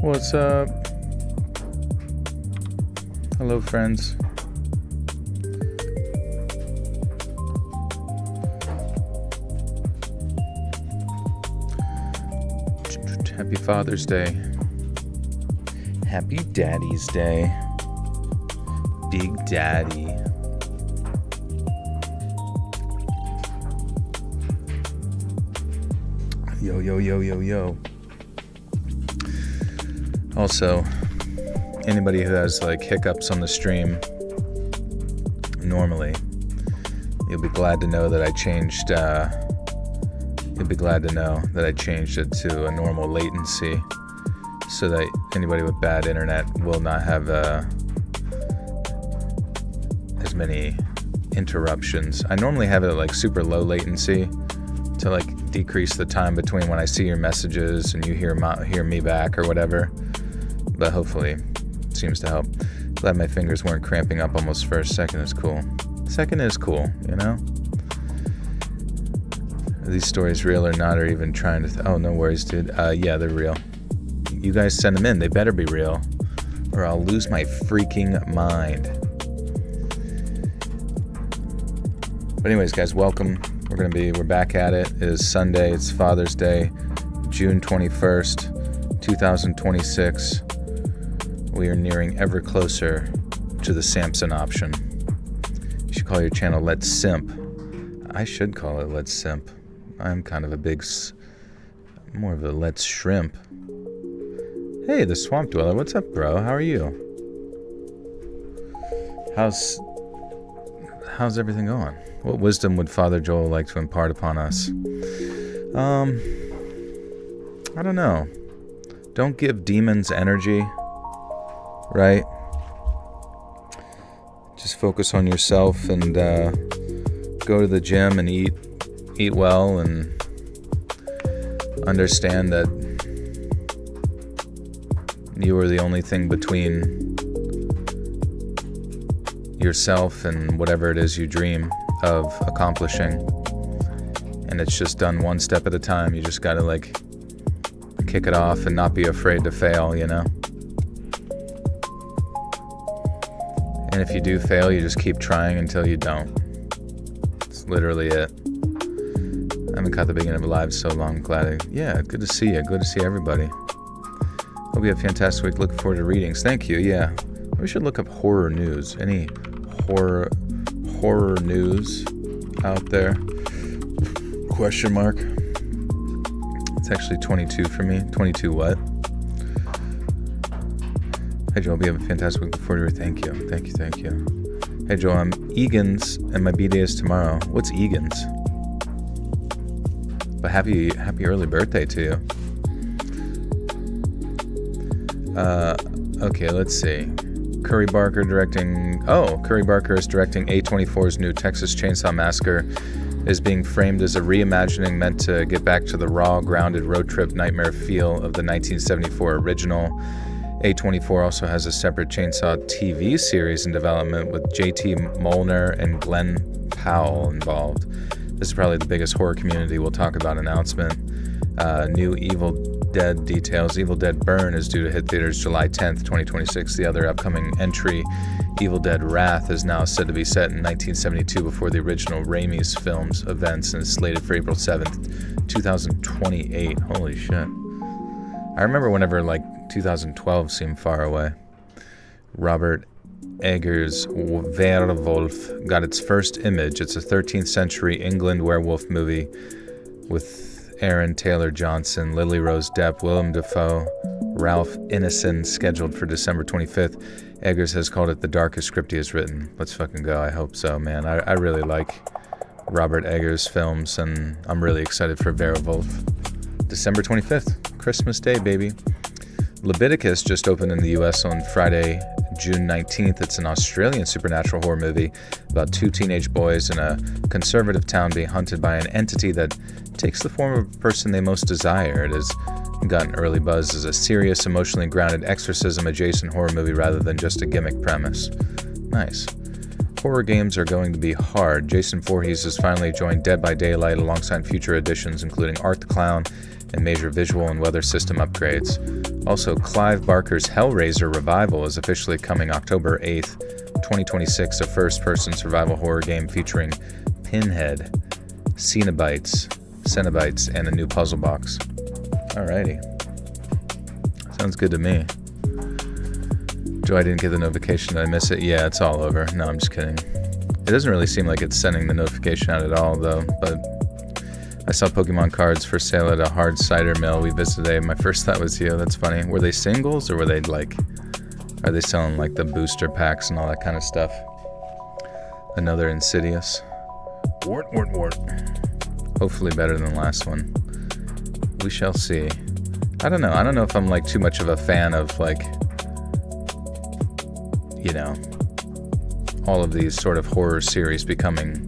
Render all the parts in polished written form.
What's up? Hello, friends. Happy Father's Day. Happy Daddy's Day. Big Daddy. Yo. Also, anybody who has like hiccups on the stream, normally, you'll be glad to know that I changed it to a normal latency so that anybody with bad internet will not have as many interruptions. I normally have it at like super low latency to like decrease the time between when I see your messages and you hear me back or whatever, but hopefully it seems to help. Glad my fingers weren't cramping up almost first. Second is cool. Second is cool, you know? Are these stories real or not, or even trying to oh, no worries, dude. Yeah, they're real. You guys send them in. They better be real, or I'll lose my freaking mind. But anyways, guys, welcome. We're back at it. It is Sunday. It's Father's Day, June 21st, 2026. We are nearing ever closer to the Samson option. You should call your channel Let's Simp. I should call it Let's Simp. I'm kind of more of a Let's Shrimp. Hey, the Swamp Dweller. What's up, bro? How are you? How's everything going? What wisdom would Father Joel like to impart upon us? I don't know. Don't give demons energy, right? Just focus on yourself and go to the gym and eat well and understand that you are the only thing between yourself and whatever it is you dream of accomplishing, and it's just done one step at a time. You just gotta like kick it off and not be afraid to fail, you know? And if you do fail, you just keep trying until you don't. It's literally it. I haven't caught the beginning of live so long. Yeah, good to see you. Good to see everybody. Hope you have a fantastic week. Looking forward to readings. Thank you. Yeah. We should look up horror news. Any horror news out there? Question mark. It's actually 22 for me. 22 what? Hey Joel, you have a fantastic week. Look forward to Thank you. Hey Joel, I'm Egan's and my B-day is tomorrow. What's Egan's? But happy early birthday to you. Okay, let's see. Curry Barker is directing A24's new Texas Chainsaw Massacre is being framed as a reimagining meant to get back to the raw, grounded road trip nightmare feel of the 1974 original. A24 also has a separate Chainsaw TV series in development with J.T. Molnar and Glenn Powell involved. This is probably the biggest horror community we'll talk about announcement. New Evil Dead details. Evil Dead Burn is due to hit theaters July 10th, 2026. The other upcoming entry, Evil Dead Wrath, is now said to be set in 1972 before the original Raimi's film's events and is slated for April 7th, 2028. Holy shit. I remember whenever, 2012 seemed far away. Robert Eggers' Werewolf got its first image. It's a 13th century England werewolf movie with Aaron Taylor Johnson, Lily Rose Depp, Willem Dafoe, Ralph Ineson, scheduled for December 25th. Eggers has called it the darkest script he has written. Let's fucking go. I hope so, man. I really like Robert Eggers' films, and I'm really excited for Werewolf. December 25th, Christmas Day, baby. Leviticus just opened in the U.S. on Friday, June 19th. It's an Australian supernatural horror movie about two teenage boys in a conservative town being hunted by an entity that takes the form of a person they most desire. It has gotten early buzz as a serious, emotionally grounded exorcism-adjacent horror movie rather than just a gimmick premise. Nice. Horror games are going to be hard. Jason Voorhees has finally joined Dead by Daylight alongside future additions including Art the Clown and major visual and weather system upgrades. Also, Clive Barker's Hellraiser revival is officially coming October 8th, 2026, a first-person survival horror game featuring Pinhead, Cenobites, and a new puzzle box. Alrighty. Sounds good to me. Joe, I didn't get the notification. Did I miss it? Yeah, it's all over. No, I'm just kidding. It doesn't really seem like it's sending the notification out at all, though, but I saw Pokemon cards for sale at a hard cider mill we visited today. My first thought was you. That's funny. Were they singles, or were they like... Are they selling like the booster packs and all that kind of stuff? Another Insidious. Wart. Hopefully better than the last one. We shall see. I don't know if I'm like too much of a fan of like, you know, all of these sort of horror series becoming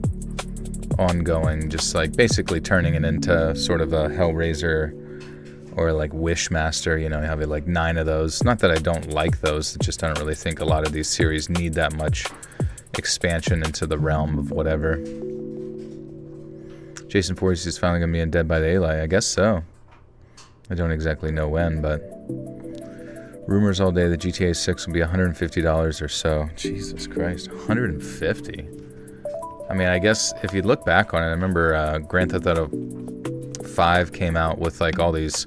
ongoing, just like basically turning it into sort of a Hellraiser or like Wishmaster, you know, you have like 9 of those. Not that I don't like those, just I don't really think a lot of these series need that much expansion into the realm of whatever. Jason Voorhees is finally going to be in Dead by Daylight. I guess so. I don't exactly know when, but rumors all day that GTA 6 will be $150 or so. Jesus Christ, $150? I mean, I guess if you look back on it, I remember Grand Theft Auto 5 came out with like all these,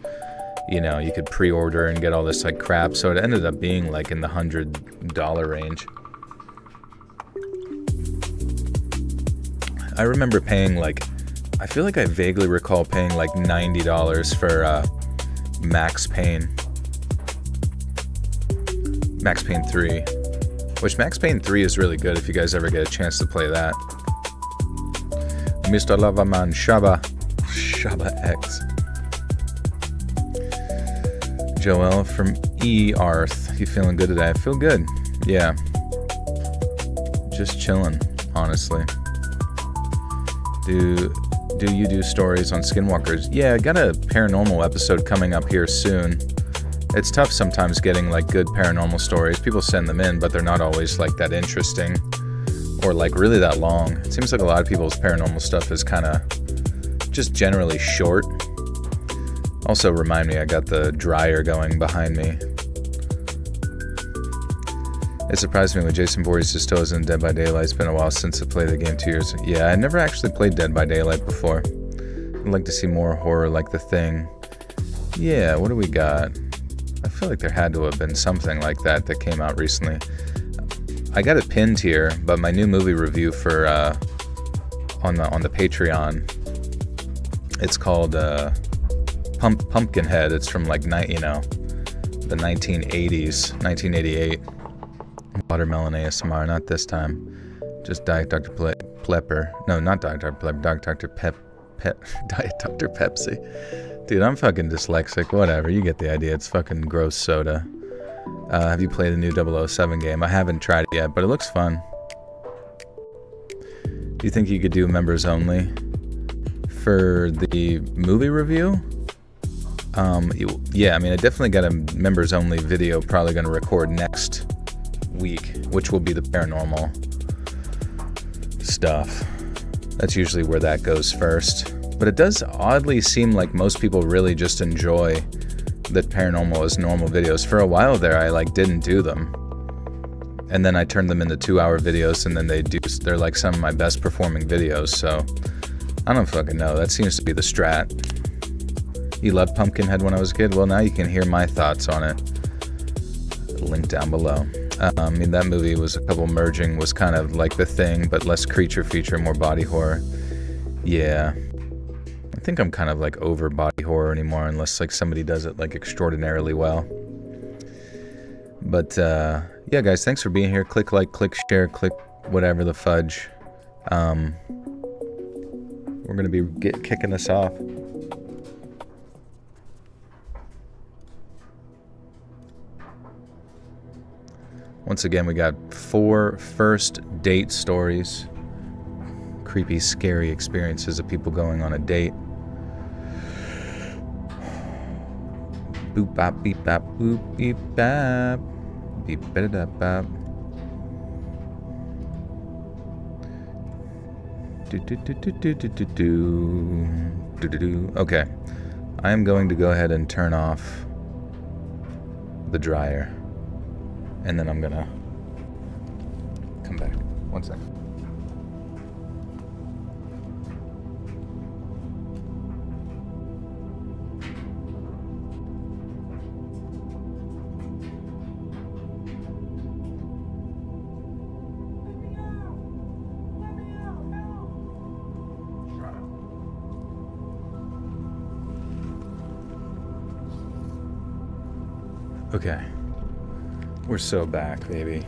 you know, you could pre-order and get all this like crap, so it ended up being like in the $100 range. I remember paying like, I feel like I vaguely recall paying like $90 for Max Payne 3, which Max Payne 3 is really good if you guys ever get a chance to play that. Mr. Loverman Shaba X. Joel from E-Arth. You feeling good today? I feel good. Yeah. Just chilling, honestly. Do you do stories on skinwalkers? Yeah, I got a paranormal episode coming up here soon. It's tough sometimes getting like good paranormal stories. People send them in, but they're not always like that interesting or like really that long. It seems like a lot of people's paranormal stuff is kind of just generally short. Also, remind me, I got the dryer going behind me. It surprised me when Jason Voorhees just still isn't Dead by Daylight. It's been a while since I played the game, 2 years. Yeah, I never actually played Dead by Daylight before. I'd like to see more horror like The Thing. Yeah, what do we got? I feel like there had to have been something like that that came out recently. I got it pinned here, but my new movie review for on the Patreon, it's called Pumpkinhead. It's from like the 1980s, 1988. Watermelon ASMR, not this time. Just Diet Dr. Pepper. No, not Dr. Pepper. Dr. Diet Dr. Pepsi. Dude, I'm fucking dyslexic. Whatever, you get the idea. It's fucking gross soda. Have you played the new 007 game? I haven't tried it yet, but it looks fun. Do you think you could do members only for the movie review? Yeah, I mean, I definitely got a members only video probably going to record next week, which will be the paranormal stuff. That's usually where that goes first. But it does oddly seem like most people really just enjoy that paranormal as normal videos. For a while there, I like didn't do them, and then I turned them into 2-hour videos, and then they're like some of my best performing videos. So I don't fucking know. That seems to be the strat. You loved Pumpkinhead when I was a kid? Well, now you can hear my thoughts on it. Link down below. I mean, that movie was was kind of like The Thing, but less creature feature, more body horror. Yeah. I think I'm kind of like over body horror anymore, unless like somebody does it like extraordinarily well. But yeah, guys, thanks for being here. Click like, click share, click whatever the fudge. We're gonna be kicking this off. Once again, we got 4 first date stories. Creepy, scary experiences of people going on a date. Boop bop beep bop boop beep bop beep ba da bop. Okay. I am going to go ahead and turn off the dryer. And then I'm gonna come back. 1 second. Okay. We're so back, baby.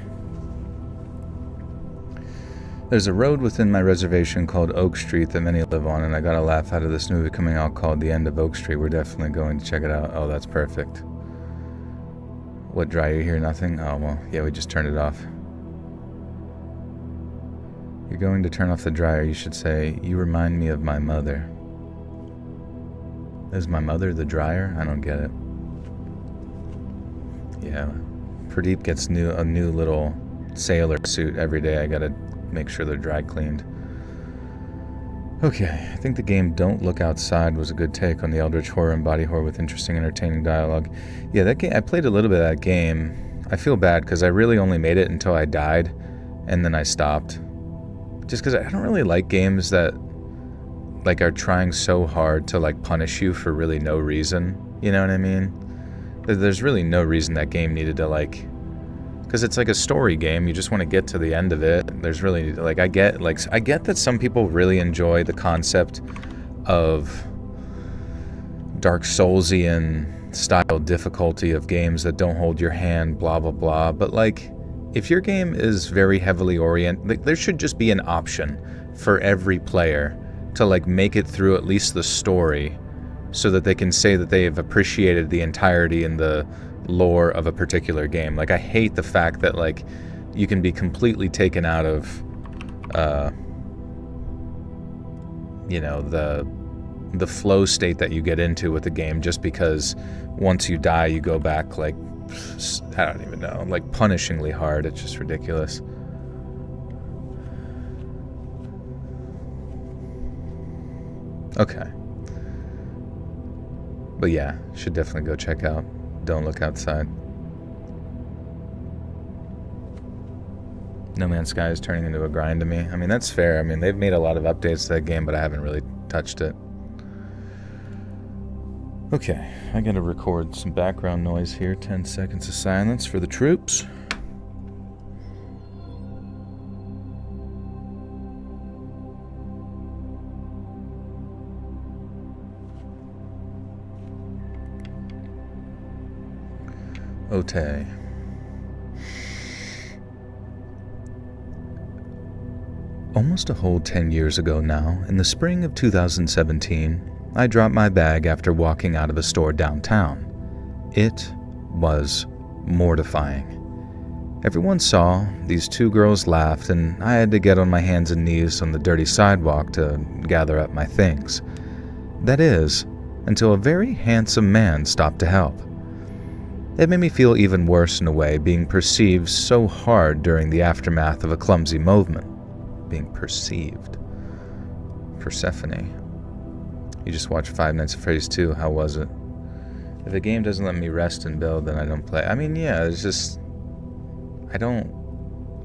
There's a road within my reservation called Oak Street that many live on, and I got a laugh out of this movie coming out called The End of Oak Street. We're definitely going to check it out. Oh, that's perfect. What, dry? You hear nothing? Oh, well, yeah, we just turned it off. You're going to turn off the dryer. You should say, you remind me of my mother. Is my mother the dryer? I don't get it. Yeah, Pradeep gets a new little sailor suit every day. I gotta make sure they're dry cleaned. Okay, I think the game Don't Look Outside was a good take on the eldritch horror and body horror with interesting, entertaining dialogue. Yeah, that game, I played a little bit of that game. I feel bad because I really only made it until I died, and then I stopped. Just because I don't really like games that like are trying so hard to like punish you for really no reason. You know what I mean? There's really no reason that game needed to like, because it's like a story game. You just want to get to the end of it. There's really like I get that some people really enjoy the concept of Dark Soulsian style difficulty of games that don't hold your hand, blah blah blah. But like, if your game is very heavily oriented, like, there should just be an option for every player to like make it through at least the story, so that they can say that they have appreciated the entirety and the lore of a particular game. Like, I hate the fact that like you can be completely taken out of you know, the flow state that you get into with the game just because once you die you go back like, I don't even know, like punishingly hard. It's just ridiculous. Okay. But yeah, should definitely go check out Don't Look Outside. No Man's Sky is turning into a grind to me. I mean, that's fair. I mean, they've made a lot of updates to that game, but I haven't really touched it. Okay, I gotta record some background noise here. 10 seconds of silence for the troops. Ote. Almost a whole 10 years ago now, in the spring of 2017, I dropped my bag after walking out of a store downtown. It was mortifying. Everyone saw, these two girls laughed, and I had to get on my hands and knees on the dirty sidewalk to gather up my things. That is, until a very handsome man stopped to help. It made me feel even worse in a way, being perceived so hard during the aftermath of a clumsy movement. Being perceived. Persephone. You just watched Five Nights at Freddy's 2. How was it? If a game doesn't let me rest and build, then I don't play. I mean, yeah, it's just... I don't...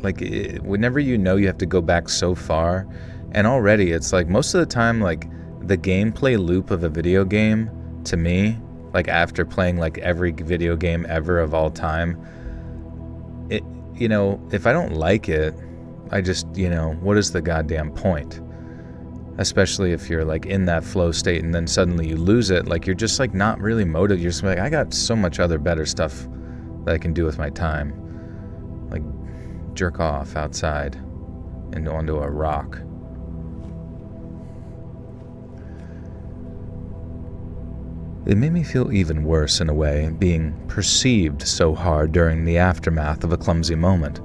Like, whenever you know you have to go back so far, and already it's like, most of the time, like, the gameplay loop of a video game, to me, like, after playing, like, every video game ever of all time, it, you know, if I don't like it, I just, you know, what is the goddamn point? Especially if you're like in that flow state and then suddenly you lose it, like you're just like not really motivated. You're just like, I got so much other better stuff that I can do with my time. Like jerk off outside and onto a rock. It made me feel even worse in a way, being perceived so hard during the aftermath of a clumsy moment.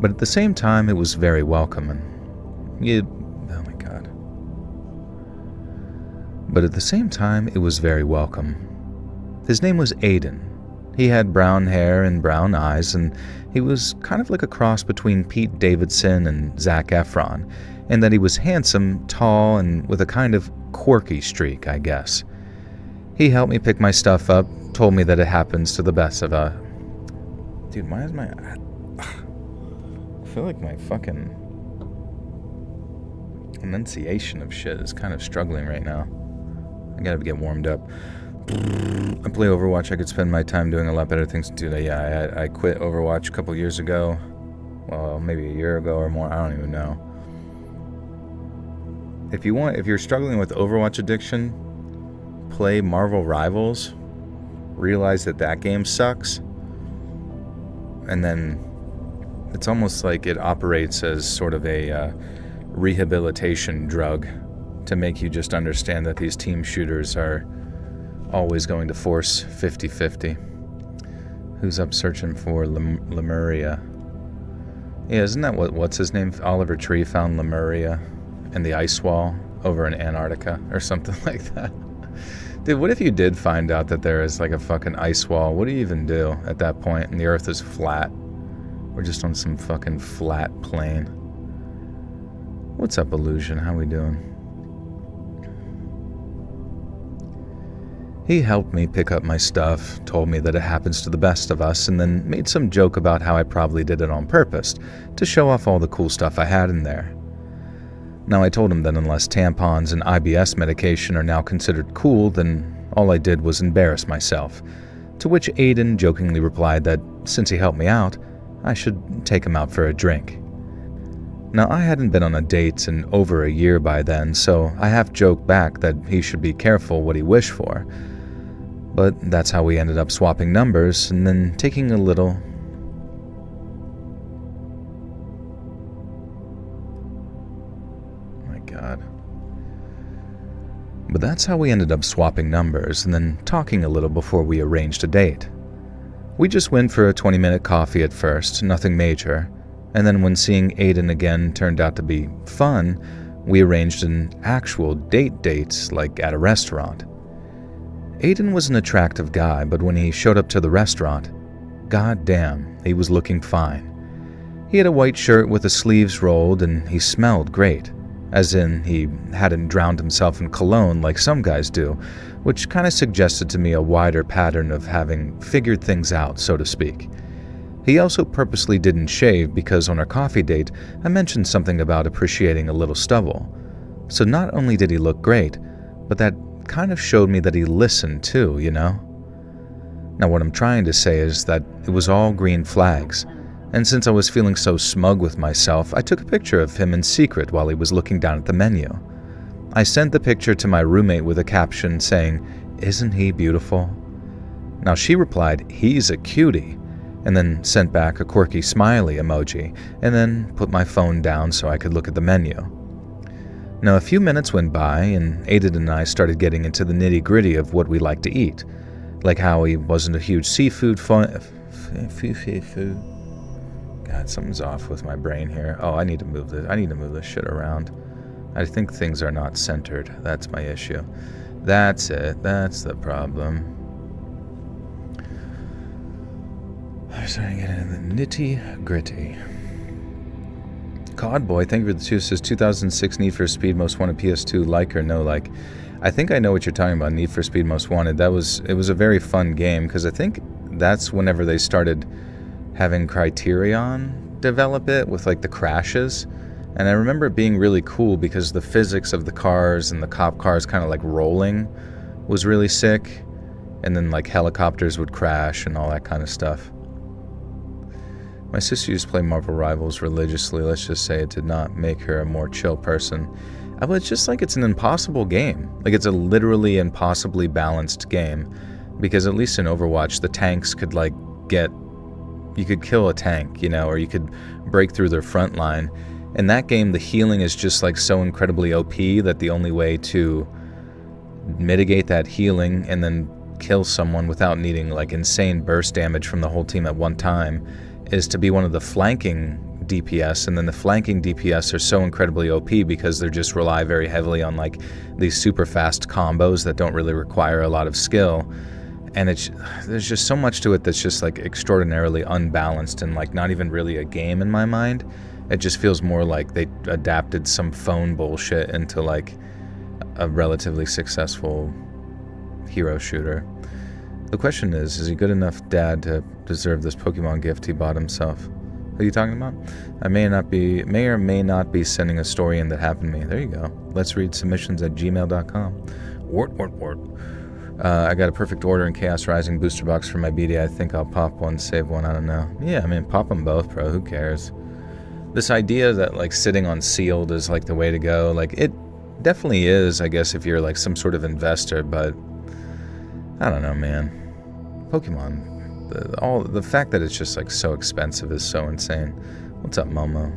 But at the same time, it was very welcoming. Oh my God. But at the same time, it was very welcome. His name was Aiden. He had brown hair and brown eyes, and he was kind of like a cross between Pete Davidson and Zac Efron, in that he was handsome, tall, and with a kind of quirky streak, I guess. He helped me pick my stuff up, told me that it happens to the best of us. Dude, why is my... I feel like my fucking enunciation of shit is kind of struggling right now. I gotta get warmed up. I play Overwatch. I could spend my time doing a lot better things. Dude, yeah, I quit Overwatch a couple years ago. Well, maybe a year ago or more. I don't even know. If you're struggling with Overwatch addiction, play Marvel Rivals. Realize that game sucks. And then it's almost like it operates as sort of a rehabilitation drug to make you just understand that these team shooters are always going to force 50-50. Who's up searching for Lemuria? Yeah, isn't that what's his name? Oliver Tree found Lemuria and the ice wall over in Antarctica or something like that. Dude, what if you did find out that there is like a fucking ice wall? What do you even do at that point and the earth is flat? We're just on some fucking flat plane. What's up, Illusion? How we doing? He helped me pick up my stuff, told me that it happens to the best of us, and then made some joke about how I probably did it on purpose, to show off all the cool stuff I had in there. Now, I told him that unless tampons and IBS medication are now considered cool, then all I did was embarrass myself, to which Aiden jokingly replied that since he helped me out, I should take him out for a drink. Now, I hadn't been on a date in over a year by then, so I half joked back that he should be careful what he wished for. But that's how we ended up swapping numbers and then taking a little... My God. But that's how we ended up swapping numbers and then talking a little before we arranged a date. We just went for a 20-minute coffee at first, nothing major, and then when seeing Aiden again turned out to be fun, we arranged an actual date, like at a restaurant. Aiden was an attractive guy, but when he showed up to the restaurant, goddamn, he was looking fine. He had a white shirt with the sleeves rolled and he smelled great, as in he hadn't drowned himself in cologne like some guys do, which kind of suggested to me a wider pattern of having figured things out, so to speak. He also purposely didn't shave because on our coffee date, I mentioned something about appreciating a little stubble. So not only did he look great, but that kind of showed me that he listened too, you know? Now what I'm trying to say is that it was all green flags, and since I was feeling so smug with myself, I took a picture of him in secret while he was looking down at the menu. I sent the picture to my roommate with a caption saying, "Isn't he beautiful?" Now she replied, "He's a cutie," and then sent back a quirky smiley emoji, and then put my phone down so I could look at the menu. Now a few minutes went by, and Aiden and I started getting into the nitty-gritty of what we like to eat, like how he wasn't a huge seafood fan. God, something's off with my brain here. Oh, I need to move this shit around. I think things are not centered. That's my issue. That's it. That's the problem. I'm starting to get into the nitty-gritty. Codboy, thank you for the 2. Says 2006 Need for Speed Most Wanted PS2. Like or no like? I think I know what you're talking about. Need for Speed Most Wanted. It was a very fun game because I think that's whenever they started having Criterion develop it with like the crashes. And I remember it being really cool because the physics of the cars and the cop cars kind of like rolling was really sick. And then like helicopters would crash and all that kind of stuff. My sister used to play Marvel Rivals religiously. Let's just say it did not make her a more chill person. Well, it's just like it's an impossible game. Like it's a literally impossibly balanced game. Because at least in Overwatch, the tanks could like you could kill a tank, you know, or you could break through their front line. In that game, the healing is just like so incredibly OP that the only way to mitigate that healing and then kill someone without needing like insane burst damage from the whole team at one time is to be one of the flanking DPS, and then the flanking DPS are so incredibly OP because they just rely very heavily on like these super fast combos that don't really require a lot of skill. And there's just so much to it that's just like extraordinarily unbalanced and like not even really a game in my mind. It just feels more like they adapted some phone bullshit into like a relatively successful hero shooter. The question is he good enough dad to deserve this Pokemon gift he bought himself? Who are you talking about? I may or may not be sending a story in that happened to me. There you go. Let's read submissions at gmail.com. Wart. I got a perfect order in Chaos Rising booster box for my BD. I think I'll pop one, save one, I don't know. Yeah, I mean, pop them both, bro. Who cares? This idea that, like, sitting on sealed is, like, the way to go, like, it definitely is, I guess, if you're, like, some sort of investor, but I don't know, man. Pokemon, the fact that it's just, like, so expensive is so insane. What's up, Momo?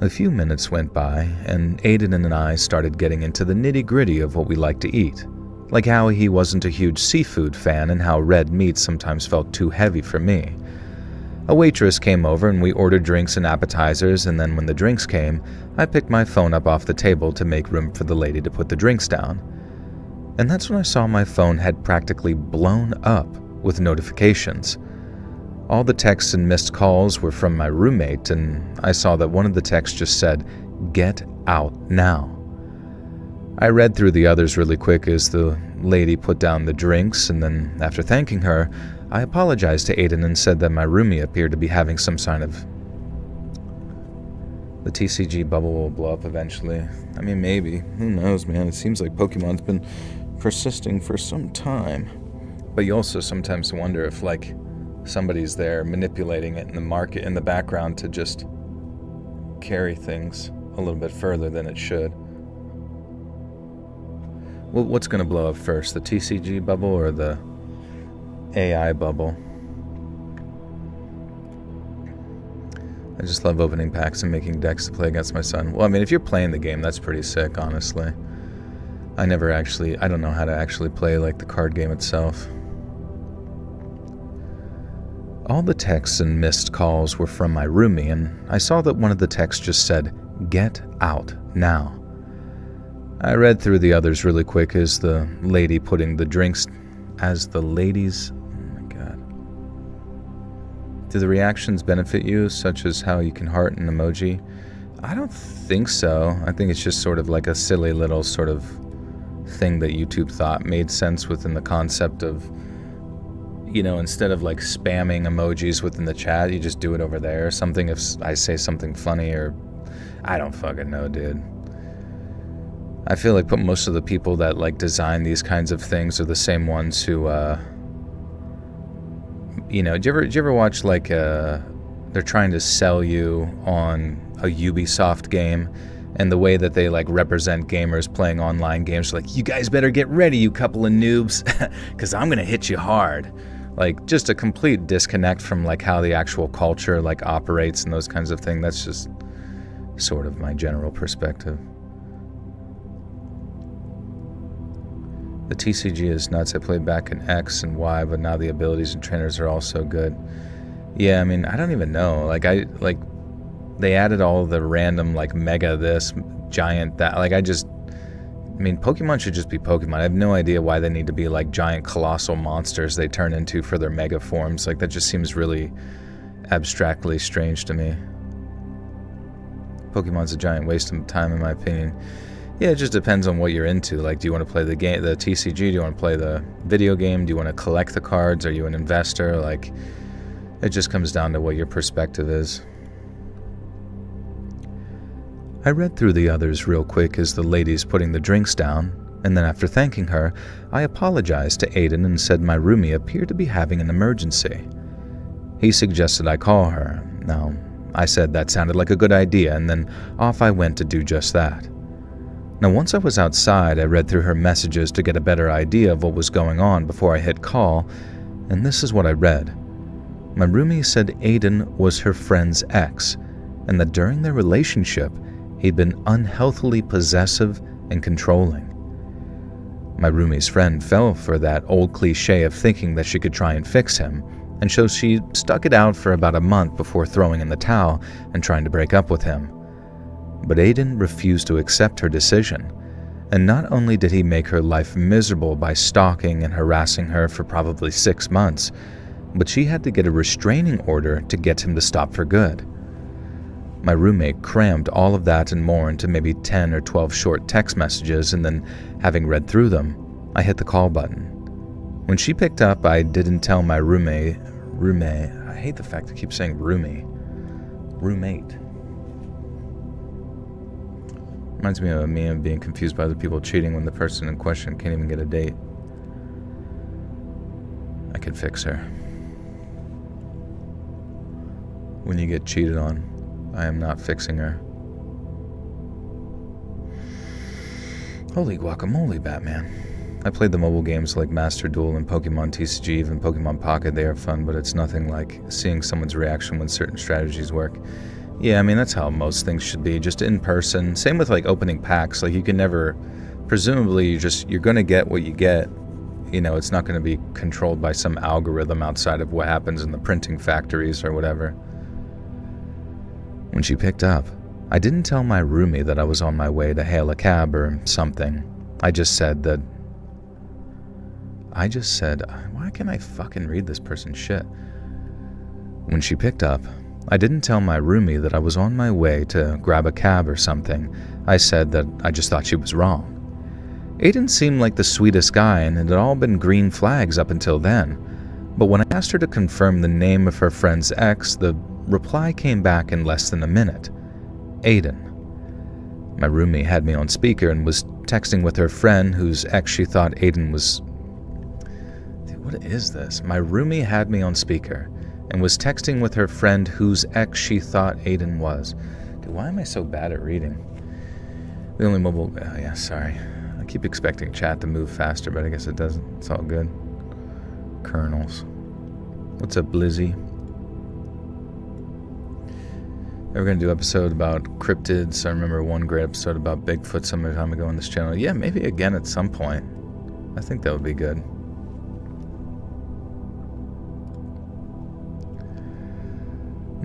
A few minutes went by, and Aiden and I started getting into the nitty-gritty of what we like to eat, like how he wasn't a huge seafood fan and how red meat sometimes felt too heavy for me. A waitress came over and we ordered drinks and appetizers, and then when the drinks came, I picked my phone up off the table to make room for the lady to put the drinks down. And that's when I saw my phone had practically blown up with notifications. All the texts and missed calls were from my roommate, and I saw that one of the texts just said, "Get out now." I read through the others really quick as the lady put down the drinks, and then after thanking her, I apologized to Aiden and said that my roomie appeared to be having some sign of... The TCG bubble will blow up eventually. I mean, maybe. Who knows, man? It seems like Pokemon's been persisting for some time. But you also sometimes wonder if, like, somebody's there manipulating it in the market in the background to just carry things a little bit further than it should. Well, what's going to blow up first, the TCG bubble or the AI bubble? I just love opening packs and making decks to play against my son. Well, I mean, if you're playing the game, that's pretty sick, honestly. I don't know how to actually play, like, the card game itself. All the texts and missed calls were from my roomie, and I saw that one of the texts just said, "Get out now." I read through the others really quick as the lady putting the drinks... oh my god. Do the reactions benefit you, such as how you can heart an emoji? I don't think so. I think it's just sort of like a silly little sort of thing that YouTube thought made sense within the concept of, you know, instead of like spamming emojis within the chat, you just do it over there or something if I say something funny, or I don't fucking know, dude. I feel like most of the people that like design these kinds of things are the same ones who, you know, do you ever watch like they're trying to sell you on a Ubisoft game, and the way that they like represent gamers playing online games, like, you guys better get ready, you couple of noobs, because I'm gonna hit you hard. Like, just a complete disconnect from like how the actual culture like operates and those kinds of things. That's just sort of my general perspective. The TCG is nuts. I played back in X and Y, but now the abilities and trainers are all so good. Yeah, I mean, I don't even know. They added all the random, like, mega this, giant that. I mean, Pokemon should just be Pokemon. I have no idea why they need to be, like, giant colossal monsters they turn into for their mega forms. Like, that just seems really abstractly strange to me. Pokemon's a giant waste of time, in my opinion. Yeah, it just depends on what you're into. Like, do you want to play the game, the TCG? Do you want to play the video game? Do you want to collect the cards? Are you an investor? Like, it just comes down to what your perspective is. I read through the others real quick as the lady's putting the drinks down, and then after thanking her, I apologized to Aiden and said my roomie appeared to be having an emergency. He suggested I call her. Now, I said that sounded like a good idea, and then off I went to do just that. Now, once I was outside, I read through her messages to get a better idea of what was going on before I hit call, and this is what I read. My roomie said Aiden was her friend's ex, and that during their relationship, he'd been unhealthily possessive and controlling. My roomie's friend fell for that old cliche of thinking that she could try and fix him, and so she stuck it out for about a month before throwing in the towel and trying to break up with him. But Aiden refused to accept her decision, And not only did he make her life miserable by stalking and harassing her for probably 6 months, but she had to get a restraining order to get him to stop for good. My roommate crammed all of that and more into maybe 10 or 12 short text messages, and then, having read through them, I hit the call button. When she picked up, I didn't tell my roommate, I hate the fact I keep saying roommate. Reminds me of a meme of being confused by other people cheating when the person in question can't even get a date. I could fix her. When you get cheated on, I am not fixing her. Holy guacamole, Batman. I played the mobile games like Master Duel and Pokemon TCG, even Pokemon Pocket. They are fun, but it's nothing like seeing someone's reaction when certain strategies work. Yeah, I mean, that's how most things should be, just in person. Same with like opening packs. Like, you can never, presumably, you're going to get what you get. You know, it's not going to be controlled by some algorithm outside of what happens in the printing factories or whatever. When she picked up, I didn't tell my roomie that I was on my way to hail a cab or something. I just said, why can't I fucking read this person's shit? When she picked up, I didn't tell my roomie that I was on my way to grab a cab or something. I said that I just thought she was wrong. Aiden seemed like the sweetest guy, and it had all been green flags up until then. But when I asked her to confirm the name of her friend's ex, the reply came back in less than a minute. Aiden. My roomie had me on speaker and was texting with her friend whose ex she thought Aiden was... Dude, what is this? My roomie had me on speaker and was texting with her friend whose ex she thought Aiden was. Dude, why am I so bad at reading? The only mobile... Oh, yeah, sorry. I keep expecting chat to move faster, but I guess it doesn't. It's all good. Kernels. What's up, Blizzy? We're going to do an episode about cryptids. I remember one great episode about Bigfoot some time ago on this channel. Yeah, maybe again at some point. I think that would be good.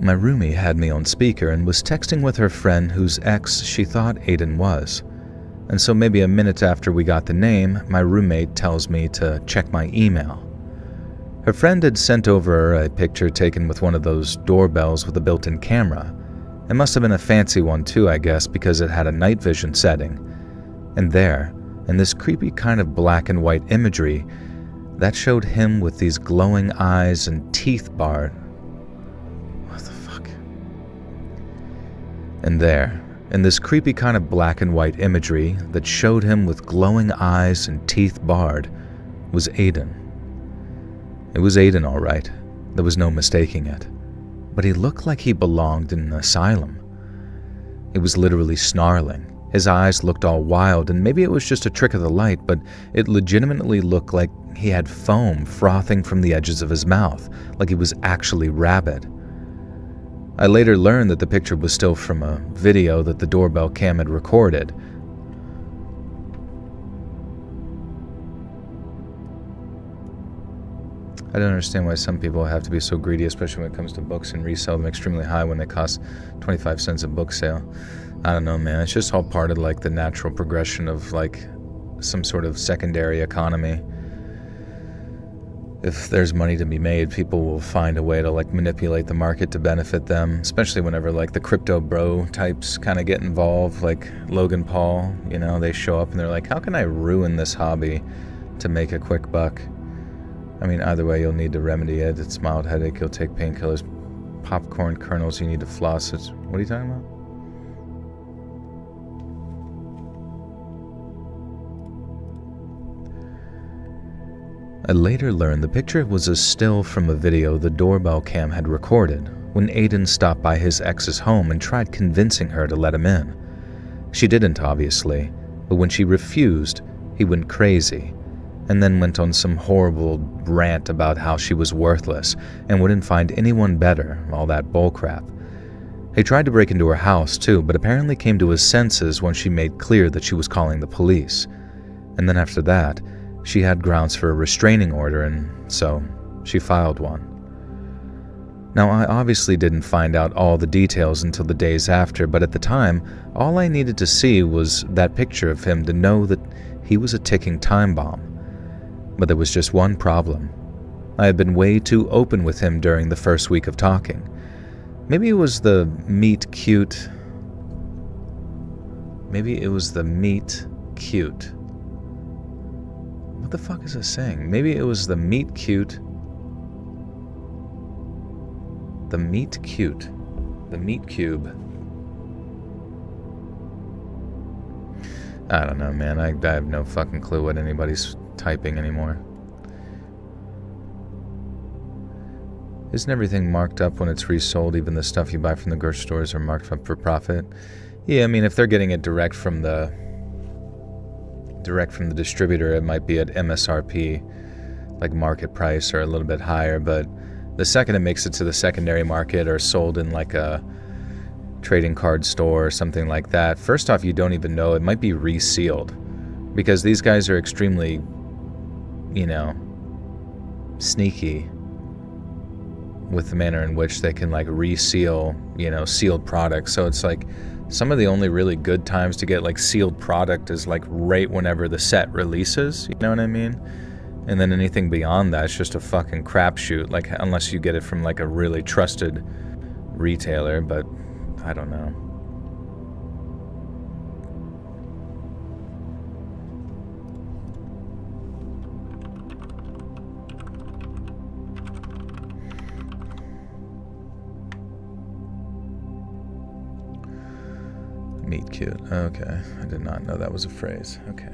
My roomie had me on speaker and was texting with her friend whose ex she thought Aiden was. And so maybe a minute after we got the name, my roommate tells me to check my email. Her friend had sent over a picture taken with one of those doorbells with a built-in camera. It must have been a fancy one too, I guess, because it had a night vision setting. And there, in this creepy kind of black and white imagery, that showed him with these glowing eyes and teeth bared. What the fuck? And there, in this creepy kind of black and white imagery that showed him with glowing eyes and teeth bared, was Aiden. It was Aiden, all right. There was no mistaking it. But he looked like he belonged in an asylum. He was literally snarling. His eyes looked all wild, and maybe it was just a trick of the light, but it legitimately looked like he had foam frothing from the edges of his mouth, like he was actually rabid. I later learned that the picture was still from a video that the doorbell cam had recorded. I don't understand why some people have to be so greedy, especially when it comes to books, and resell them extremely high when they cost 25 cents a book sale. I don't know, man. It's just all part of like the natural progression of like some sort of secondary economy. If there's money to be made, people will find a way to like manipulate the market to benefit them, especially whenever like the crypto bro types kind of get involved, like Logan Paul, you know, they show up and they're like, how can I ruin this hobby to make a quick buck? I mean, either way, you'll need to remedy it. It's mild headache, you'll take painkillers, popcorn kernels, you need to floss. What are you talking about? I later learned the picture was a still from a video the doorbell cam had recorded when Aiden stopped by his ex's home and tried convincing her to let him in. She didn't, obviously, but when she refused, he went crazy, and then went on some horrible rant about how she was worthless and wouldn't find anyone better, all that bullcrap. He tried to break into her house too, but apparently came to his senses when she made clear that she was calling the police. And then after that, she had grounds for a restraining order, and so she filed one. Now, I obviously didn't find out all the details until the days after, but at the time, all I needed to see was that picture of him to know that he was a ticking time bomb. But there was just one problem. I had been way too open with him during the first week of talking. Maybe it was the meet cute. Maybe it was the meet cute. What the fuck is this saying? Maybe it was the meet cute. The meet cute. The meet cube. I don't know, man. I have no fucking clue what anybody's typing anymore. Isn't everything marked up when it's resold? Even the stuff you buy from the grocery stores are marked up for profit? Yeah, I mean, if they're getting it direct from the distributor, it might be at MSRP, like market price, or a little bit higher. But the second it makes it to the secondary market or sold in like a trading card store or something like that, first off, you don't even know. It might be resealed, because these guys are extremely, sneaky with the manner in which they can like reseal, sealed products. So it's like some of the only really good times to get like sealed product is like right whenever the set releases, you know what I mean? And then anything beyond that is just a fucking crapshoot, like unless you get it from like a really trusted retailer, but I don't know. Meet cute. Okay. I did not know that was a phrase. Okay.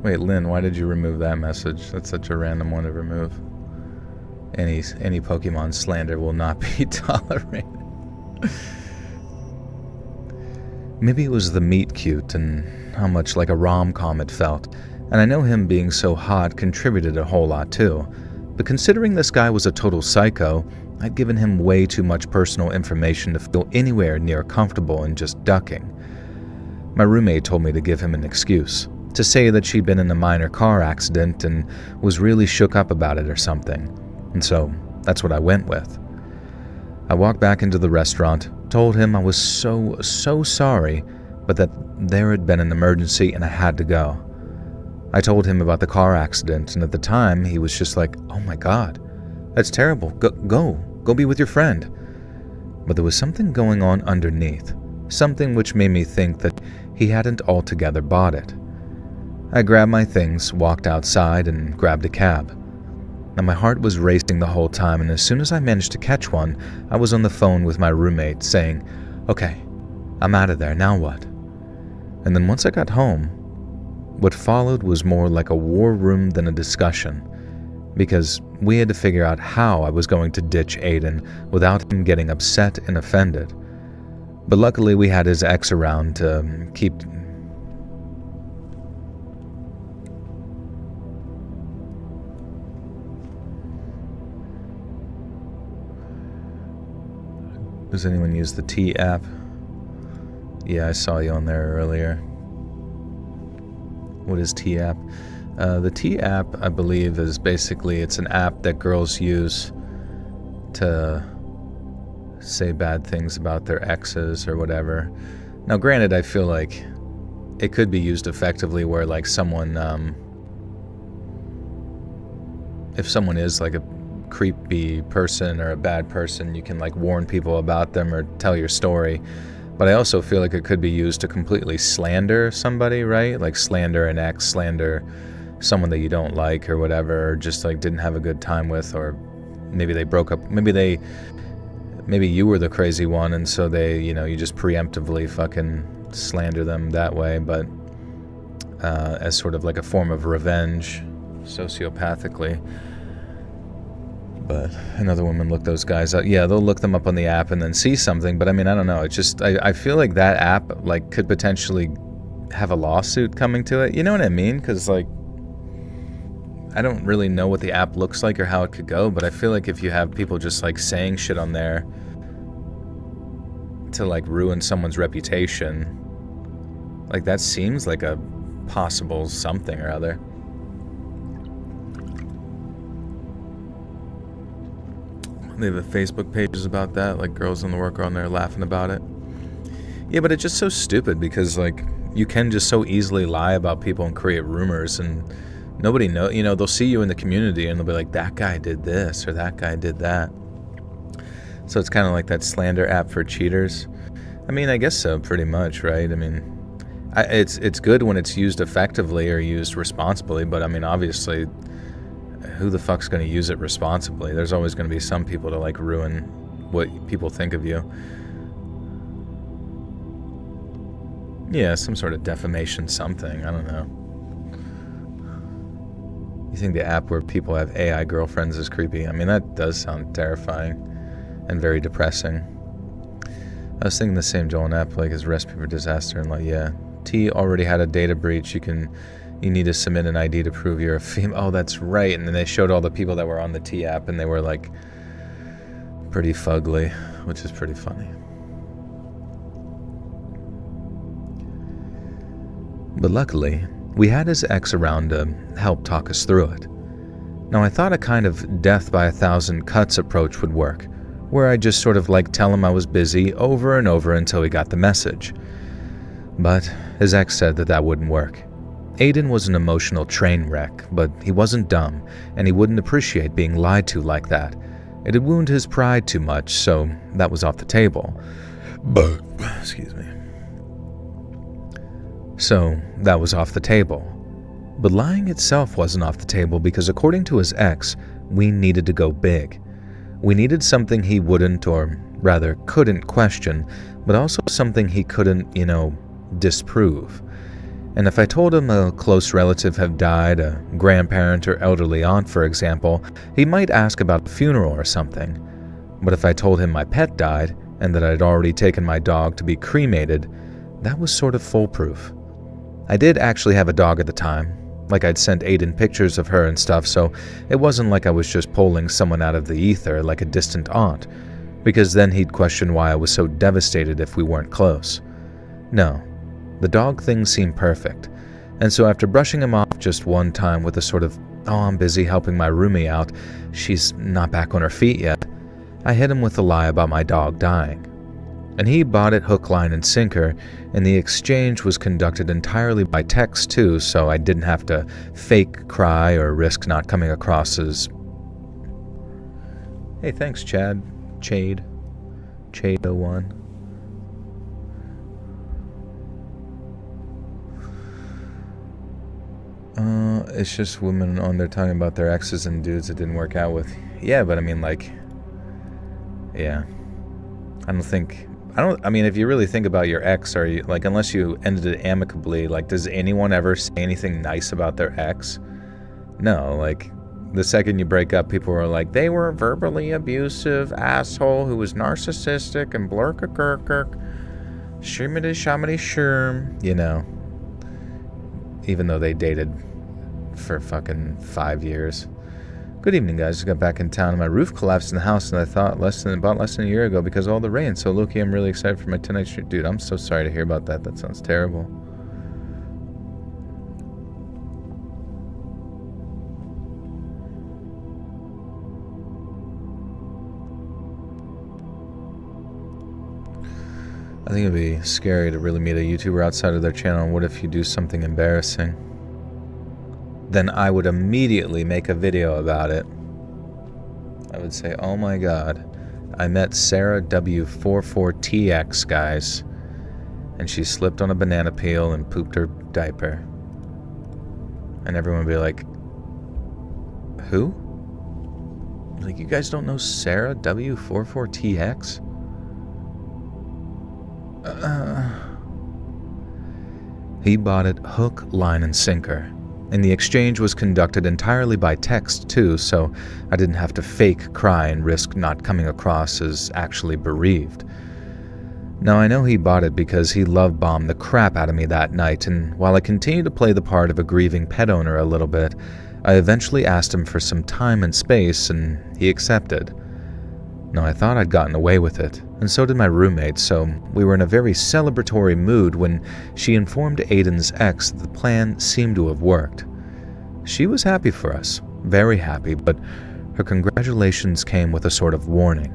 Wait, Lynn, why did you remove that message? That's such a random one to remove. Any Pokemon slander will not be tolerated. Maybe it was the meet cute and how much like a rom-com it felt. And I know him being so hot contributed a whole lot too. But considering this guy was a total psycho, I'd given him way too much personal information to feel anywhere near comfortable in just ducking. My roommate told me to give him an excuse, to say that she'd been in a minor car accident and was really shook up about it or something. And so, that's what I went with. I walked back into the restaurant, told him I was so sorry, but that there had been an emergency and I had to go. I told him about the car accident, and at the time, he was just like, oh my god, that's terrible, go be with your friend. But there was something going on underneath, something which made me think that he hadn't altogether bought it. I grabbed my things, walked outside, and grabbed a cab. And my heart was racing the whole time, and as soon as I managed to catch one, I was on the phone with my roommate saying, okay, I'm out of there, now what? And then once I got home, what followed was more like a war room than a discussion, because we had to figure out how I was going to ditch Aiden without him getting upset and offended. But luckily we had his ex around to keep... Does anyone use the T app? Yeah, I saw you on there earlier. What is T app? The T app, I believe, is basically, it's an app that girls use to say bad things about their exes or whatever. Now, granted, I feel like it could be used effectively where, like, someone, if someone is, like, a creepy person or a bad person, you can, like, warn people about them or tell your story. But I also feel like it could be used to completely slander somebody, right? Like slander an ex, slander someone that you don't like or whatever, or just like didn't have a good time with, or maybe they broke up, maybe you were the crazy one, and so they, you just preemptively fucking slander them that way, but as sort of like a form of revenge, sociopathically. But another woman looked those guys up. Yeah, they'll look them up on the app and then see something. But I mean, I don't know. It's just, I feel like that app like could potentially have a lawsuit coming to it. You know what I mean? Because like, I don't really know what the app looks like or how it could go. But I feel like if you have people just like saying shit on there to like ruin someone's reputation, like that seems like a possible something or other. They have Facebook pages about that, like girls in the work are on there laughing about it. Yeah, but it's just so stupid because, like, you can just so easily lie about people and create rumors, and nobody know. You know, they'll see you in the community and they'll be like, that guy did this or that guy did that. So it's kind of like that slander app for cheaters. I mean, I guess so, pretty much, right? I mean, it's good when it's used effectively or used responsibly, but I mean, obviously, who the fuck's going to use it responsibly? There's always going to be some people to, like, ruin what people think of you. Yeah, some sort of defamation something, I don't know. You think the app where people have AI girlfriends is creepy? I mean, that does sound terrifying and very depressing. I was thinking the same Joel app, like, his recipe for disaster, and like, yeah, T already had a data breach. You need to submit an ID to prove you're a female. Oh, that's right. And then they showed all the people that were on the T app, and they were, like, pretty fugly, which is pretty funny. But luckily, we had his ex around to help talk us through it. Now, I thought a kind of death by 1,000 cuts approach would work, where I'd just sort of, like, tell him I was busy over and over until he got the message. But his ex said that wouldn't work. Aiden was an emotional train wreck, but he wasn't dumb, and he wouldn't appreciate being lied to like that. It had wounded his pride too much, so that was off the table. Excuse me. So that was off the table. But lying itself wasn't off the table because, according to his ex, we needed to go big. We needed something he wouldn't, or rather couldn't, question, but also something he couldn't, disprove. And if I told him a close relative had died, a grandparent or elderly aunt, for example, he might ask about a funeral or something. But if I told him my pet died, and that I'd already taken my dog to be cremated, that was sort of foolproof. I did actually have a dog at the time, like I'd sent Aiden pictures of her and stuff, so it wasn't like I was just pulling someone out of the ether like a distant aunt, because then he'd question why I was so devastated if we weren't close. No. The dog thing seemed perfect, and so after brushing him off just one time with a sort of, oh, I'm busy helping my roomie out, she's not back on her feet yet, I hit him with a lie about my dog dying. And he bought it hook, line, and sinker, and the exchange was conducted entirely by text too, so I didn't have to fake cry or risk not coming across as... Hey, thanks, Chad. Chade01. It's just women on there talking about their exes and dudes it didn't work out with. Yeah, but I mean, like, yeah. I mean, if you really think about your ex, or like, unless you ended it amicably, like, does anyone ever say anything nice about their ex? No, like, the second you break up, people are like, they were a verbally abusive asshole who was narcissistic and blurka-kirk-kirk, shimity-shamity-sherm, even though they dated for fucking 5 years. Good evening, guys. Just got back in town and my roof collapsed in the house, and I thought about less than a year ago because of all the rain. So, Loki, I'm really excited for my 10-night shoot. Dude, I'm so sorry to hear about that. That sounds terrible. I think it'd be scary to really meet a YouTuber outside of their channel. What if you do something embarrassing? Then I would immediately make a video about it. I would say, oh my god, I met Sarah W44TX, guys, and she slipped on a banana peel and pooped her diaper. And everyone would be like, who? Like, you guys don't know Sarah W44TX? He bought it hook, line, and sinker. And the exchange was conducted entirely by text, too, so I didn't have to fake cry and risk not coming across as actually bereaved. Now, I know he bought it because he love-bombed the crap out of me that night, and while I continued to play the part of a grieving pet owner a little bit, I eventually asked him for some time and space, and he accepted. Now, I thought I'd gotten away with it, and so did my roommate, so we were in a very celebratory mood when she informed Aiden's ex that the plan seemed to have worked. She was happy for us, very happy, but her congratulations came with a sort of warning.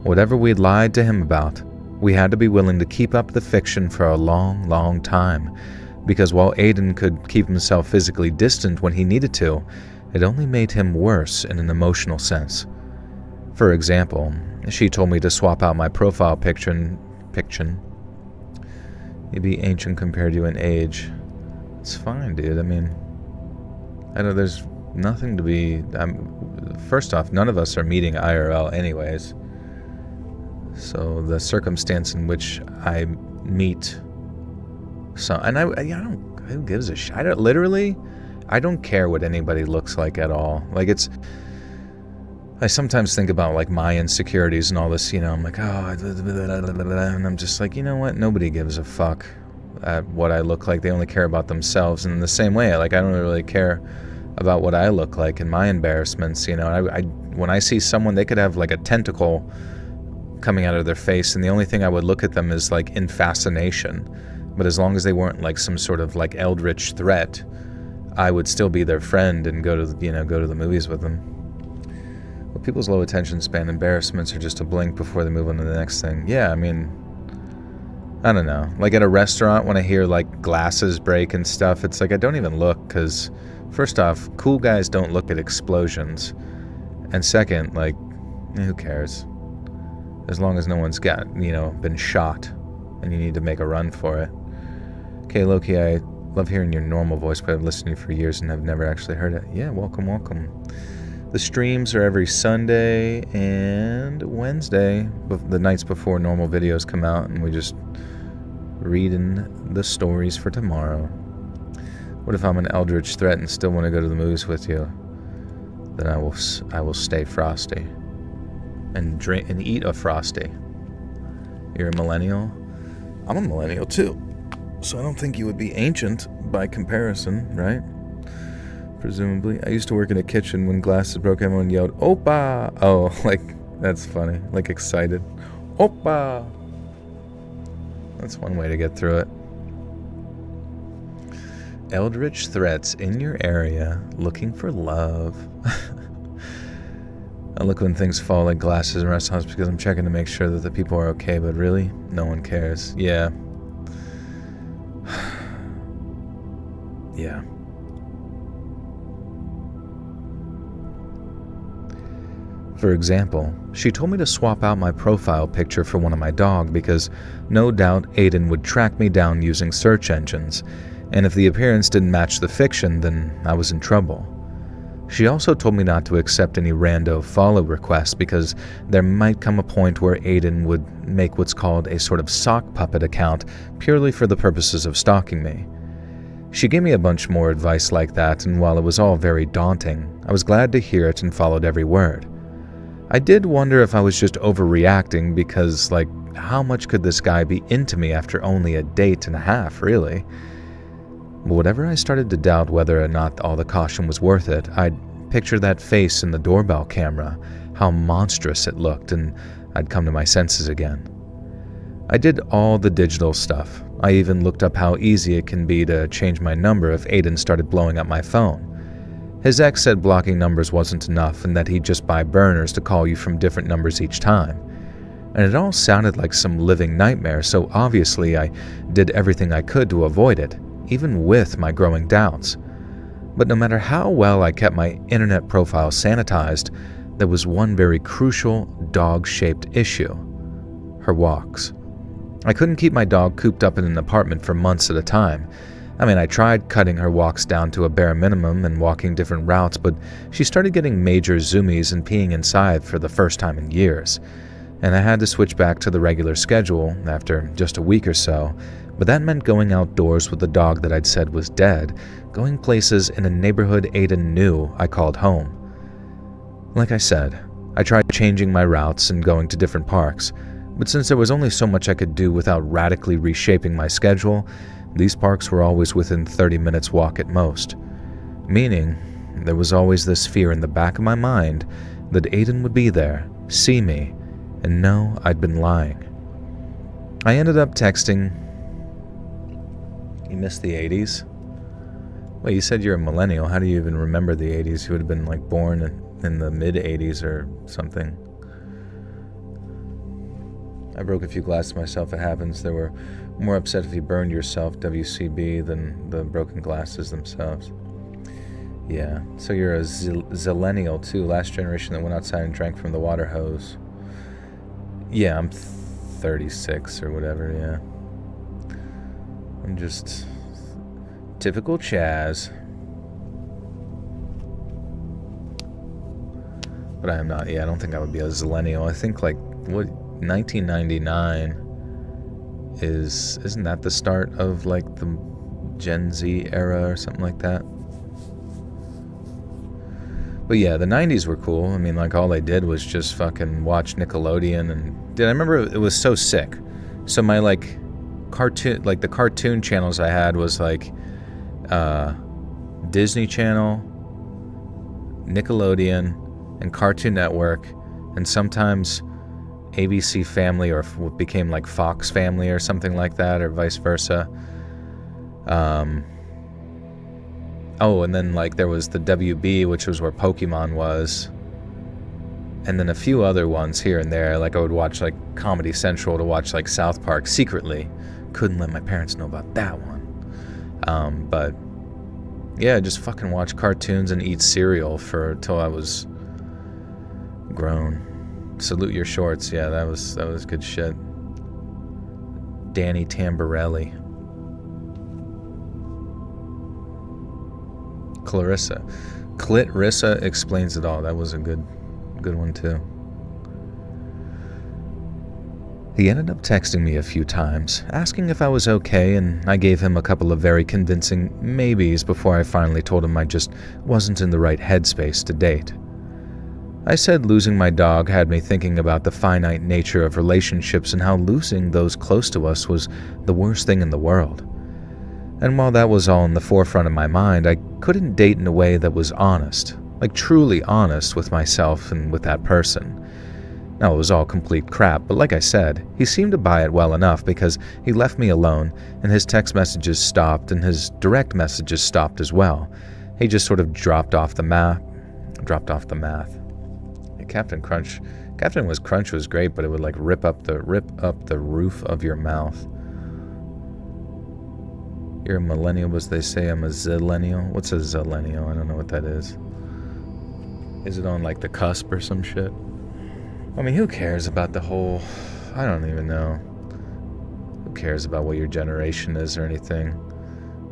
Whatever we'd lied to him about, we had to be willing to keep up the fiction for a long, long time, because while Aiden could keep himself physically distant when he needed to, it only made him worse in an emotional sense. For example, she told me to swap out my profile picture. You'd be ancient compared to you in age. It's fine, dude. I mean, I know there's nothing to be... first off, none of us are meeting IRL anyways. So the circumstance in which I meet... and I don't... Who gives a shit? I don't care what anybody looks like at all. Like, it's... I sometimes think about, like, my insecurities and all this, I'm like, and I'm just like, you know what? Nobody gives a fuck at what I look like. They only care about themselves. And in the same way, like, I don't really care about what I look like and my embarrassments, when I see someone, they could have, like, a tentacle coming out of their face, and the only thing I would look at them is, like, in fascination. But as long as they weren't, like, some sort of, like, eldritch threat, I would still be their friend and go to the movies with them. Well, people's low attention span embarrassments are just a blink before they move on to the next thing. Yeah, I mean, I don't know. Like at a restaurant, when I hear like glasses break and stuff, it's like I don't even look, because first off, cool guys don't look at explosions. And second, like, who cares? As long as no one's got, been shot and you need to make a run for it. Okay, Loki, I love hearing your normal voice, but I've listened to you for years and have never actually heard it. Yeah, welcome. The streams are every Sunday and Wednesday, the nights before normal videos come out, and we just read in the stories for tomorrow. What if I'm an eldritch threat and still want to go to the movies with you? Then I will stay frosty and drink and eat a frosty. You're a millennial? I'm a millennial too, so I don't think you would be ancient by comparison, right? Presumably. I used to work in a kitchen. When glasses broke, everyone yelled, "Opa!" Oh, like, that's funny. Like, excited. Opa! That's one way to get through it. Eldritch threats in your area, looking for love. I look when things fall like glasses in restaurants because I'm checking to make sure that the people are okay, but really, no one cares. Yeah. Yeah. For example, she told me to swap out my profile picture for one of my dog because no doubt Aiden would track me down using search engines, and if the appearance didn't match the fiction, then I was in trouble. She also told me not to accept any rando follow requests because there might come a point where Aiden would make what's called a sort of sock puppet account purely for the purposes of stalking me. She gave me a bunch more advice like that, and while it was all very daunting, I was glad to hear it and followed every word. I did wonder if I was just overreacting because, like, how much could this guy be into me after only a date and a half, really? But whenever I started to doubt whether or not all the caution was worth it, I'd picture that face in the doorbell camera, how monstrous it looked, and I'd come to my senses again. I did all the digital stuff. I even looked up how easy it can be to change my number if Aiden started blowing up my phone. His ex said blocking numbers wasn't enough and that he'd just buy burners to call you from different numbers each time. And it all sounded like some living nightmare, so obviously I did everything I could to avoid it, even with my growing doubts. But no matter how well I kept my internet profile sanitized, there was one very crucial dog-shaped issue: her walks. I couldn't keep my dog cooped up in an apartment for months at a time. I tried cutting her walks down to a bare minimum and walking different routes, but she started getting major zoomies and peeing inside for the first time in years. And I had to switch back to the regular schedule after just a week or so, but that meant going outdoors with the dog that I'd said was dead, going places in a neighborhood Aiden knew I called home. Like I said, I tried changing my routes and going to different parks, but since there was only so much I could do without radically reshaping my schedule, these parks were always within 30 minutes walk at most, meaning there was always this fear in the back of my mind that Aiden would be there see me, and know I'd been lying. I ended up texting... You missed the 80s? Well, you said you're a millennial. How do you even remember the 80s? You would have been, like, born in the mid-80s or something. I broke a few glasses myself. It happens. They were more upset if you burned yourself, WCB, than the broken glasses themselves. Yeah, so you're a zillennial too, last generation that went outside and drank from the water hose. Yeah, I'm 36 or whatever, yeah. I'm just typical Chaz. But I am not, yeah, I don't think I would be a zillennial. I think, like, what, 1999 isn't that the start of, like, the Gen Z era or something like that? But yeah, the 90s were cool. I mean, like, all they did was just fucking watch Nickelodeon. And I remember it was so sick. So my, like, cartoon, like, the cartoon channels I had was, like, Disney Channel, Nickelodeon, and Cartoon Network, and sometimes ABC Family, or what became, like, Fox Family or something like that, or vice versa. Oh, and then, like, there was the WB, which was where Pokemon was. And then a few other ones here and there. Like, I would watch, like, Comedy Central to watch, like, South Park secretly. Couldn't let my parents know about that one. But, yeah, just fucking watch cartoons and eat cereal till I was grown. Salute Your Shorts. Yeah, that was good shit. Danny Tamborelli. Clarissa explains it all. That was a good one too. He ended up texting me a few times, asking if I was okay, and I gave him a couple of very convincing maybes before I finally told him I just wasn't in the right headspace to date. I said losing my dog had me thinking about the finite nature of relationships and how losing those close to us was the worst thing in the world. And while that was all in the forefront of my mind, I couldn't date in a way that was honest, like truly honest with myself and with that person. Now, it was all complete crap, but like I said, he seemed to buy it well enough because he left me alone, and his text messages stopped, and his direct messages stopped as well. He just sort of dropped off the math. Yeah, Captain Crunch was great, but it would, like, rip up the roof of your mouth. You're a millennial, but they say I'm a zillennial. What's a zillennial? I don't know what that is. Is it on, like, the cusp or some shit? I mean, who cares about the whole... I don't even know. Who cares about what your generation is or anything?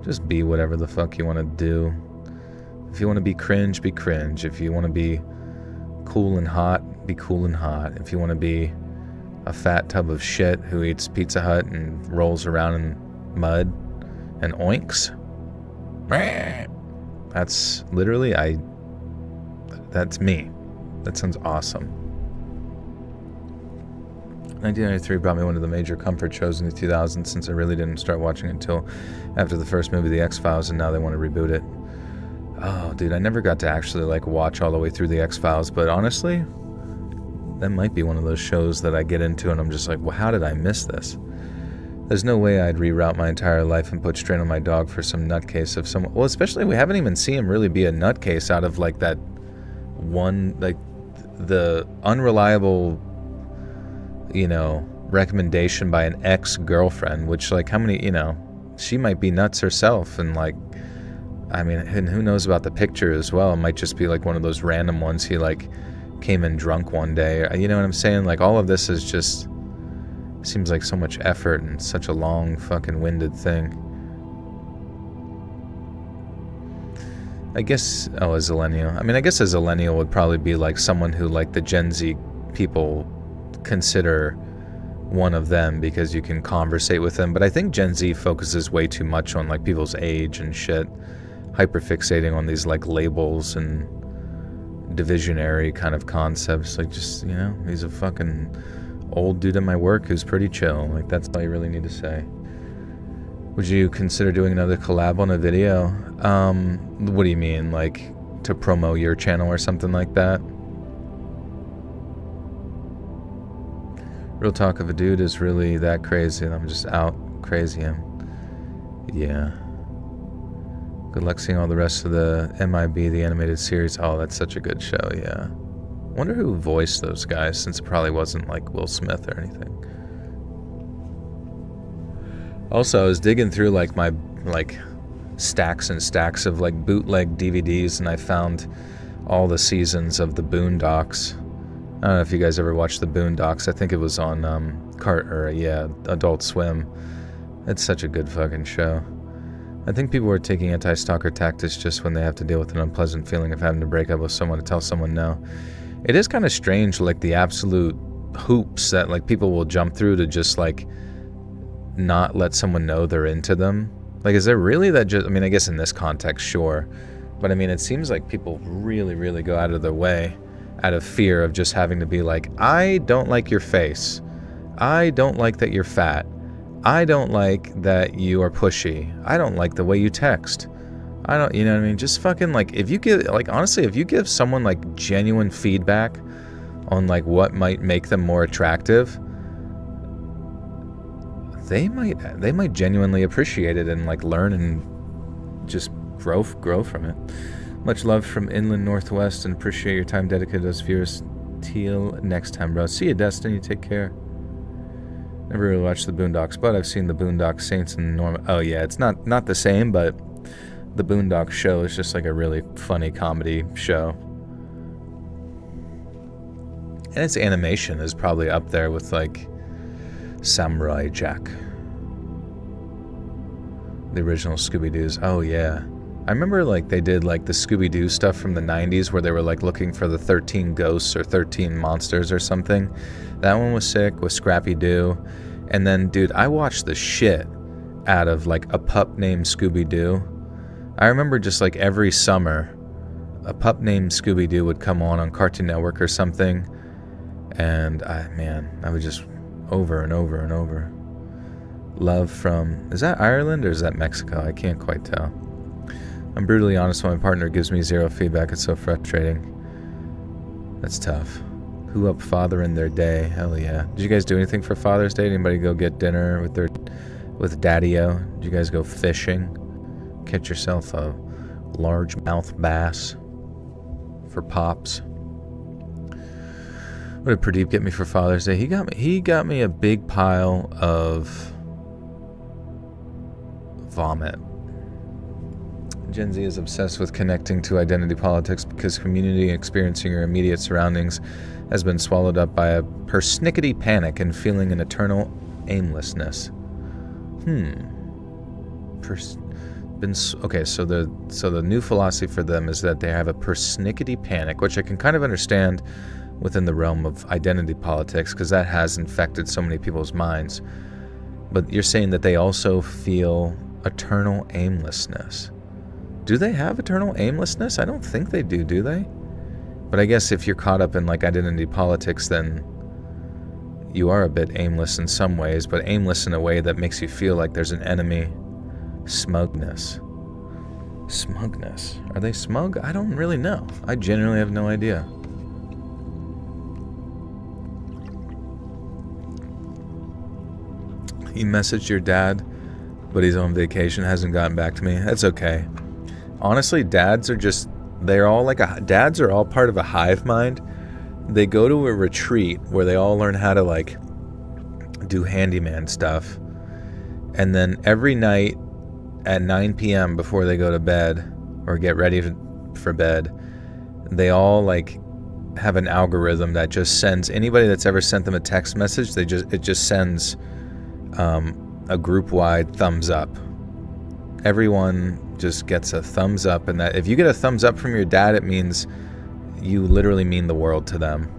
Just be whatever the fuck you want to do. If you want to be cringe, be cringe. If you want to be cool and hot, be cool and hot. If you want to be a fat tub of shit who eats Pizza Hut and rolls around in mud and oinks, that's literally that's me. That sounds awesome. 1993 brought me one of the major comfort shows in the 2000s, since I really didn't start watching it until after the first movie, The X-Files, and now they want to reboot it. Oh, dude, I never got to actually, like, watch all the way through The X-Files, but honestly, that might be one of those shows that I get into and I'm just like, well, how did I miss this? There's no way I'd reroute my entire life and put strain on my dog for some nutcase of someone. Well, especially we haven't even seen him really be a nutcase out of, like, that one, like, the unreliable, you know, recommendation by an ex-girlfriend, which, like, how many, you know, she might be nuts herself, and, like, I mean, and who knows about the picture as well. It might just be, like, one of those random ones he, like, came in drunk one day. You know what I'm saying? Like, all of this is just... seems like so much effort and such a long fucking winded thing. I guess, a zillennial. I mean, I guess a zillennial would probably be like someone who, like, the Gen Z people consider one of them because you can conversate with them. But I think Gen Z focuses way too much on, like, people's age and shit, hyperfixating on these, like, labels and divisionary kind of concepts. Like, just, you know, he's a fucking old dude at my work who's pretty chill. Like, that's all you really need to say. Would you consider doing another collab on a video? What do you mean? Like, to promo your channel or something like that? Real talk, if a dude is really that crazy and I'm just out crazy him. Yeah. Good luck seeing all the rest of the MIB, the animated series. Oh, that's such a good show, yeah. Wonder who voiced those guys, since it probably wasn't like Will Smith or anything. Also, I was digging through like my stacks and stacks of like bootleg DVDs, and I found all the seasons of the Boondocks. I don't know if you guys ever watched the Boondocks. I think it was on Adult Swim. It's such a good fucking show. I think people are taking anti-stalker tactics just when they have to deal with an unpleasant feeling of having to break up with someone to tell someone no. It is kind of strange, like the absolute hoops that like people will jump through to just like not let someone know they're into them. Like, is there really that just, I mean, I guess in this context, sure. But I mean, it seems like people really, really go out of their way out of fear of just having to be like, I don't like your face. I don't like that you're fat. I don't like that you are pushy. I don't like the way you text. I don't, you know what I mean? Just fucking like, if you give, like, honestly, if you give someone like genuine feedback on like what might make them more attractive, they might genuinely appreciate it and like learn and just grow from it. Much love from Inland Northwest, and appreciate your time dedicated to those viewers. Till next time, bro. See you, Destiny. Take care. Never really watched the Boondocks, but I've seen the Boondock Saints and Norma. Oh yeah, it's not the same, but the Boondock show is just like a really funny comedy show. And its animation is probably up there with like Samurai Jack. The original Scooby-Doo's. Oh yeah. I remember like they did like the Scooby-Doo stuff from the 90s where they were like looking for the 13 ghosts or 13 monsters or something. That one was sick with Scrappy-Doo. And then, dude, I watched the shit out of like A Pup Named Scooby-Doo. I remember just like every summer, A Pup Named Scooby-Doo would come on Cartoon Network or something. And I would just over and over and over. Love from, is that Ireland or is that Mexico? I can't quite tell. I'm brutally honest when my partner gives me zero feedback. It's so frustrating. That's tough. Who up father in their day? Hell yeah. Did you guys do anything for Father's Day? Anybody go get dinner with Daddy-O? Did you guys go fishing? Catch yourself a largemouth bass for Pops? What did Pradeep get me for Father's Day? He got me a big pile of vomit. Gen Z is obsessed with connecting to identity politics because community experiencing your immediate surroundings has been swallowed up by a persnickety panic and feeling an eternal aimlessness. Okay, so the new philosophy for them is that they have a persnickety panic, which I can kind of understand within the realm of identity politics because that has infected so many people's minds. But you're saying that they also feel eternal aimlessness. Do they have eternal aimlessness? I don't think they do they? But I guess if you're caught up in like identity politics, then you are a bit aimless in some ways, but aimless in a way that makes you feel like there's an enemy. Smugness. Smugness. Are they smug? I don't really know. I genuinely have no idea. He messaged your dad, but he's on vacation, hasn't gotten back to me. That's okay. Honestly, dads are all part of a hive mind. They go to a retreat where they all learn how to like do handyman stuff. And then every night at 9 p.m. before they go to bed or get ready for bed, they all like have an algorithm that just sends anybody that's ever sent them a text message, it just sends a group-wide thumbs up. Everyone just gets a thumbs up, and that if you get a thumbs up from your dad, it means you literally mean the world to them.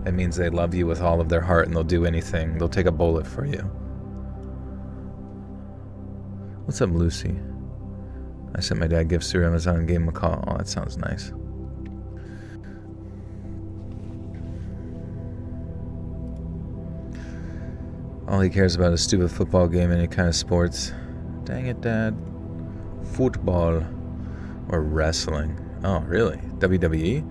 It means they love you with all of their heart and they'll do anything. They'll take a bullet for you. What's up, Lucy? I sent my dad gifts through Amazon and gave him a call. Oh, that sounds nice. All he cares about is stupid football game, any kind of sports. Dang it, Dad. Football or wrestling. Oh, really? WWE?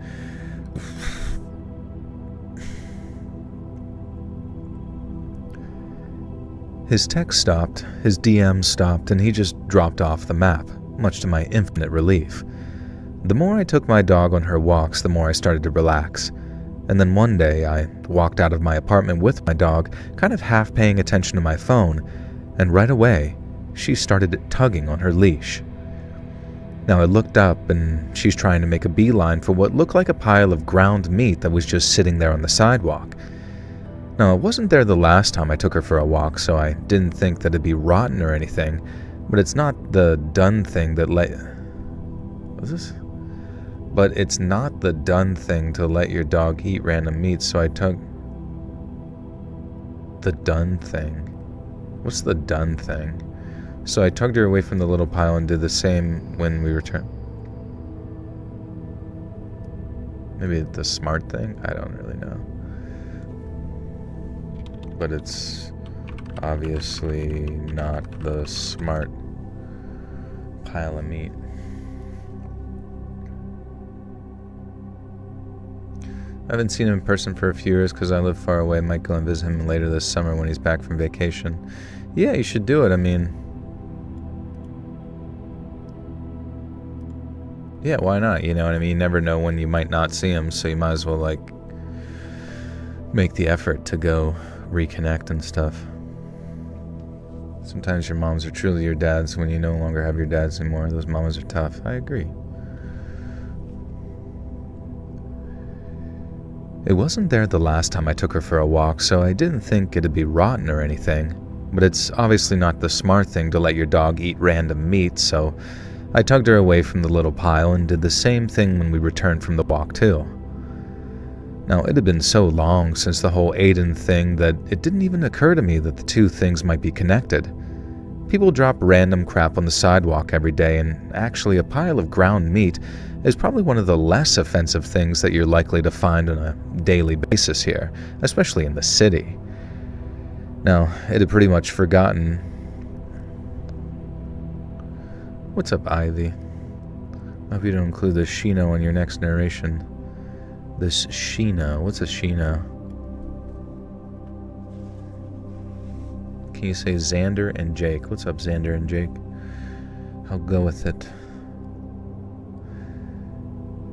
His text stopped, his DM stopped, and he just dropped off the map, much to my infinite relief. The more I took my dog on her walks, the more I started to relax. And then one day, I walked out of my apartment with my dog, kind of half paying attention to my phone, and right away, she started tugging on her leash. Now I looked up, and she's trying to make a beeline for what looked like a pile of ground meat that was just sitting there on the sidewalk. Now, it wasn't there the last time I took her for a walk, so I didn't think that it'd be rotten or anything, but it's not the done thing that What's this? But it's not the done thing to let your dog eat random meat, so I took... The done thing? What's the done thing? So I tugged her away from the little pile and did the same when we returned. Maybe the smart thing? I don't really know. But it's obviously not the smart pile of meat. I haven't seen him in person for a few years because I live far away. Might go and visit him later this summer when he's back from vacation. Yeah, you should do it. I mean... Yeah, why not? You know what I mean? You never know when you might not see him, so you might as well, like, make the effort to go reconnect and stuff. Sometimes your moms are truly your dads when you no longer have your dads anymore. Those mamas are tough. I agree. It wasn't there the last time I took her for a walk, so I didn't think it'd be rotten or anything. But it's obviously not the smart thing to let your dog eat random meat, so I tugged her away from the little pile and did the same thing when we returned from the walk too. Now, it had been so long since the whole Aiden thing that it didn't even occur to me that the two things might be connected. People drop random crap on the sidewalk every day, and actually a pile of ground meat is probably one of the less offensive things that you're likely to find on a daily basis here, especially in the city. Now, it had pretty much forgotten... What's up, Ivy? I hope you don't include the Shino in your next narration. This Shino. What's a Shino? Can you say Xander and Jake? What's up, Xander and Jake? I'll go with it.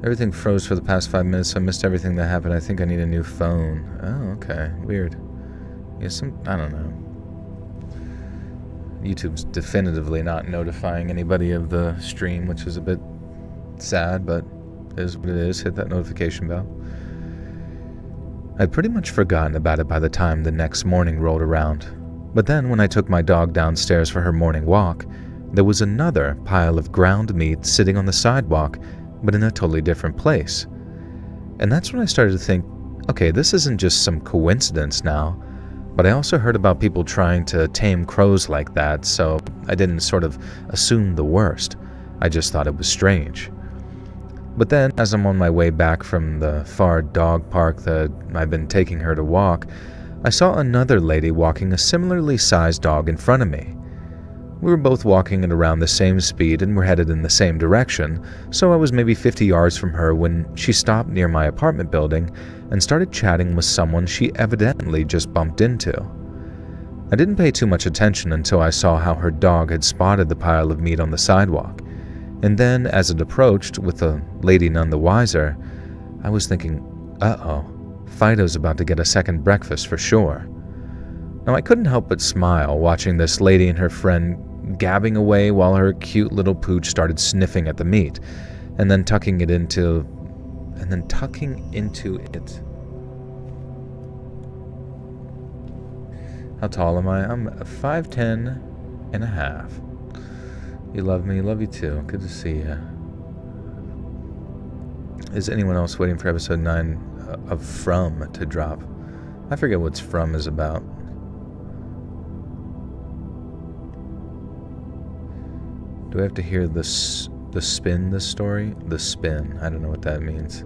Everything froze for the past 5 minutes, so I missed everything that happened. I think I need a new phone. Oh, okay. Weird. Yeah, I don't know. YouTube's definitively not notifying anybody of the stream, which is a bit sad, but it is what it is. Hit that notification bell. I'd pretty much forgotten about it by the time the next morning rolled around. But then when I took my dog downstairs for her morning walk, there was another pile of ground meat sitting on the sidewalk, but in a totally different place. And that's when I started to think, okay, this isn't just some coincidence now, but I also heard about people trying to tame crows like that, so I didn't sort of assume the worst. I just thought it was strange. But then, as I'm on my way back from the far dog park that I've been taking her to walk, I saw another lady walking a similarly sized dog in front of me. We were both walking at around the same speed and were headed in the same direction, so I was maybe 50 yards from her when she stopped near my apartment building and started chatting with someone she evidently just bumped into. I didn't pay too much attention until I saw how her dog had spotted the pile of meat on the sidewalk, and then as it approached, with the lady none the wiser, I was thinking, uh-oh, Fido's about to get a second breakfast for sure. Now I couldn't help but smile watching this lady and her friend gabbing away while her cute little pooch started sniffing at the meat, and then tucking into it. How tall am I? I'm 5'10" and a half. You love me, love you too. Good to see you. Is anyone else waiting for episode 9 of From to drop? I forget what's From is about. Do I have to hear the spin this story? The spin. I don't know what that means.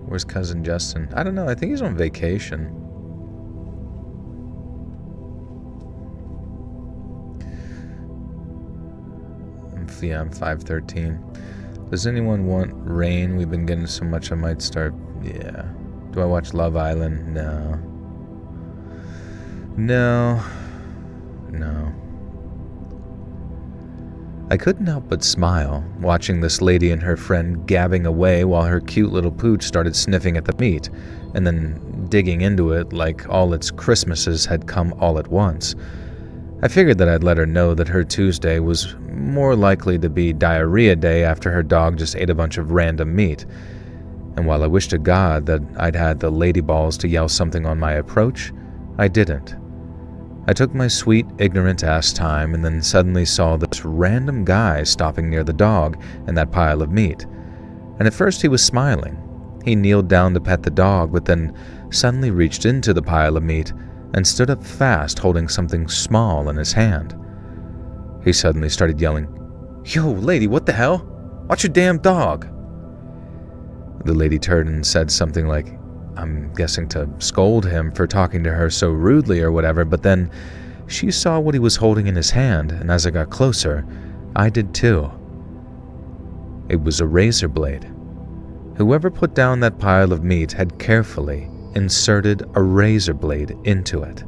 Where's cousin Justin? I don't know. I think he's on vacation. I'm 12. Yeah, I'm 513. Does anyone want Rain? We've been getting so much I might start... Yeah. Do I watch Love Island? No. No. I couldn't help but smile, watching this lady and her friend gabbing away while her cute little pooch started sniffing at the meat, and then digging into it like all its Christmases had come all at once. I figured that I'd let her know that her Tuesday was more likely to be diarrhea day after her dog just ate a bunch of random meat. And while I wished to God that I'd had the lady balls to yell something on my approach, I didn't. I took my sweet, ignorant-ass time and then suddenly saw this random guy stopping near the dog and that pile of meat. And at first he was smiling. He kneeled down to pet the dog, but then suddenly reached into the pile of meat and stood up fast, holding something small in his hand. He suddenly started yelling, "Yo, lady, what the hell? Watch your damn dog!" The lady turned and said something like, I'm guessing to scold him for talking to her so rudely or whatever, but then she saw what he was holding in his hand, and as I got closer, I did too. It was a razor blade. Whoever put down that pile of meat had carefully inserted a razor blade into it.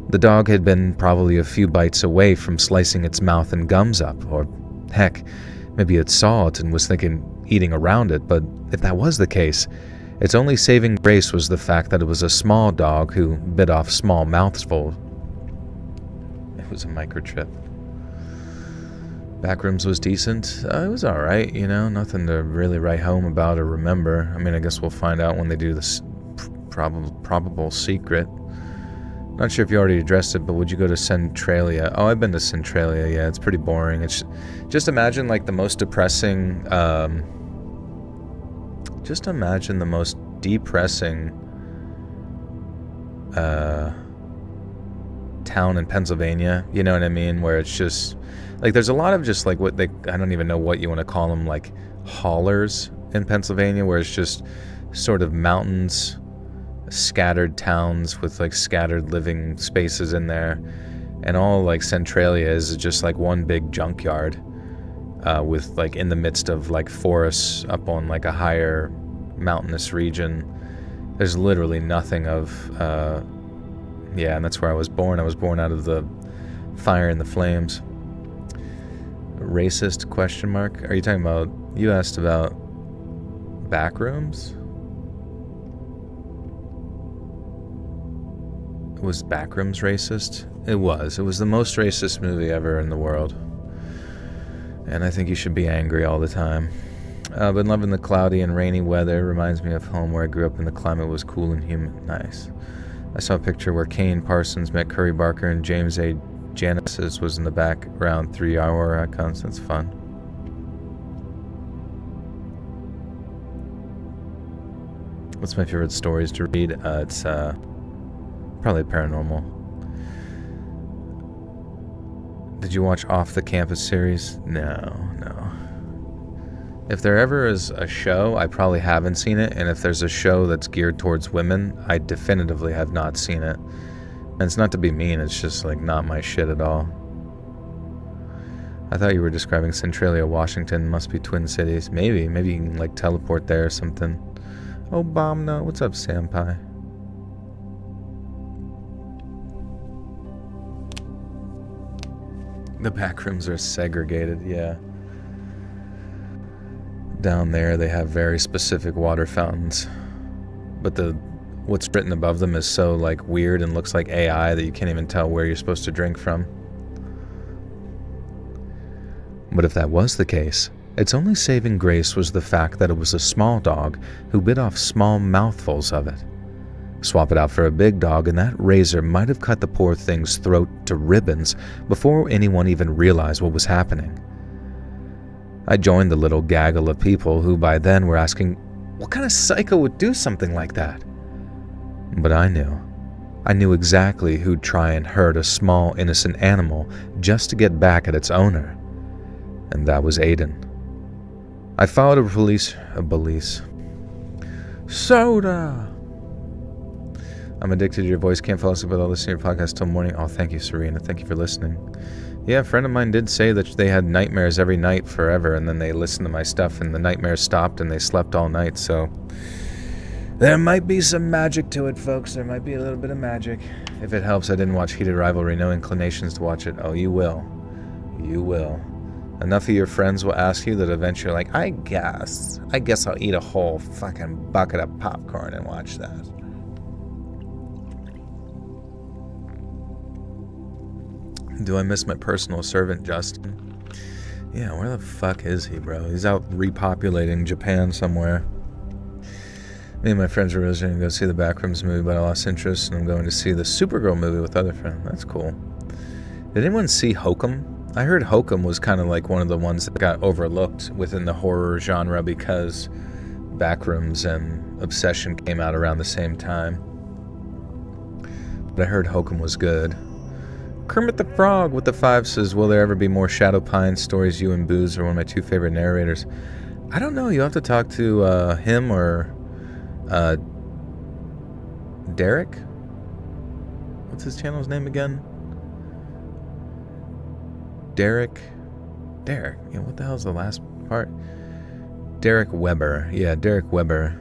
The dog had been probably a few bites away from slicing its mouth and gums up, or heck, maybe it saw it and was thinking eating around it, but if that was the case, its only saving grace was the fact that it was a small dog who bit off small mouthfuls. It was a microchip. Backrooms was decent. It was alright, nothing to really write home about or remember. I mean, I guess we'll find out when they do this probable secret. Not sure if you already addressed it, but would you go to Centralia? Oh, I've been to Centralia, yeah, it's pretty boring. It's just imagine like the most depressing, just imagine the most depressing town in Pennsylvania, you know what I mean? Where it's just, like there's a lot of just like I don't even know what you want to call them, like haulers in Pennsylvania, where it's just sort of mountains, scattered towns with like scattered living spaces in there. And all like Centralia is just like one big junkyard. With like in the midst of like forests up on like a higher mountainous region. There's literally nothing of, and that's where I was born. I was born out of the fire and the flames. Racist question mark? Are you talking about, you asked about Backrooms? Was Backrooms racist? It was. It was the most racist movie ever in the world. And I think you should be angry all the time. Been loving the cloudy and rainy weather. Reminds me of home where I grew up and the climate was cool and humid. Nice. I saw a picture where Kane Parsons met Curry Barker and James A. Genesis was in the background. 3-hour icons. That's fun. What's my favorite stories to read? It's probably paranormal. Did you watch Off the Campus series? No. If there ever is a show, I probably haven't seen it, and if there's a show that's geared towards women, I definitively have not seen it. And it's not to be mean, it's just like not my shit at all. I thought you were describing Centralia, Washington. Must be Twin Cities. Maybe you can like teleport there or something. Oh, bomb no. What's up, Sampai? The back rooms are segregated, yeah. Down there they have very specific water fountains. But what's written above them is so like weird and looks like AI that you can't even tell where you're supposed to drink from. But if that was the case, its only saving grace was the fact that it was a small dog who bit off small mouthfuls of it. Swap it out for a big dog and that razor might have cut the poor thing's throat to ribbons before anyone even realized what was happening. I joined the little gaggle of people who by then were asking, what kind of psycho would do something like that? But I knew. I knew exactly who'd try and hurt a small innocent animal just to get back at its owner. And that was Aiden. I followed a police. Soda! I'm addicted to your voice. Can't fall asleep without listening to your podcast till morning. Oh, thank you, Serena. Thank you for listening. Yeah, a friend of mine did say that they had nightmares every night forever, and then they listened to my stuff and the nightmares stopped and they slept all night, so there might be some magic to it, folks. There might be a little bit of magic. If it helps, I didn't watch Heated Rivalry. No inclinations to watch it. Oh, you will. You will. Enough of your friends will ask you that eventually you're like, I guess I'll eat a whole fucking bucket of popcorn and watch that. Do I miss my personal servant, Justin? Yeah, where the fuck is he, bro? He's out repopulating Japan somewhere. Me and my friends were going to go see the Backrooms movie, but I lost interest, and I'm going to see the Supergirl movie with other friends. That's cool. Did anyone see Hokum? I heard Hokum was kind of like one of the ones that got overlooked within the horror genre because Backrooms and Obsession came out around the same time. But I heard Hokum was good. Kermit the Frog with the 5 says, will there ever be more Shadow Pine stories? You and Booze are one of my 2 favorite narrators. I don't know. You have to talk to him or Derek? What's his channel's name again? Derek. Yeah, what the hell's the last part? Derek Weber. Yeah, Derek Weber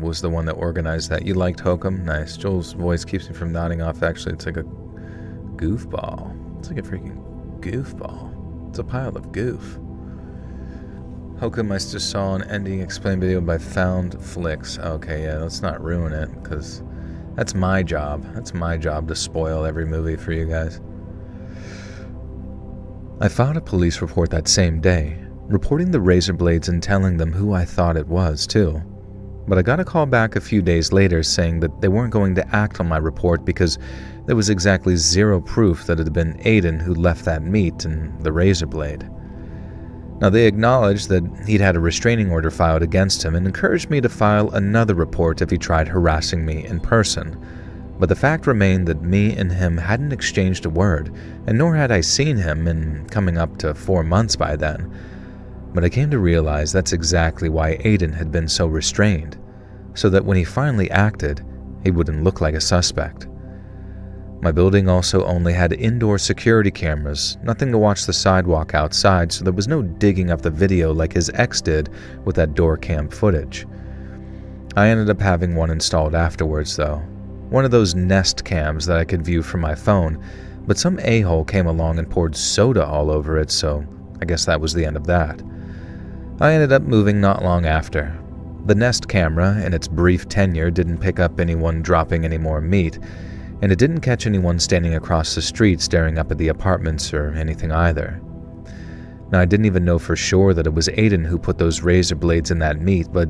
was the one that organized that. You liked Hokum? Nice. Joel's voice keeps me from nodding off. Actually, it's like a goofball. It's like a freaking goofball. It's a pile of goof. Hokum, I just saw an ending explained video by Found Flicks. Okay, yeah, let's not ruin it, because that's my job. That's my job to spoil every movie for you guys. I filed a police report that same day, reporting the razor blades and telling them who I thought it was, too. But I got a call back a few days later saying that they weren't going to act on my report because there was exactly zero proof that it had been Aiden who left that meat and the razor blade. Now, they acknowledged that he'd had a restraining order filed against him and encouraged me to file another report if he tried harassing me in person. But the fact remained that me and him hadn't exchanged a word, and nor had I seen him in coming up to 4 months by then. But I came to realize that's exactly why Aiden had been so restrained, so that when he finally acted, he wouldn't look like a suspect. My building also only had indoor security cameras, nothing to watch the sidewalk outside, so there was no digging up the video like his ex did with that door cam footage. I ended up having one installed afterwards, though. One of those Nest cams that I could view from my phone, but some a-hole came along and poured soda all over it, so I guess that was the end of that. I ended up moving not long after. The Nest camera, in its brief tenure, didn't pick up anyone dropping any more meat, and it didn't catch anyone standing across the street staring up at the apartments or anything either. Now, I didn't even know for sure that it was Aiden who put those razor blades in that meat, but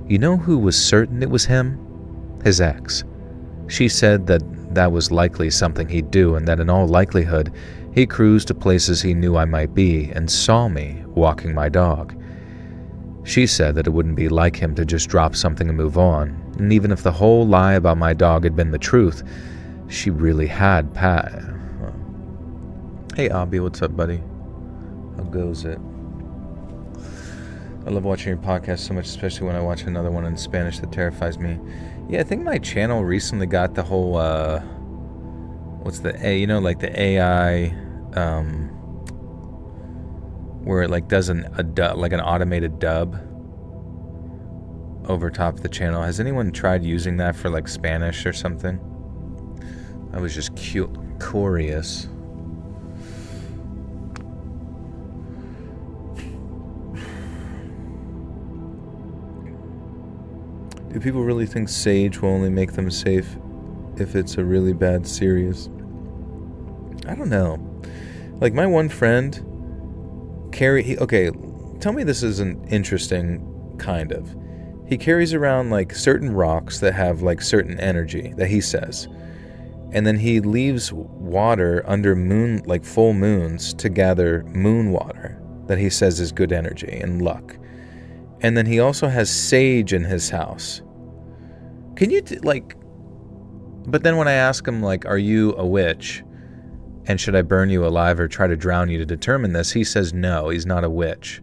you know who was certain it was him? His ex. She said that that was likely something he'd do, and that in all likelihood, he cruised to places he knew I might be and saw me walking my dog. She said that it wouldn't be like him to just drop something and move on, and even if the whole lie about my dog had been the truth, she really had Hey Abby, what's up, buddy? How goes it? I love watching your podcast so much, especially when I watch another one in Spanish that terrifies me. Yeah, I think my channel recently got the whole, what's the A, you know, like the AI, where it like does like an automated dub over top of the channel. Has anyone tried using that for like Spanish or something? I was just curious. Do people really think Sage will only make them safe if it's a really bad series? I don't know. Like my one friend, okay, tell me this isn't interesting, kind of. He carries around like certain rocks that have like certain energy that he says. And then he leaves water under like full moons to gather moon water that he says is good energy and luck. And then he also has sage in his house. Can you, but then when I ask him, like, are you a witch? And should I burn you alive or try to drown you to determine this? He says no, he's not a witch.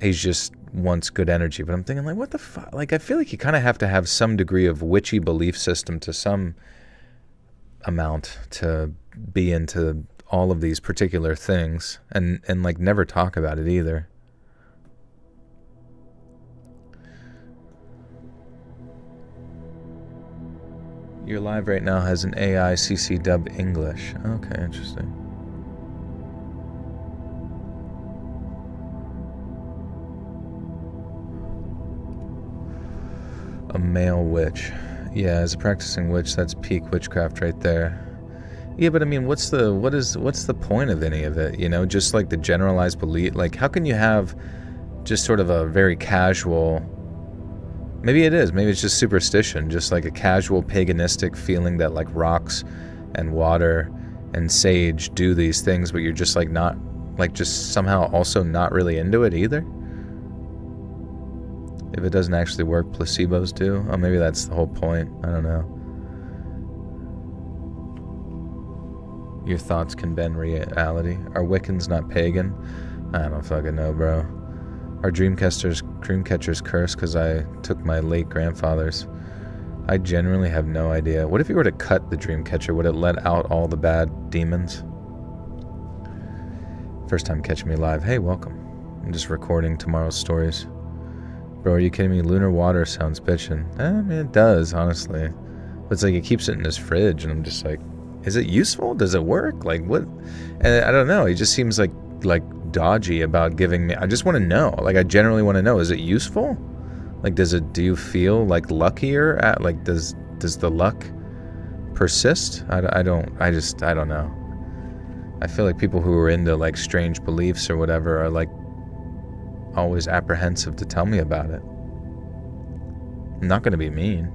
He's just wants good energy. But I'm thinking, like, what the fuck? Like, I feel like you kind of have to have some degree of witchy belief system to some amount to be into all of these particular things and like never talk about it either. Your live right now has an AI CC dub English. Okay, interesting. A male witch. Yeah, as a practicing witch, that's peak witchcraft right there. Yeah, but I mean, what's the point of any of it? You know, just like the generalized belief. Like, how can you have just sort of a very casual? Maybe it is. Maybe it's just superstition, just like a casual paganistic feeling that like rocks and water and sage do these things, but you're just like not, like just somehow also not really into it either. If it doesn't actually work, placebos do. Oh, maybe that's the whole point. I don't know. Your thoughts can bend reality. Are Wiccans not pagan? I don't fucking know, bro. Are dreamcatchers cursed because I took my late grandfather's? I genuinely have no idea. What if you were to cut the dreamcatcher? Would it let out all the bad demons? First time catching me live. Hey, welcome. I'm just recording tomorrow's stories. Bro, are you kidding me? Lunar water sounds bitchin'. I mean, it does, honestly. But it's like he keeps it in his fridge, and I'm just like, is it useful? Does it work? Like, what? And I don't know. He just seems like dodgy about giving me. I just want to know. Like, I generally want to know. Is it useful? Like, do you feel like luckier at, like, does the luck persist? I don't know. I feel like people who are into like strange beliefs or whatever are like always apprehensive to tell me about it. I'm not going to be mean.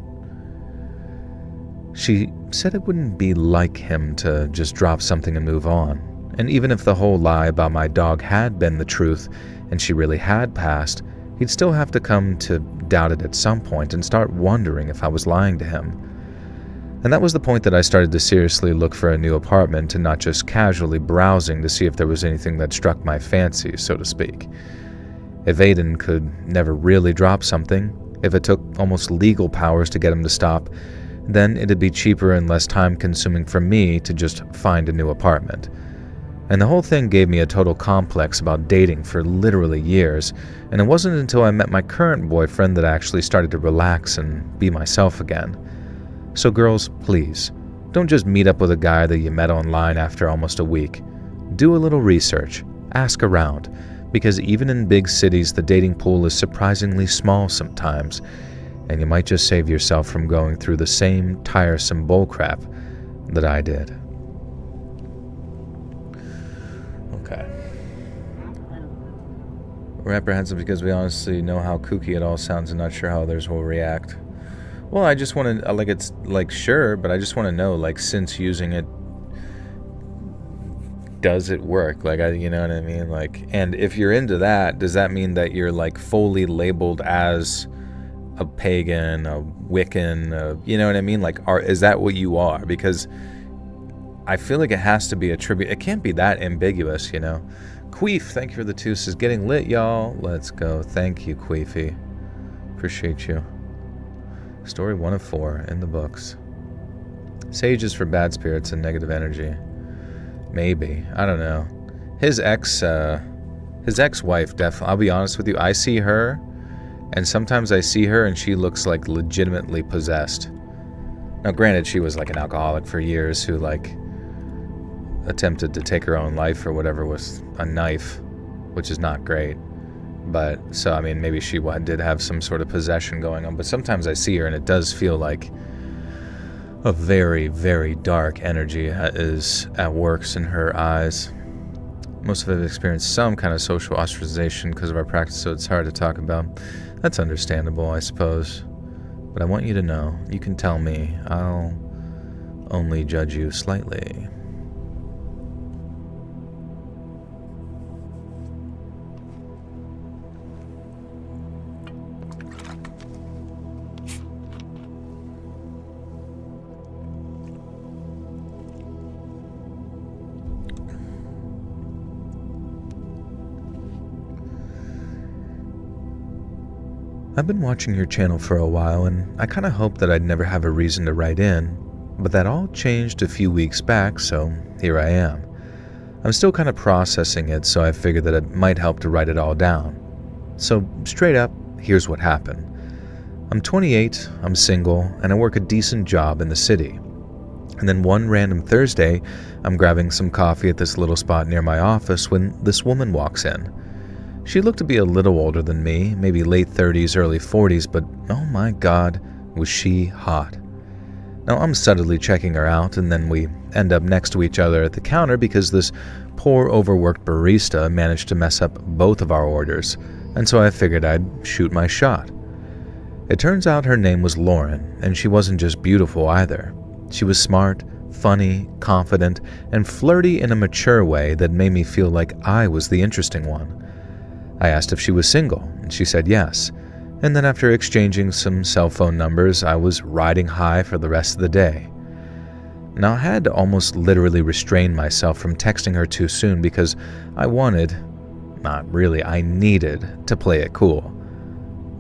She said it wouldn't be like him to just drop something and move on. And even if the whole lie about my dog had been the truth and she really had passed, he'd still have to come to doubt it at some point and start wondering if I was lying to him. And that was the point that I started to seriously look for a new apartment and not just casually browsing to see if there was anything that struck my fancy, so to speak. If Aiden could never really drop something, if it took almost legal powers to get him to stop, then it'd be cheaper and less time-consuming for me to just find a new apartment. And the whole thing gave me a total complex about dating for literally years, and it wasn't until I met my current boyfriend that I actually started to relax and be myself again. So girls, please, don't just meet up with a guy that you met online after almost a week. Do a little research, ask around, because even in big cities the dating pool is surprisingly small sometimes, and you might just save yourself from going through the same tiresome bullcrap that I did. Okay. We're apprehensive because we honestly know how kooky it all sounds and not sure how others will react. Well, I just want to, like, it's, like, sure, but I just want to know, like, since using it, does it work? Like, you know what I mean? Like, and if you're into that, does that mean that you're, like, fully labeled as a pagan, a Wiccan, you know what I mean? Like, is that what you are? Because I feel like it has to be a tribute. It can't be that ambiguous, you know? Queef, thank you for the 2 says, getting lit, y'all. Let's go. Thank you, Queefy. Appreciate you. Story 1 of 4 in the books. Sage is for bad spirits and negative energy. Maybe. I don't know. His ex-wife, definitely. I'll be honest with you. I see her, and sometimes I see her and she looks like legitimately possessed. Now, granted, she was like an alcoholic for years who like attempted to take her own life or whatever with a knife, which is not great. But, so, I mean, maybe she did have some sort of possession going on. But sometimes I see her and it does feel like a very, very dark energy is at works in her eyes. Most of us have experienced some kind of social ostracization because of our practice, so it's hard to talk about. That's understandable, I suppose. But I want you to know, you can tell me. I'll only judge you slightly. I've been watching your channel for a while, and I kind of hoped that I'd never have a reason to write in, but that all changed a few weeks back, so here I am. I'm still kind of processing it, so I figured that it might help to write it all down. So, straight up, here's what happened. I'm 28, I'm single, and I work a decent job in the city. And then one random Thursday, I'm grabbing some coffee at this little spot near my office when this woman walks in. She looked to be a little older than me, maybe late 30s, early 40s, but oh my god, was she hot. Now I'm subtly checking her out, and then we end up next to each other at the counter because this poor overworked barista managed to mess up both of our orders, and so I figured I'd shoot my shot. It turns out her name was Lauren, and she wasn't just beautiful either. She was smart, funny, confident, and flirty in a mature way that made me feel like I was the interesting one. I asked if she was single, and she said yes, and then after exchanging some cell phone numbers, I was riding high for the rest of the day. Now I had to almost literally restrain myself from texting her too soon because I wanted, not really, I needed to play it cool.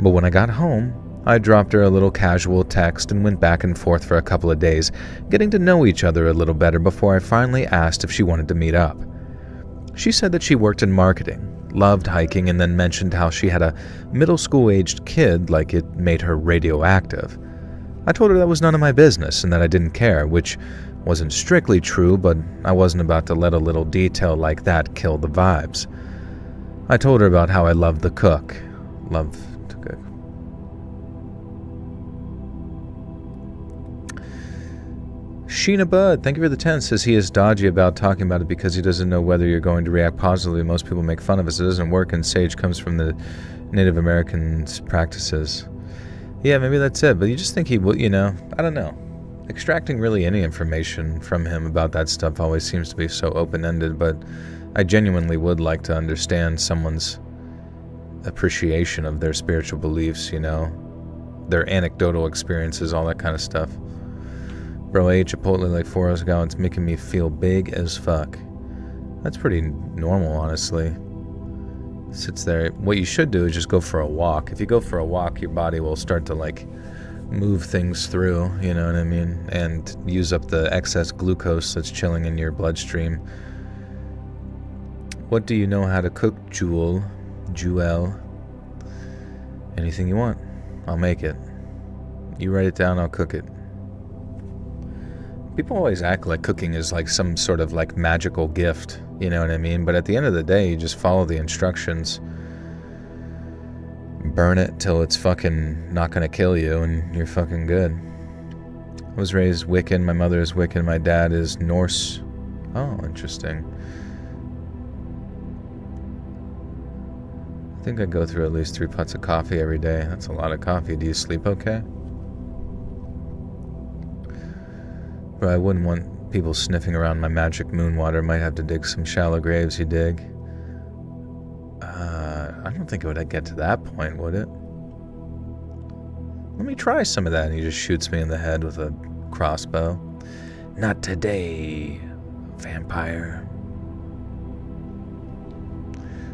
But when I got home, I dropped her a little casual text and went back and forth for a couple of days, getting to know each other a little better before I finally asked if she wanted to meet up. She said that she worked in marketing, loved hiking, and then mentioned how she had a middle school-aged kid like it made her radioactive. I told her that was none of my business and that I didn't care, which wasn't strictly true, but I wasn't about to let a little detail like that kill the vibes. I told her about how I loved to cook. Sheena Bud, thank you for the 10, says he is dodgy about talking about it because he doesn't know whether you're going to react positively. Most people make fun of us. It doesn't work, and Sage comes from the Native Americans' practices. Yeah, maybe that's it, but you just think he will, I don't know. Extracting really any information from him about that stuff always seems to be so open-ended, but I genuinely would like to understand someone's appreciation of their spiritual beliefs, their anecdotal experiences, all that kind of stuff. Bro, I ate Chipotle like 4 hours ago. It's making me feel big as fuck. That's pretty normal, honestly. Sits there. What you should do is just go for a walk. If you go for a walk, your body will start to move things through, you know what I mean? And use up the excess glucose that's chilling in your bloodstream. What do you know how to cook, Jewel? Anything you want. I'll make it. You write it down, I'll cook it. People always act like cooking is like some sort of magical gift, you know what I mean? But at the end of the day, you just follow the instructions. Burn it till it's fucking not gonna kill you and you're fucking good. I was raised Wiccan, my mother is Wiccan, my dad is Norse. Oh, interesting. I think I go through at least 3 pots of coffee every day. That's a lot of coffee. Do you sleep okay? But I wouldn't want people sniffing around my magic moon water. Might have to dig some shallow graves, you dig? I don't think it would get to that point, would it? Let me try some of that. And he just shoots me in the head with a crossbow. Not today, vampire.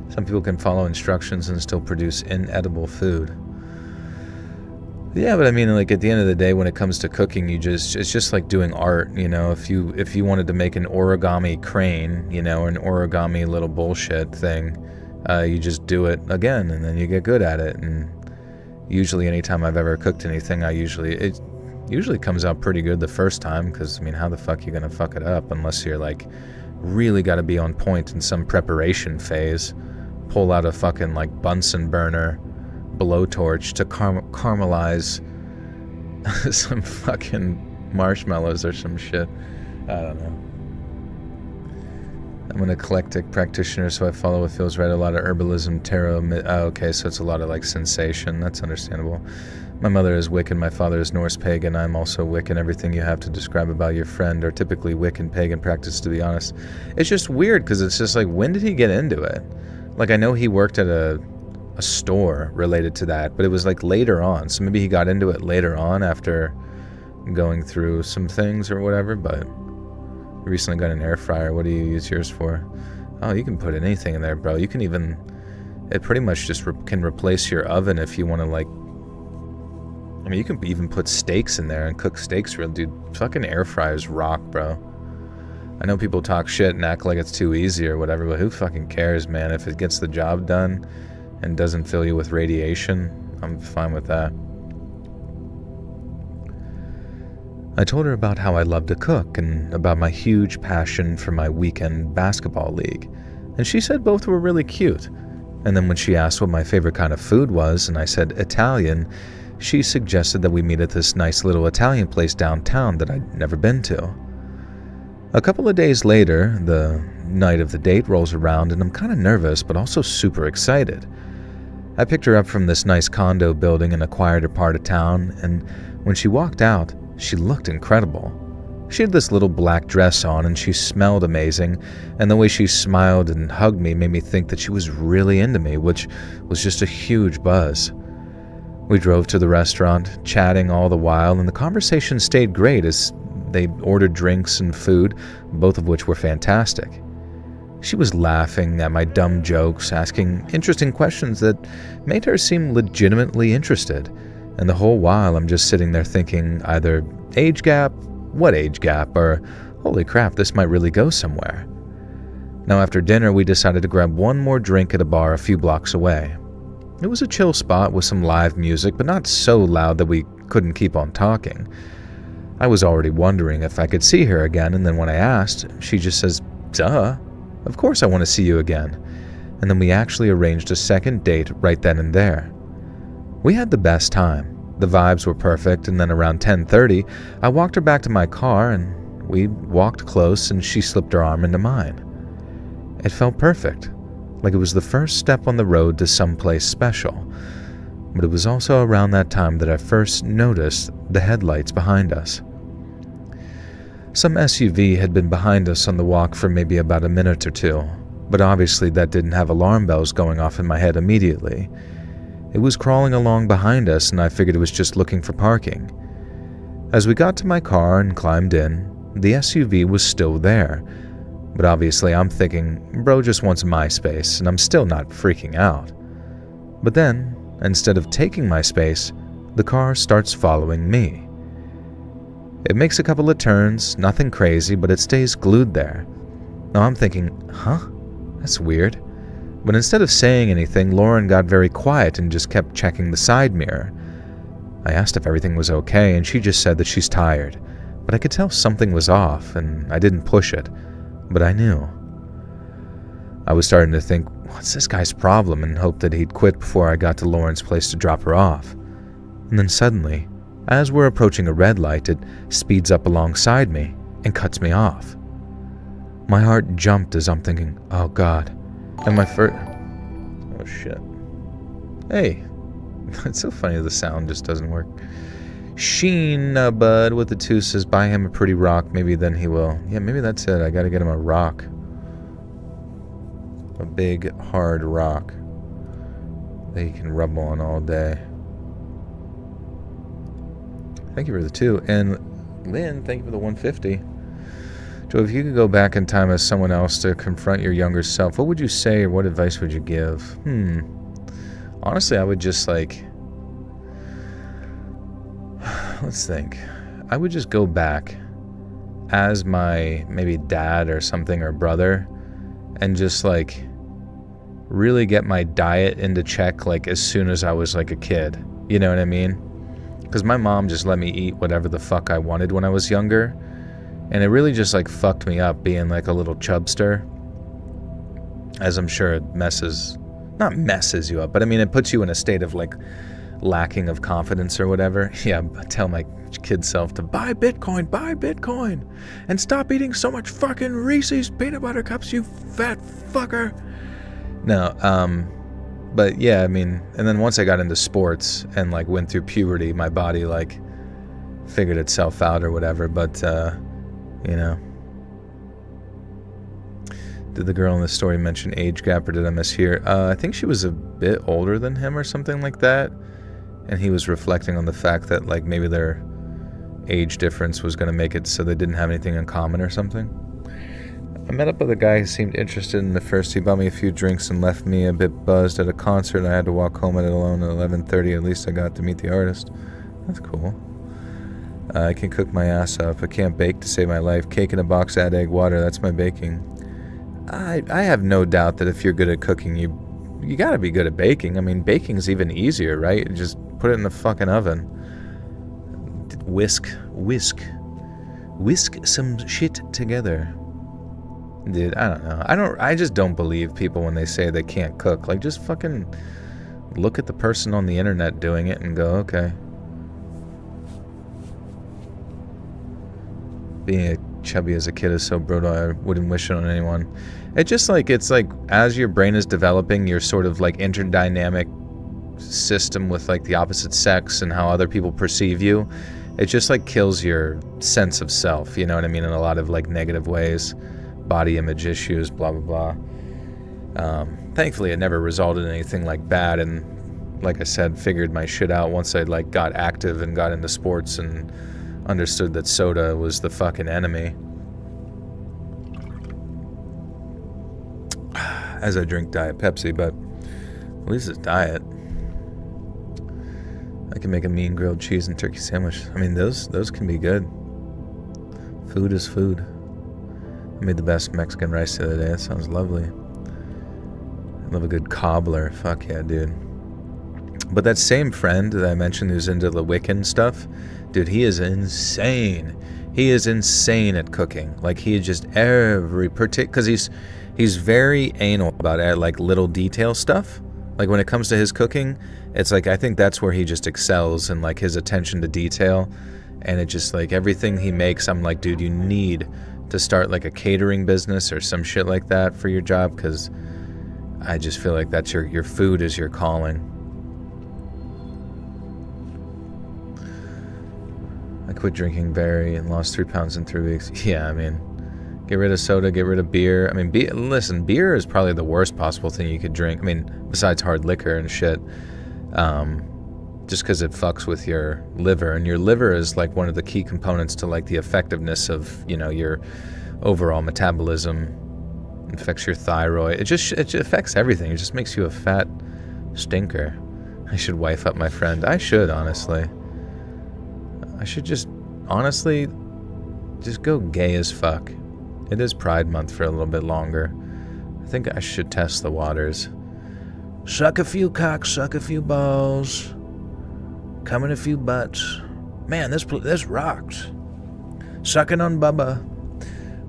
Some people can follow instructions and still produce inedible food. Yeah, but I mean, at the end of the day, when it comes to cooking, it's just like doing art, If you wanted to make an origami crane, or an origami little bullshit thing, you just do it again, and then you get good at it. And usually, anytime I've ever cooked anything, it usually comes out pretty good the first time, because how the fuck are you gonna fuck it up unless you're really got to be on point in some preparation phase, pull out a fucking Bunsen burner blowtorch to caramelize some fucking marshmallows or some shit. I don't know. I'm an eclectic practitioner, so I follow what feels right. A lot of herbalism, tarot. Okay, so it's a lot of sensation. That's understandable. My mother is Wiccan, my father is Norse pagan. I'm also Wiccan. Everything you have to describe about your friend are typically Wiccan pagan practice, to be honest. It's just weird because it's just when did he get into it? I know he worked at a store related to that, but it was later on, so maybe he got into it later on after going through some things or whatever. But I recently got an air fryer. What do you use yours for? Oh, you can put anything in there, bro. You can even, it pretty much just can replace your oven if you want to you can even put steaks in there and cook steaks real. Dude, fucking air fryers rock, bro. I know people talk shit and act like it's too easy or whatever, but who fucking cares, man? If it gets the job done and doesn't fill you with radiation, I'm fine with that. I told her about how I love to cook and about my huge passion for my weekend basketball league, and she said both were really cute. And then when she asked what my favorite kind of food was, and I said Italian, she suggested that we meet at this nice little Italian place downtown that I'd never been to. A couple of days later, the night of the date rolls around, and I'm kind of nervous but also super excited. I picked her up from this nice condo building in a quieter part of town, and when she walked out, she looked incredible. She had this little black dress on and she smelled amazing, and the way she smiled and hugged me made me think that she was really into me, which was just a huge buzz. We drove to the restaurant, chatting all the while, and the conversation stayed great as they ordered drinks and food, both of which were fantastic. She was laughing at my dumb jokes, asking interesting questions that made her seem legitimately interested. And the whole while I'm just sitting there thinking either age gap, what age gap, or holy crap, this might really go somewhere. Now after dinner we decided to grab one more drink at a bar a few blocks away. It was a chill spot with some live music, but not so loud that we couldn't keep on talking. I was already wondering if I could see her again, and then when I asked, she just says, "Duh, of course I want to see you again." And then we actually arranged a second date right then and there. We had the best time. The vibes were perfect, and then around 10:30, I walked her back to my car, and we walked close, and she slipped her arm into mine. It felt perfect, like it was the first step on the road to someplace special. But it was also around that time that I first noticed the headlights behind us. Some SUV had been behind us on the walk for maybe about a minute or two, but obviously that didn't have alarm bells going off in my head immediately. It was crawling along behind us, and I figured it was just looking for parking. As we got to my car and climbed in, the SUV was still there, but obviously I'm thinking, bro just wants my space, and I'm still not freaking out. But then, instead of taking my space, the car starts following me. It makes a couple of turns, nothing crazy, but it stays glued there. Now I'm thinking, that's weird. But instead of saying anything, Lauren got very quiet and just kept checking the side mirror. I asked if everything was okay, and she just said that she's tired, but I could tell something was off, and I didn't push it, but I knew. I was starting to think, what's this guy's problem, and hoped that he'd quit before I got to Lauren's place to drop her off. And then suddenly, as we're approaching a red light, it speeds up alongside me and cuts me off. My heart jumped as I'm thinking, oh God. And my first... Oh shit. Hey. It's so funny the sound just doesn't work. Sheen, bud, with the 2 says, buy him a pretty rock, maybe then he will. Yeah, maybe that's it. I gotta get him a rock. A big, hard rock that he can rub on all day. Thank you for the 2. And Lynn, thank you for the 150. Joe, if you could go back in time as someone else to confront your younger self, what would you say or what advice would you give? Honestly, I would just let's think. I would just go back as my maybe dad or something or brother and just really get my diet into check as soon as I was a kid. You know what I mean? Because my mom just let me eat whatever the fuck I wanted when I was younger. And it really just fucked me up being a little chubster. As I'm sure it not messes you up, but I mean it puts you in a state of lacking of confidence or whatever. Yeah, I tell my kid self to buy Bitcoin, and stop eating so much fucking Reese's peanut butter cups, you fat fucker. No, but yeah, I mean, and then once I got into sports and went through puberty, my body figured itself out or whatever, but you know. Did the girl in the story mention age gap, or did I mishear? I think she was a bit older than him or something like that, and he was reflecting on the fact that maybe their age difference was going to make it so they didn't have anything in common or something. I met up with a guy who seemed interested in the first. He bought me a few drinks and left me a bit buzzed at a concert, and I had to walk home at it alone at 11:30. At least I got to meet the artist. That's cool. I can cook my ass off. I can't bake to save my life. Cake in a box, add egg, water. That's my baking. I have no doubt that if you're good at cooking, you gotta be good at baking. I mean, baking's even easier, right? You just put it in the fucking oven. Whisk some shit together. Dude, I don't know. I just don't believe people when they say they can't cook. Like, just fucking look at the person on the internet doing it and go, okay. Being chubby as a kid is so brutal. I wouldn't wish it on anyone. It's like as your brain is developing, your sort of like interdynamic system with like the opposite sex and how other people perceive you, it just like kills your sense of self, you know what I mean, in a lot of like negative ways. Body image issues, blah blah blah. Thankfully it never resulted in anything like bad, and like I said, figured my shit out once I like got active and got into sports and understood that soda was the fucking enemy. As I drink Diet Pepsi, but at least it's diet. I can make a mean grilled cheese and turkey sandwich. I mean, those can be good. Food is food. I made the best Mexican rice the other day. That sounds lovely. I love a good cobbler. Fuck yeah, dude. But that same friend that I mentioned who's into the Wiccan stuff, dude, he is insane. He is insane at cooking. Like, he just because he's very anal about like little detail stuff. Like, when it comes to his cooking, it's like, I think that's where he just excels in like his attention to detail. And it just like everything he makes, I'm like, dude, you need to start like a catering business or some shit like that for your job, because I just feel like that's your food is your calling. I quit drinking very and lost 3 pounds in 3 weeks. Yeah, I mean, get rid of soda, get rid of beer. I mean, listen, beer is probably the worst possible thing you could drink. I mean, besides hard liquor and shit. Just because it fucks with your liver, and your liver is like one of the key components to like the effectiveness of, you know, your overall metabolism. It affects your thyroid. It affects everything. It just makes you a fat stinker. I should wife up my friend. I should, honestly. I should just, honestly, just go gay as fuck. It is Pride Month for a little bit longer. I think I should test the waters. Suck a few cocks, suck a few balls. Come in a few butts. Man, this rocks. Sucking on Bubba.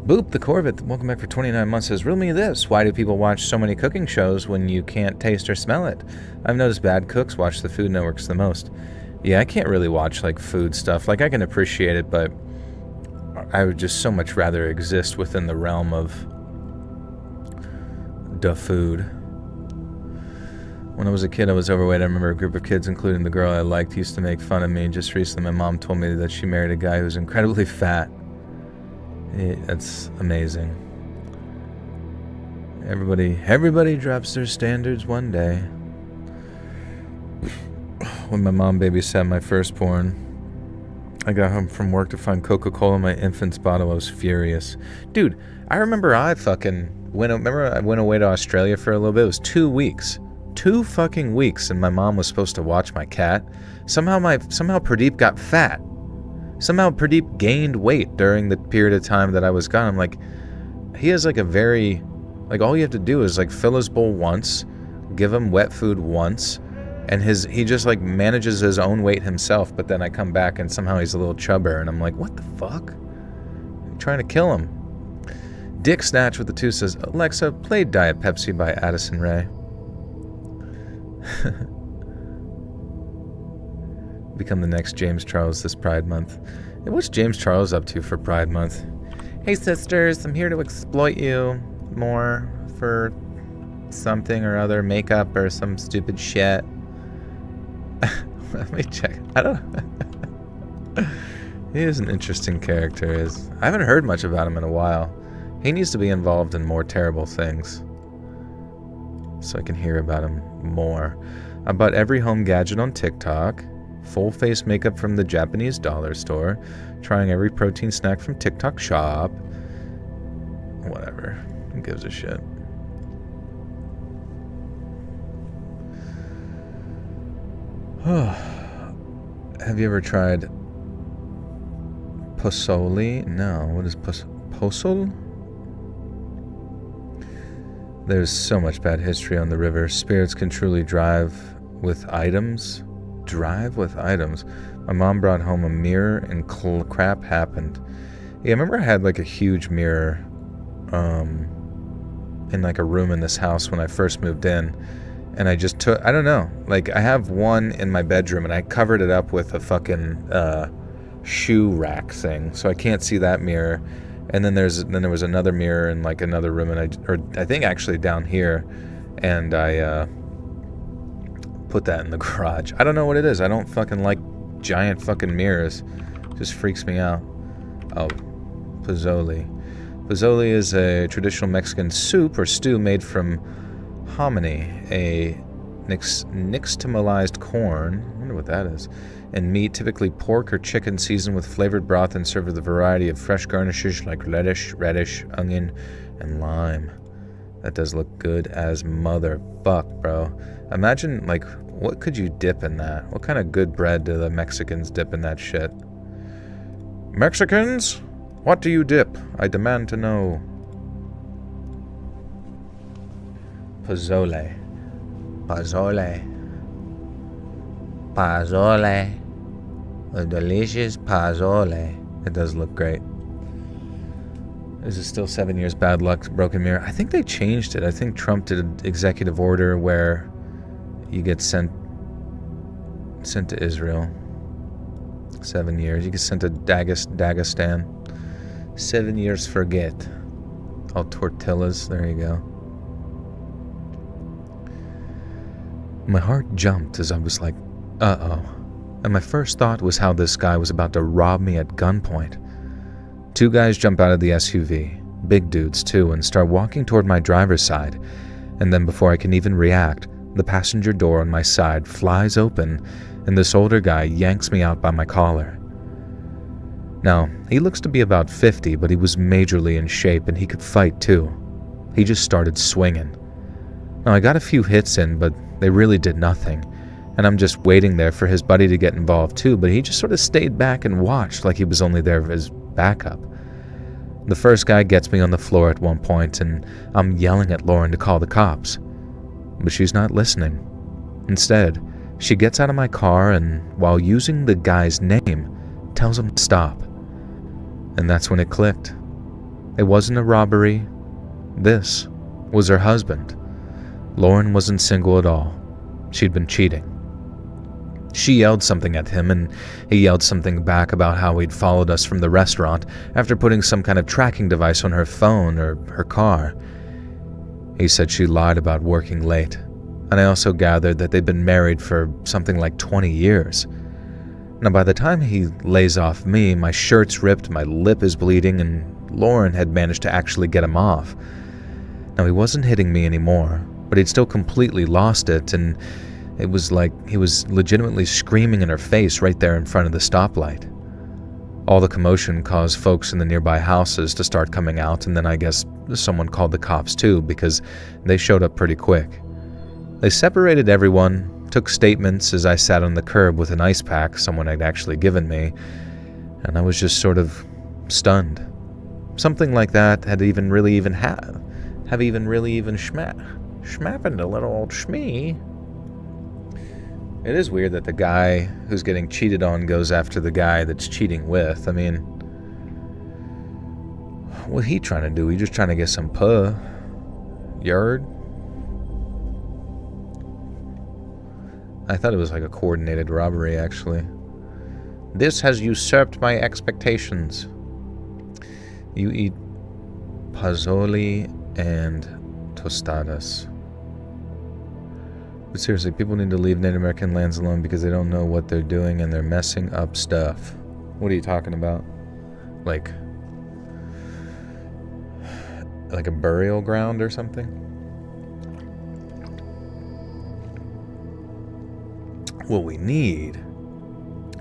Boop the Corvette, welcome back for 29 months, says, riddle me this. Why do people watch so many cooking shows when you can't taste or smell it? I've noticed bad cooks watch the Food Networks the most. Yeah, I can't really watch like food stuff. Like, I can appreciate it, but I would just so much rather exist within the realm of the food. When I was a kid, I was overweight. I remember a group of kids, including the girl I liked, used to make fun of me. Just recently, my mom told me that she married a guy who was incredibly fat. That's amazing. Everybody drops their standards one day. When my mom babysat my firstborn, I got home from work to find Coca-Cola in my infant's bottle. I was furious. Dude, I remember I went away to Australia for a little bit. It was 2 weeks. 2 fucking weeks, and my mom was supposed to watch my cat. Somehow Pradeep got fat. Somehow Pradeep gained weight during the period of time that I was gone. I'm like, he has like a very, like, all you have to do is like fill his bowl once, give him wet food once, and he just like manages his own weight himself. But then I come back and somehow he's a little chubber, and I'm like, what the fuck? I'm trying to kill him. Dick Snatch with the 2 says, Alexa, play Diet Pepsi by Addison Rae. Become the next James Charles this Pride Month. Hey, what's James Charles up to for Pride Month? Hey sisters, I'm here to exploit you more for something or other, makeup or some stupid shit. Let me check. I don't. He is an interesting character. I haven't heard much about him in a while. He needs to be involved in more terrible things, so I can hear about him more. I bought every home gadget on TikTok, full face makeup from the Japanese dollar store, trying every protein snack from TikTok shop. Whatever. Who gives a shit? Have you ever tried Posoli? No, what is Posol? There's so much bad history on the river. Spirits can truly drive with items. Drive with items. My mom brought home a mirror and crap happened. Yeah, I remember I had like a huge mirror in like a room in this house when I first moved in. And I just took, I don't know, like I have one in my bedroom and I covered it up with a fucking shoe rack thing. So I can't see that mirror. And then there was another mirror in like another room, and I think actually down here, and I put that in the garage. I don't know what it is. I don't fucking like giant fucking mirrors. It just freaks me out. Oh, pozole. Pozole is a traditional Mexican soup or stew made from hominy, a nixtamalized corn. I wonder what that is. And meat, typically pork or chicken, seasoned with flavored broth and served with a variety of fresh garnishes like radish, onion, and lime. That does look good as motherfuck, bro. Imagine, like, what could you dip in that? What kind of good bread do the Mexicans dip in that shit? Mexicans? What do you dip? I demand to know. Pozole. Pozole. Pozole. A delicious pozole. It does look great. Is it still 7 years bad luck, broken mirror? I think they changed it. I think Trump did an executive order where you get sent to Israel. 7 years. You get sent to Dagestan. 7 years forget. All tortillas. There you go. My heart jumped as I was like, uh-oh. And my first thought was how this guy was about to rob me at gunpoint. Two guys jump out of the SUV, big dudes too, and start walking toward my driver's side. And then before I can even react, the passenger door on my side flies open, and this older guy yanks me out by my collar. Now, he looks to be about 50, but he was majorly in shape and he could fight too. He just started swinging. Now, I got a few hits in, but they really did nothing. And I'm just waiting there for his buddy to get involved too, but he just sort of stayed back and watched like he was only there as backup. The first guy gets me on the floor at one point, and I'm yelling at Lauren to call the cops. But she's not listening. Instead, she gets out of my car and, while using the guy's name, tells him to stop. And that's when it clicked. It wasn't a robbery. This was her husband. Lauren wasn't single at all. She'd been cheating. She yelled something at him, and he yelled something back about how he'd followed us from the restaurant after putting some kind of tracking device on her phone or her car. He said she lied about working late, and I also gathered that they'd been married for something like 20 years. Now, by the time he lays off me, my shirt's ripped, my lip is bleeding, and Lauren had managed to actually get him off. Now, he wasn't hitting me anymore, but he'd still completely lost it, and it was like he was legitimately screaming in her face right there in front of the stoplight. All the commotion caused folks in the nearby houses to start coming out, and then I guess someone called the cops too, because they showed up pretty quick. They separated everyone, took statements as I sat on the curb with an ice pack someone had actually given me, and I was just sort of stunned. Something like that had even really happened to little old Shmee. It is weird that the guy who's getting cheated on goes after the guy that's cheating with. I mean, what he trying to do? He just trying to get some puh. Yard? I thought it was like a coordinated robbery, actually. This has usurped my expectations. You eat pozole and tostadas. But seriously, people need to leave Native American lands alone because they don't know what they're doing and they're messing up stuff. What are you talking about? Like a burial ground or something? What we need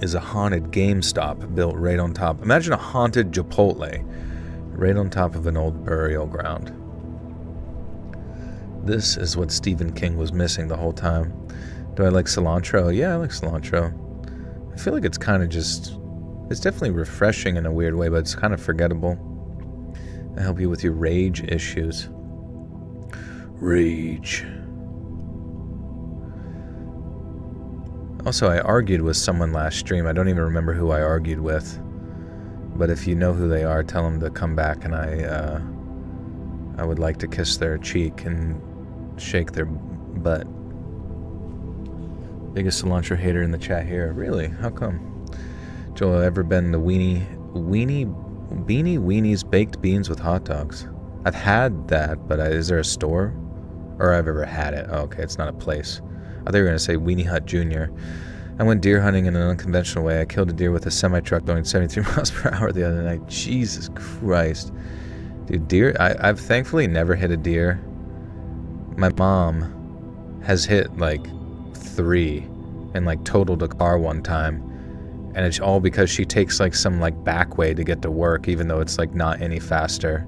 is a haunted GameStop built right on top. Imagine a haunted Chipotle right on top of an old burial ground. This is what Stephen King was missing the whole time. Do I like cilantro? Yeah, I like cilantro. I feel like it's kind of just It's definitely refreshing in a weird way, but it's kind of forgettable. I help you with your rage issues. Rage. Also, I argued with someone last stream. I don't even remember who I argued with. But if you know who they are, tell them to come back, and I would like to kiss their cheek and shake their butt. Biggest cilantro hater in the chat here. Really? How come? Joel, ever been to Beanie Weenie's Baked Beans with Hot Dogs? I've had that, but is there a store? Or I've ever had it. Oh, okay, it's not a place. I thought you were going to say Weenie Hut Jr. I went deer hunting in an unconventional way. I killed a deer with a semi-truck going 73 miles per hour the other night. Jesus Christ. Dude, deer, I've thankfully never hit a deer. My mom has hit like 3 and like totaled a car one time. And it's all because she takes like some like back way to get to work, even though it's like not any faster.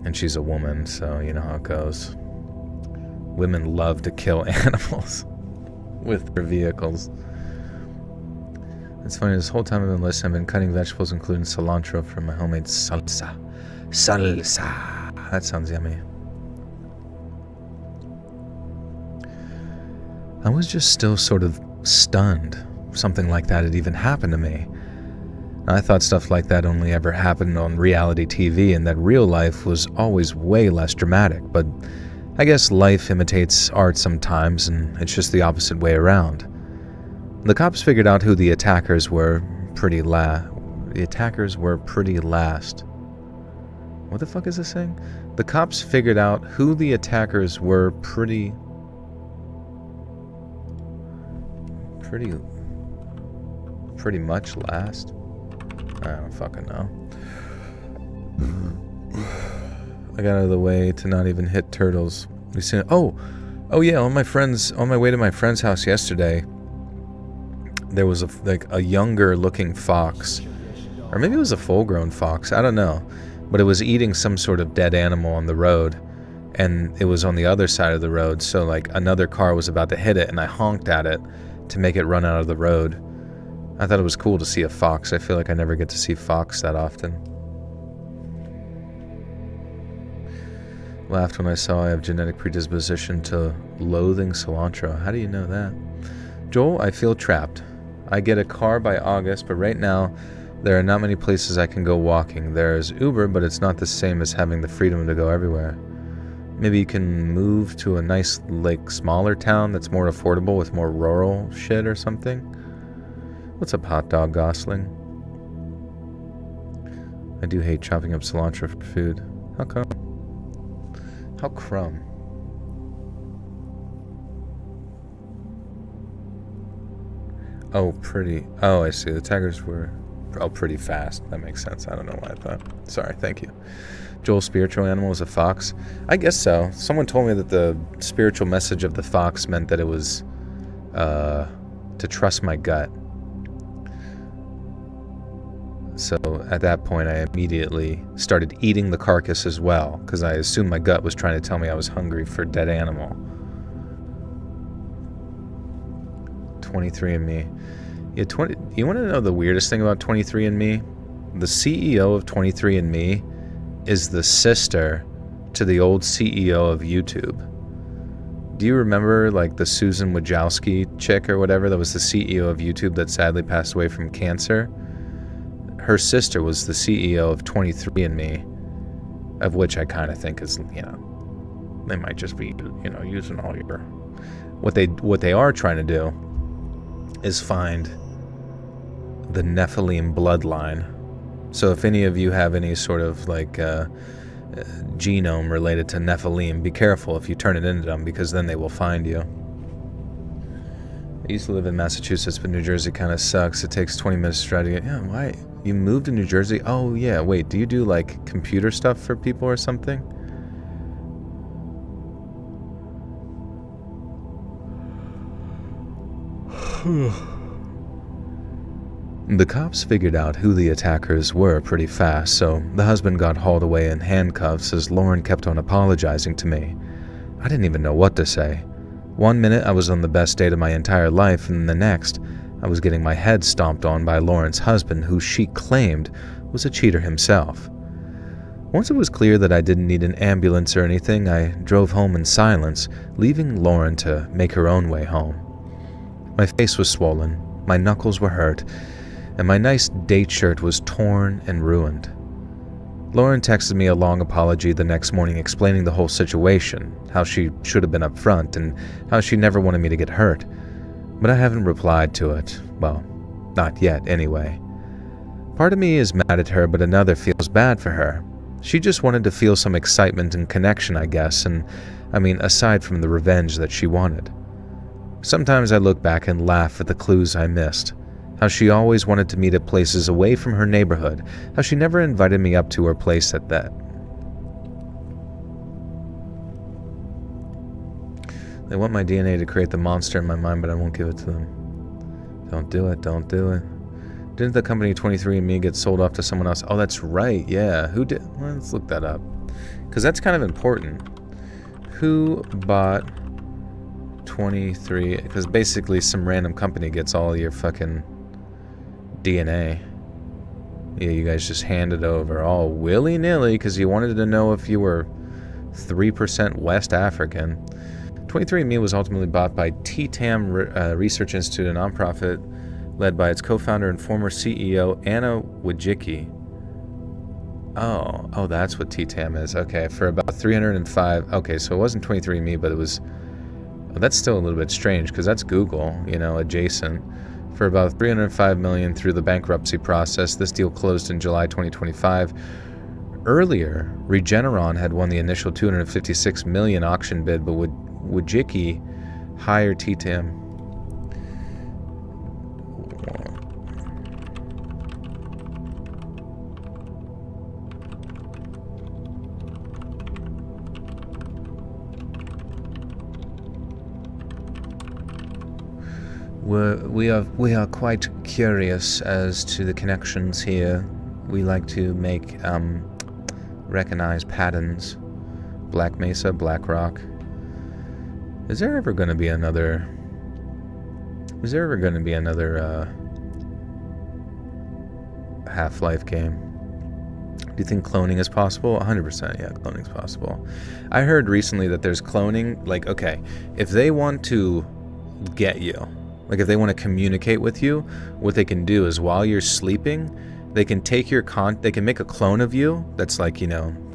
And she's a woman, so you know how it goes. Women love to kill animals with their vehicles. It's funny, this whole time I've been listening, I've been cutting vegetables, including cilantro, for my homemade salsa. Salsa. That sounds yummy. I was just still sort of stunned something like that had even happened to me. I thought stuff like that only ever happened on reality TV, and that real life was always way less dramatic, but I guess life imitates art sometimes, and it's just the opposite way around. The cops figured out who the attackers were pretty last. What the fuck is this saying? The cops figured out who the attackers were pretty much last. I don't fucking know. I got out of the way to not even hit turtles. We seen it. Oh yeah. On my way to my friend's house yesterday, there was a younger looking fox, or maybe it was a full-grown fox. I don't know, but it was eating some sort of dead animal on the road, and it was on the other side of the road. So like another car was about to hit it, and I honked at it to make it run out of the road. I thought it was cool to see a fox. I feel like I never get to see fox that often. Laughed when I saw I have genetic predisposition to loathing cilantro. How do you know that? Joel, I feel trapped. I get a car by August, but right now there are not many places I can go walking. There's Uber, but it's not the same as having the freedom to go everywhere. Maybe you can move to a nice, like, smaller town that's more affordable with more rural shit or something. What's up, hot dog Gosling? I do hate chopping up cilantro for food. How come? How crumb? Oh, pretty. Oh, I see. The tigers were pretty fast. That makes sense. I don't know why I thought. Sorry, thank you. Joel's spiritual animal is a fox? I guess so. Someone told me that the spiritual message of the fox meant that it was to trust my gut. So at that point, I immediately started eating the carcass as well, because I assumed my gut was trying to tell me I was hungry for dead animal. 23andMe. Yeah, you want to know the weirdest thing about 23andMe? The CEO of 23andMe is the sister to the old CEO of YouTube. Do you remember, like, the Susan Wojcicki chick or whatever that was the CEO of YouTube that sadly passed away from cancer? Her sister was the CEO of 23andMe, of which I kind of think is, you know, they might just be, you know, using all your... What they are trying to do is find the Nephilim bloodline. So if any of you have any sort of, like, genome related to Nephilim, be careful if you turn it into them, because then they will find you. I used to live in Massachusetts, but New Jersey kind of sucks. It takes 20 minutes to drive to get... Yeah, why? You moved to New Jersey? Oh, yeah. Wait, do you do, like, computer stuff for people or something? The cops figured out who the attackers were pretty fast, so the husband got hauled away in handcuffs as Lauren kept on apologizing to me. I didn't even know what to say. One minute I was on the best date of my entire life, and the next, I was getting my head stomped on by Lauren's husband, who she claimed was a cheater himself. Once it was clear that I didn't need an ambulance or anything, I drove home in silence, leaving Lauren to make her own way home. My face was swollen, my knuckles were hurt, and my nice date shirt was torn and ruined. Lauren texted me a long apology the next morning explaining the whole situation, how she should have been upfront, and how she never wanted me to get hurt. But I haven't replied to it. Well, not yet, anyway. Part of me is mad at her, but another feels bad for her. She just wanted to feel some excitement and connection, I guess, and aside from the revenge that she wanted. Sometimes I look back and laugh at the clues I missed. How she always wanted to meet at places away from her neighborhood. How she never invited me up to her place at that. They want my DNA to create the monster in my mind, but I won't give it to them. Don't do it, don't do it. Didn't the company 23andMe get sold off to someone else? Oh, that's right, yeah. Who did? Well, let's look that up. Because that's kind of important. Who bought 23? Because basically some random company gets all your fucking DNA. Yeah, you guys just handed over all willy-nilly because you wanted to know if you were 3% West African. 23andMe was ultimately bought by TTAM Research Institute, a nonprofit led by its co-founder and former CEO, Anna Wojcicki. Oh, that's what TTAM is. Okay, for about 305. Okay, so it wasn't 23andMe, but it was... Oh, that's still a little bit strange, because that's Google, adjacent. For about $305 million through the bankruptcy process, this deal closed in July 2025. Earlier, Regeneron had won the initial $256 million auction bid, but Wojcicki hired TTAM. We are quite curious as to the connections here. We like to recognize patterns. Black Mesa, Black Rock. Is there ever going to be another Half-Life game? Do you think cloning is possible? 100%, yeah, cloning is possible. I heard recently that there's cloning, like, okay, if they want to get you, like if they want to communicate with you, what they can do is while you're sleeping, they can take your they can make a clone of you that's like,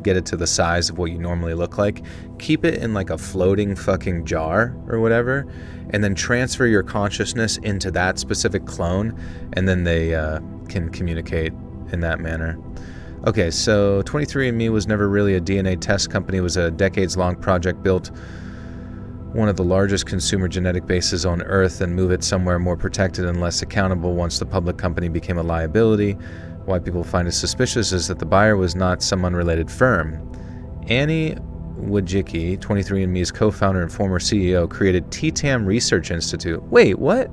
get it to the size of what you normally look like, keep it in like a floating fucking jar or whatever, and then transfer your consciousness into that specific clone, and then they can communicate in that manner. Okay, so 23andMe was never really a DNA test company. It was a decades-long project built one of the largest consumer genetic bases on Earth and move it somewhere more protected and less accountable once the public company became a liability. Why people find it suspicious is that the buyer was not some unrelated firm. Annie Wojcicki, 23andMe's co-founder and former CEO, created TTAM Research Institute. Wait, what?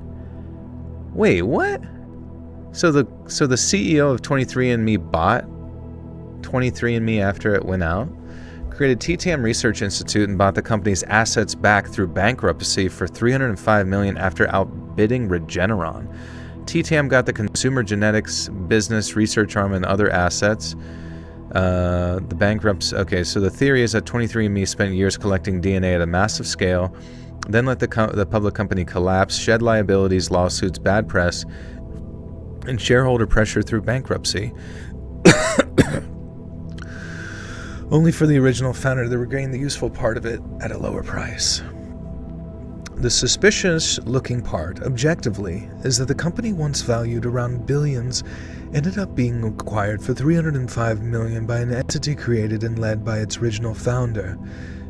So the CEO of 23andMe bought 23andMe after it went out? Created TTAM Research Institute and bought the company's assets back through bankruptcy for $305 million after outbidding Regeneron. TTAM got the consumer genetics business research arm and other assets. The bankruptcy. Okay, so the theory is that 23andMe spent years collecting DNA at a massive scale, then let the public company collapse, shed liabilities, lawsuits, bad press, and shareholder pressure through bankruptcy. Only for the original founder to regain the useful part of it at a lower price. The suspicious-looking part, objectively, is that the company once valued around billions ended up being acquired for $305 million by an entity created and led by its original founder.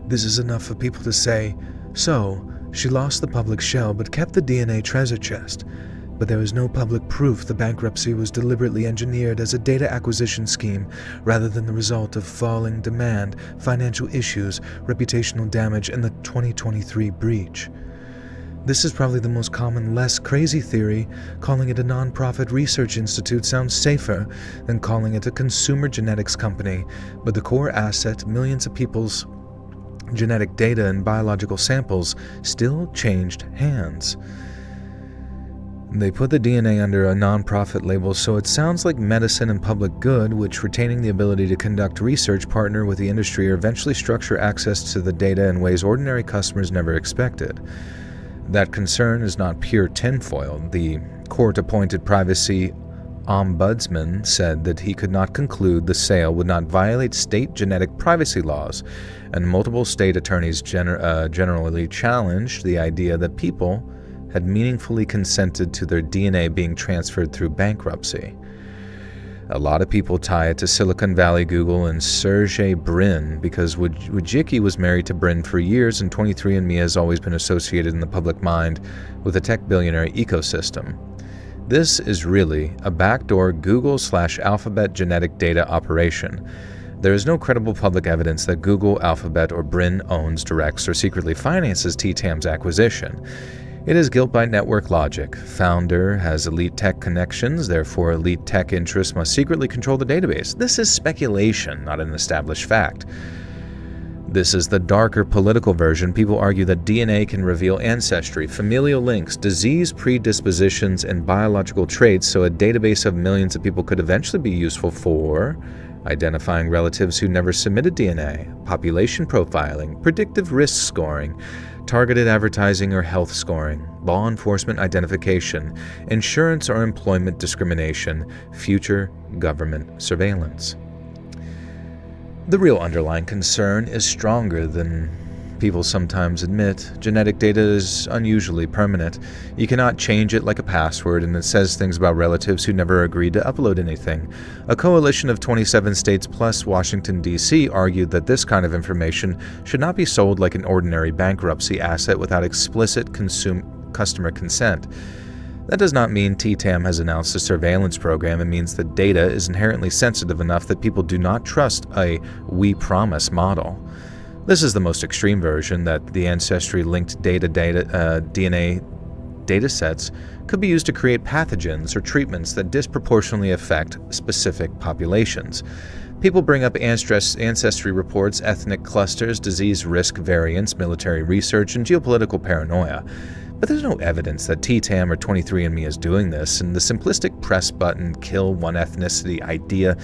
This is enough for people to say, so, she lost the public shell but kept the DNA treasure chest. But there is no public proof the bankruptcy was deliberately engineered as a data acquisition scheme rather than the result of falling demand, financial issues, reputational damage, and the 2023 breach. This is probably the most common, less crazy theory. Calling it a non-profit research institute sounds safer than calling it a consumer genetics company, but the core asset, millions of people's genetic data and biological samples, still changed hands. They put the DNA under a non-profit label, so it sounds like medicine and public good, which, retaining the ability to conduct research, partner with the industry, or eventually structure access to the data in ways ordinary customers never expected. That concern is not pure tinfoil. The court-appointed privacy ombudsman said that he could not conclude the sale would not violate state genetic privacy laws, and multiple state attorneys generally challenged the idea that people had meaningfully consented to their DNA being transferred through bankruptcy. A lot of people tie it to Silicon Valley, Google, and Sergey Brin because Wojcicki was married to Brin for years, and 23andMe has always been associated in the public mind with the tech billionaire ecosystem. This is really a backdoor Google/Alphabet genetic data operation. There is no credible public evidence that Google, Alphabet, or Brin owns, directs, or secretly finances TTAM's acquisition. It is guilt by network logic. Founder has elite tech connections, therefore elite tech interests must secretly control the database. This is speculation, not an established fact. This is the darker political version. People argue that DNA can reveal ancestry, familial links, disease predispositions, and biological traits, so a database of millions of people could eventually be useful for identifying relatives who never submitted DNA, population profiling, predictive risk scoring, targeted advertising or health scoring, law enforcement identification, insurance or employment discrimination, future government surveillance. The real underlying concern is stronger than people sometimes admit. Genetic data is unusually permanent. You cannot change it like a password, and it says things about relatives who never agreed to upload anything. A coalition of 27 states plus Washington, D.C. argued that this kind of information should not be sold like an ordinary bankruptcy asset without explicit customer consent. That does not mean TTAM has announced a surveillance program. It means that data is inherently sensitive enough that people do not trust a "we promise" model. This is the most extreme version, that the ancestry-linked DNA datasets could be used to create pathogens or treatments that disproportionately affect specific populations. People bring up ancestry reports, ethnic clusters, disease risk variants, military research, and geopolitical paranoia. But there's no evidence that TTAM or 23andMe is doing this, and the simplistic press button, kill one ethnicity idea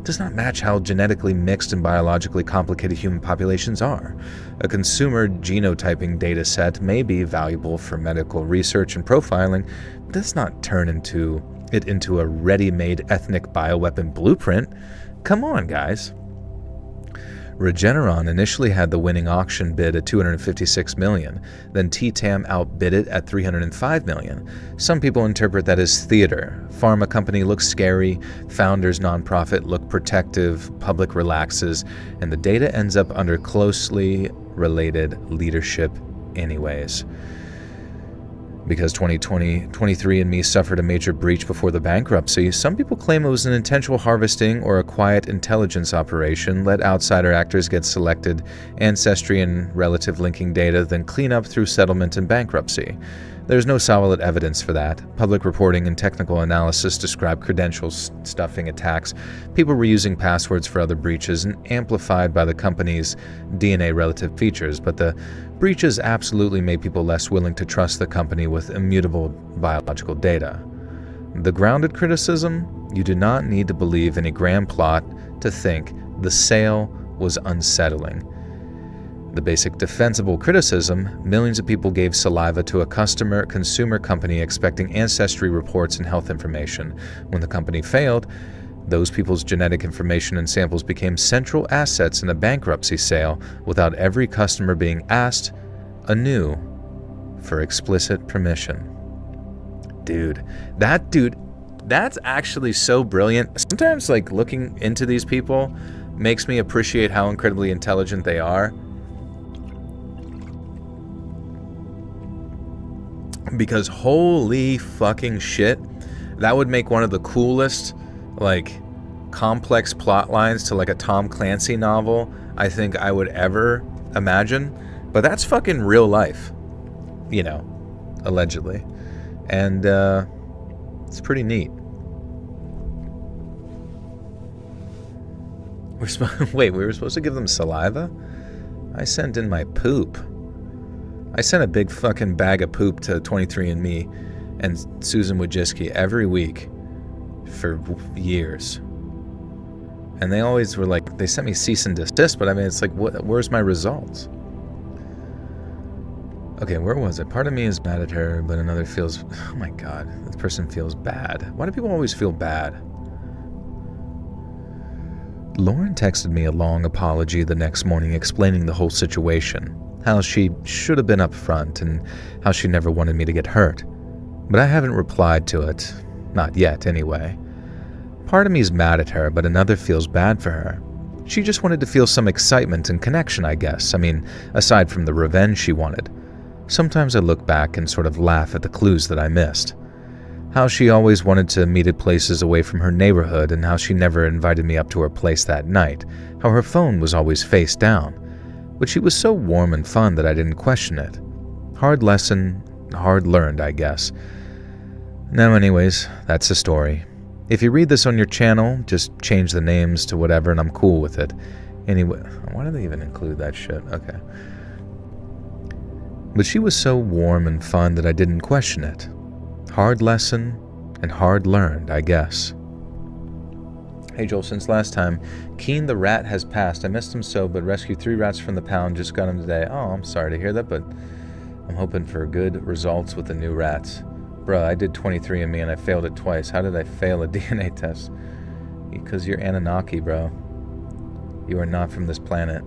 does not match how genetically mixed and biologically complicated human populations are. A consumer genotyping data set may be valuable for medical research and profiling, but does not turn it into a ready-made ethnic bioweapon blueprint. Come on, guys. Regeneron initially had the winning auction bid at $256 million, then TTAM outbid it at $305 million. Some people interpret that as theater. Pharma company looks scary, founders nonprofit look protective, public relaxes, and the data ends up under closely related leadership anyways. Because 23andMe suffered a major breach before the bankruptcy, some people claim it was an intentional harvesting or a quiet intelligence operation. Let outsider actors get selected ancestry and relative linking data, then clean up through settlement and bankruptcy. There's no solid evidence for that. Public reporting and technical analysis describe credential stuffing attacks, people reusing passwords for other breaches, and amplified by the company's DNA relative features, but the breaches absolutely made people less willing to trust the company with immutable biological data. The grounded criticism: you do not need to believe any grand plot to think the sale was unsettling. The basic defensible criticism: millions of people gave saliva to a consumer company expecting ancestry reports and health information. When the company failed, those people's genetic information and samples became central assets in a bankruptcy sale without every customer being asked anew for explicit permission. Dude, that's actually so brilliant. Sometimes, looking into these people makes me appreciate how incredibly intelligent they are. Because holy fucking shit, that would make one of the coolest, complex plot lines to a Tom Clancy novel I think I would ever imagine. But that's fucking real life, allegedly. And it's pretty neat. Wait, we were supposed to give them saliva? I sent in my poop. I sent a big fucking bag of poop to 23andMe, and Susan Wojcicki every week for years. And they always were like, they sent me cease and desist, but I mean, it's like, where's my results? Okay, where was it? Part of me is mad at her, but another feels, oh my God, this person feels bad. Why do people always feel bad? Lauren texted me a long apology the next morning explaining the whole situation, how she should have been upfront and how she never wanted me to get hurt. But I haven't replied to it, not yet anyway. Part of me is mad at her, but another feels bad for her. She just wanted to feel some excitement and connection, I guess. I mean, aside from the revenge she wanted. Sometimes I look back and sort of laugh at the clues that I missed. How she always wanted to meet at places away from her neighborhood and how she never invited me up to her place that night. How her phone was always face down. But she was so warm and fun that I didn't question it. Hard lesson, hard learned, I guess. Now anyways, that's the story. If you read this on your channel, just change the names to whatever and I'm cool with it. Anyway, why do they even include that shit? Okay. But she was so warm and fun that I didn't question it. Hard lesson and hard learned, I guess. Hey Joel, since last time, Keen the rat has passed. I missed him so, but rescued 3 rats from the pound. Just got him today. Oh, I'm sorry to hear that, but I'm hoping for good results with the new rats. Bruh, I did 23andMe and I failed it twice. How did I fail a DNA test? Because you're Anunnaki, bro. You are not from this planet.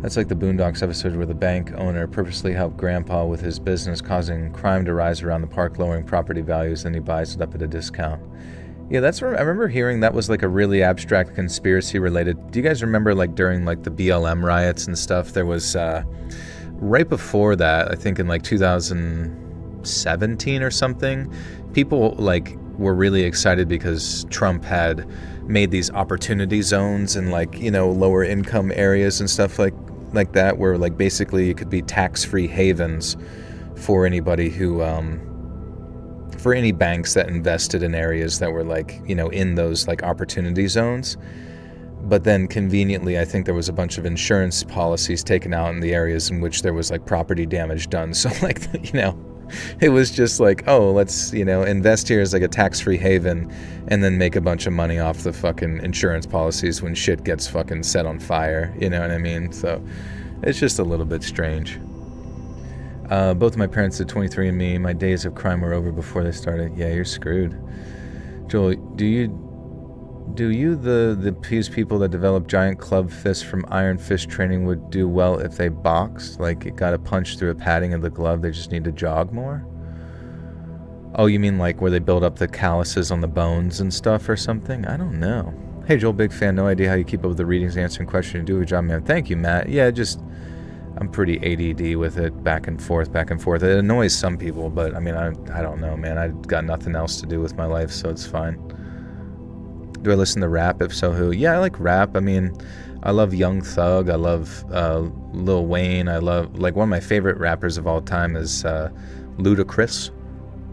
That's like the Boondocks episode where the bank owner purposely helped Grandpa with his business, causing crime to rise around the park, lowering property values, and he buys it up at a discount. Yeah, I remember hearing that was like a really abstract conspiracy related. Do you guys remember like during like the BLM riots and stuff? There was, right before that, I think in like 2017 or something, people like were really excited because Trump had made these opportunity zones in like, you know, lower income areas and stuff like that, where like basically it could be tax-free havens for anybody who for any banks that invested in areas that were like, you know, in those like opportunity zones. But then conveniently, I think there was a bunch of insurance policies taken out in the areas in which there was like property damage done. So like, you know, it was just like, oh, let's, you know, invest here as like a tax-free haven and then make a bunch of money off the fucking insurance policies when shit gets fucking set on fire. You know what I mean? So it's just a little bit strange. Both of my parents did 23andMe. My days of crime were over before they started. Yeah, you're screwed. Joel, do you these people that develop giant club fists from iron fist training would do well if they boxed? Like it got a punch through a padding of the glove, they just need to jog more? Oh, you mean like where they build up the calluses on the bones and stuff or something? I don't know. Hey Joel, big fan. No idea how you keep up with the readings, answering questions. You do a good job, man. Thank you, Matt. Yeah, I'm pretty ADD with it, back and forth. It annoys some people, but I mean, I don't know, man. I've got nothing else to do with my life, so it's fine. Do I listen to rap? If so, who? Yeah, I like rap. I mean, I love Young Thug. I love Lil Wayne. I love, like, one of my favorite rappers of all time is Ludacris.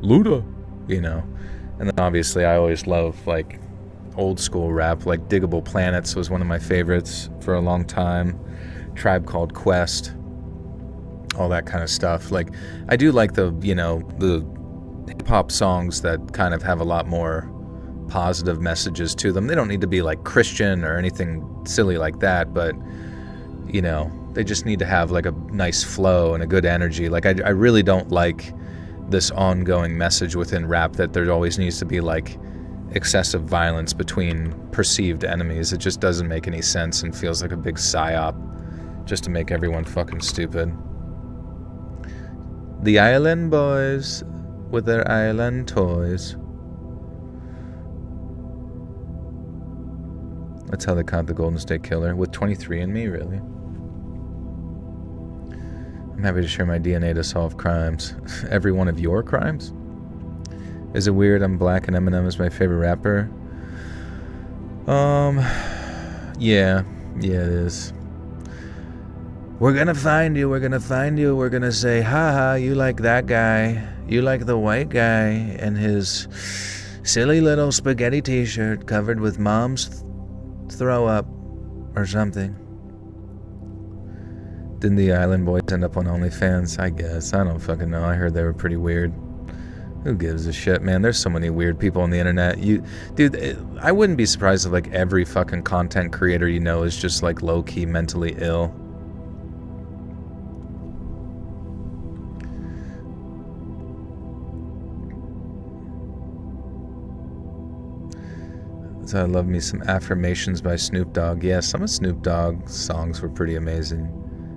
Luda, you know. And then obviously I always love, like, old school rap. Like Diggable Planets was one of my favorites for a long time. Tribe Called Quest. All that kind of stuff. Like, I do like the, you know, the hip-hop songs that kind of have a lot more positive messages to them. They don't need to be like Christian or anything silly like that, but you know, they just need to have like a nice flow and a good energy. Like I really don't like this ongoing message within rap that there always needs to be like excessive violence between perceived enemies. It just doesn't make any sense and feels like a big psyop just to make everyone fucking stupid. The Island Boys with their island toys. That's how they caught the Golden State Killer, with 23andMe, really. I'm happy to share my DNA to solve crimes. Every one of your crimes? Is it weird I'm black and Eminem is my favorite rapper? Yeah, it is. We're gonna find you, we're gonna say, haha, you like that guy. You like the white guy and his silly little spaghetti t-shirt covered with mom's throw up or something. Didn't the Island Boys end up on OnlyFans? I guess. I don't fucking know. I heard they were pretty weird. Who gives a shit, man? There's so many weird people on the internet. Dude, I wouldn't be surprised if like every fucking content creator you know is just like low-key mentally ill. So I love me some Affirmations by Snoop Dogg. Yeah, some of Snoop Dogg's songs were pretty amazing.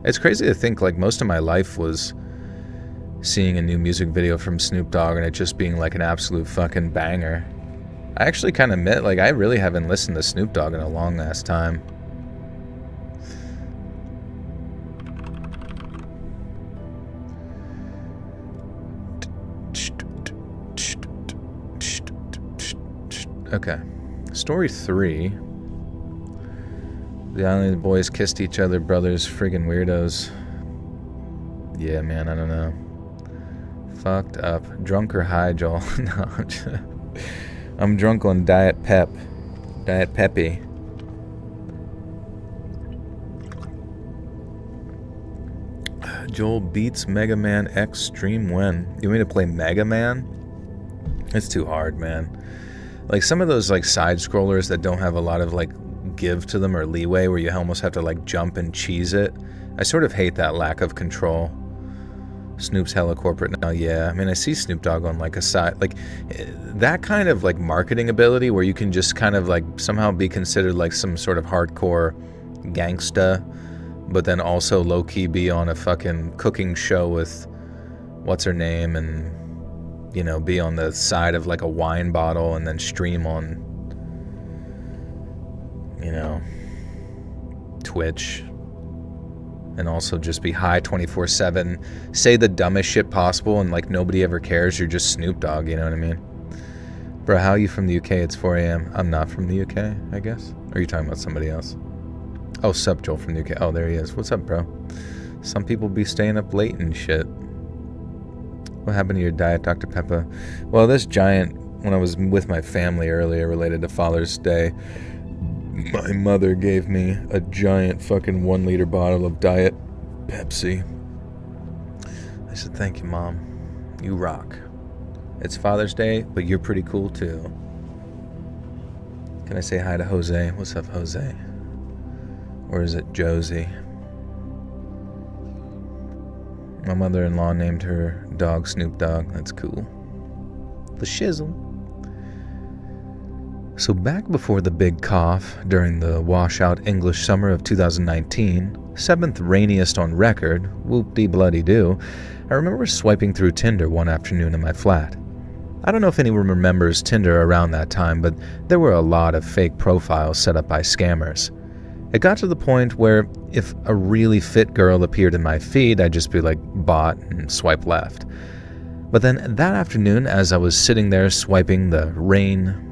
It's crazy to think like most of my life was seeing a new music video from Snoop Dogg and it just being like an absolute fucking banger. I actually kind of admit, like, I really haven't listened to Snoop Dogg in a long ass time. Okay. Story 3. The island boys kissed each other, brothers, friggin' weirdos. Yeah, man, I don't know. Fucked up. Drunk or high, Joel? No, I'm drunk on Diet Pep. Diet Peppy. Joel beats Mega Man X Stream when? You want me to play Mega Man? It's too hard, man. Like some of those like side scrollers that don't have a lot of like give to them or leeway where you almost have to like jump and cheese it. I sort of hate that lack of control. Snoop's hella corporate now. Yeah, I mean, I see Snoop Dogg on like a side, like that kind of like marketing ability where you can just kind of like somehow be considered like some sort of hardcore gangsta, but then also low-key be on a fucking cooking show with what's her name and, you know, be on the side of like a wine bottle and then stream on, you know, Twitch. And also just be high 24/7, say the dumbest shit possible, and like nobody ever cares. You're just Snoop Dogg, you know what I mean? Bro, how are you from the UK? It's 4 a.m. I'm not from the UK, I guess. Or are you talking about somebody else? Oh, sup, Joel from the UK. Oh, there he is. What's up, bro? Some people be staying up late and shit. What happened to your diet, Dr. Peppa? Well, this giant, when I was with my family earlier related to Father's Day, my mother gave me a giant fucking 1-liter bottle of Diet Pepsi. I said, thank you, Mom. You rock. It's Father's Day, but you're pretty cool too. Can I say hi to Jose? What's up, Jose? Or is it Josie? My mother-in-law named her dog Snoop Dogg. That's cool. The shizzle. So back before the big cough, during the washout English summer of 2019, 7th rainiest on record, whoop-de-bloody-doo, I remember swiping through Tinder one afternoon in my flat. I don't know if anyone remembers Tinder around that time, but there were a lot of fake profiles set up by scammers. It got to the point where if a really fit girl appeared in my feed, I'd just be like, bot, and swipe left. But then that afternoon, as I was sitting there swiping the rain...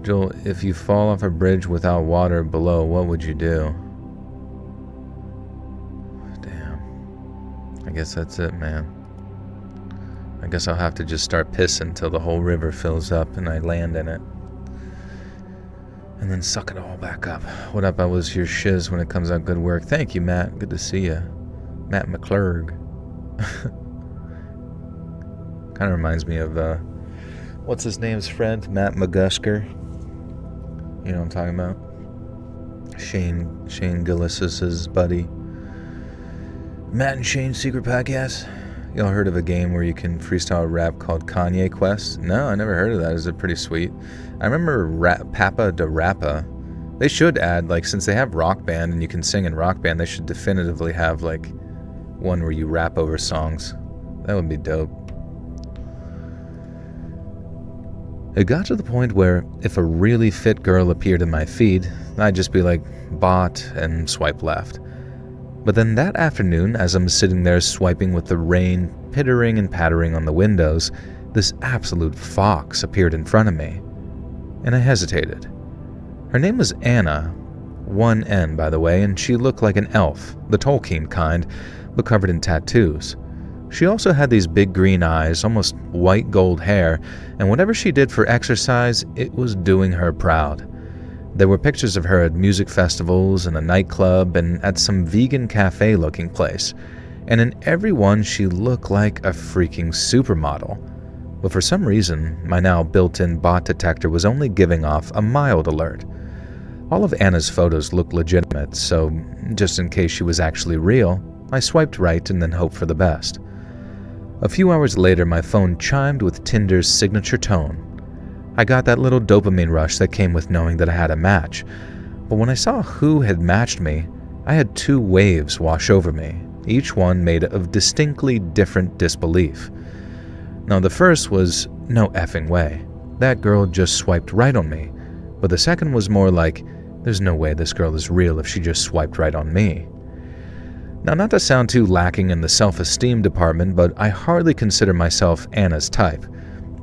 Joel, if you fall off a bridge without water below, what would you do? Damn. I guess that's it, man. I guess I'll have to just start pissing till the whole river fills up and I land in it. And then suck it all back up. What up? I was your shiz when it comes out. Good work. Thank you, Matt. Good to see you. Matt McClurg. Kind of reminds me of, what's his name's friend? Matt McGusker. You know what I'm talking about? Shane Gillis's buddy. Matt and Shane's Secret Podcast. Y'all heard of a game where you can freestyle rap called Kanye Quest? No, I never heard of that. Is it pretty sweet? I remember Papa da Rappa. They should add, like, since they have Rock Band and you can sing in Rock Band, they should definitively have, like, one where you rap over songs. That would be dope. It got to the point where if a really fit girl appeared in my feed, I'd just be like, bot, and swipe left. But then that afternoon, as I'm sitting there swiping with the rain pittering and pattering on the windows, this absolute fox appeared in front of me. And I hesitated. Her name was Anna, 1 N by the way, and she looked like an elf, the Tolkien kind, but covered in tattoos. She also had these big green eyes, almost white gold hair, and whatever she did for exercise, it was doing her proud. There were pictures of her at music festivals and a nightclub and at some vegan cafe-looking place. and in every one she looked like a freaking supermodel. But for some reason, my now built-in bot detector was only giving off a mild alert. All of Anna's photos looked legitimate, so just in case she was actually real, I swiped right and then hoped for the best. A few hours later, my phone chimed with Tinder's signature tone. I got that little dopamine rush that came with knowing that I had a match, but when I saw who had matched me, I had two waves wash over me, each one made of distinctly different disbelief. Now, the first was, no effing way. That girl just swiped right on me. But the second was more like, there's no way this girl is real if she just swiped right on me. Now, not to sound too lacking in the self-esteem department, but I hardly consider myself Anna's type.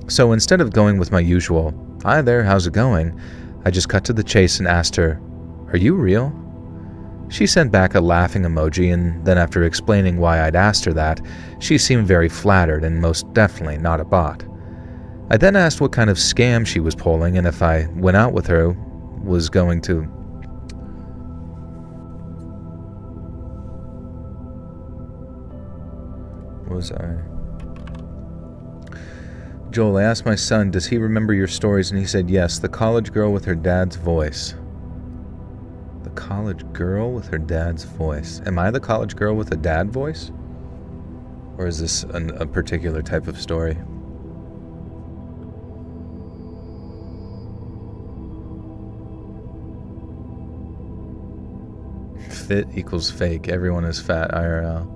So instead of going with my usual, "Hi there, how's it going?" I just cut to the chase and asked her, "Are you real?" She sent back a laughing emoji, and then after explaining why I'd asked her that, she seemed very flattered and most definitely not a bot. I then asked what kind of scam she was pulling and if I went out with her, was going to... Joel, I asked my son, does he remember your stories? And he said yes, the college girl with her dad's voice. The college girl with her dad's voice. Am I the college girl with a dad voice? Or is this a particular type of story? Fit equals fake. Everyone is fat IRL.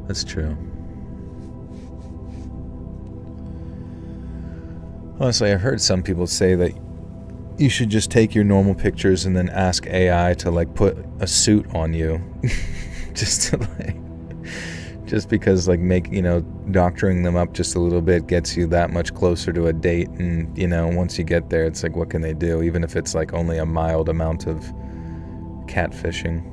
That's true. Honestly, I've heard some people say that you should just take your normal pictures and then ask AI to like put a suit on you. just because doctoring them up just a little bit gets you that much closer to a date, and once you get there, it's like, what can they do? Even if it's like only a mild amount of catfishing.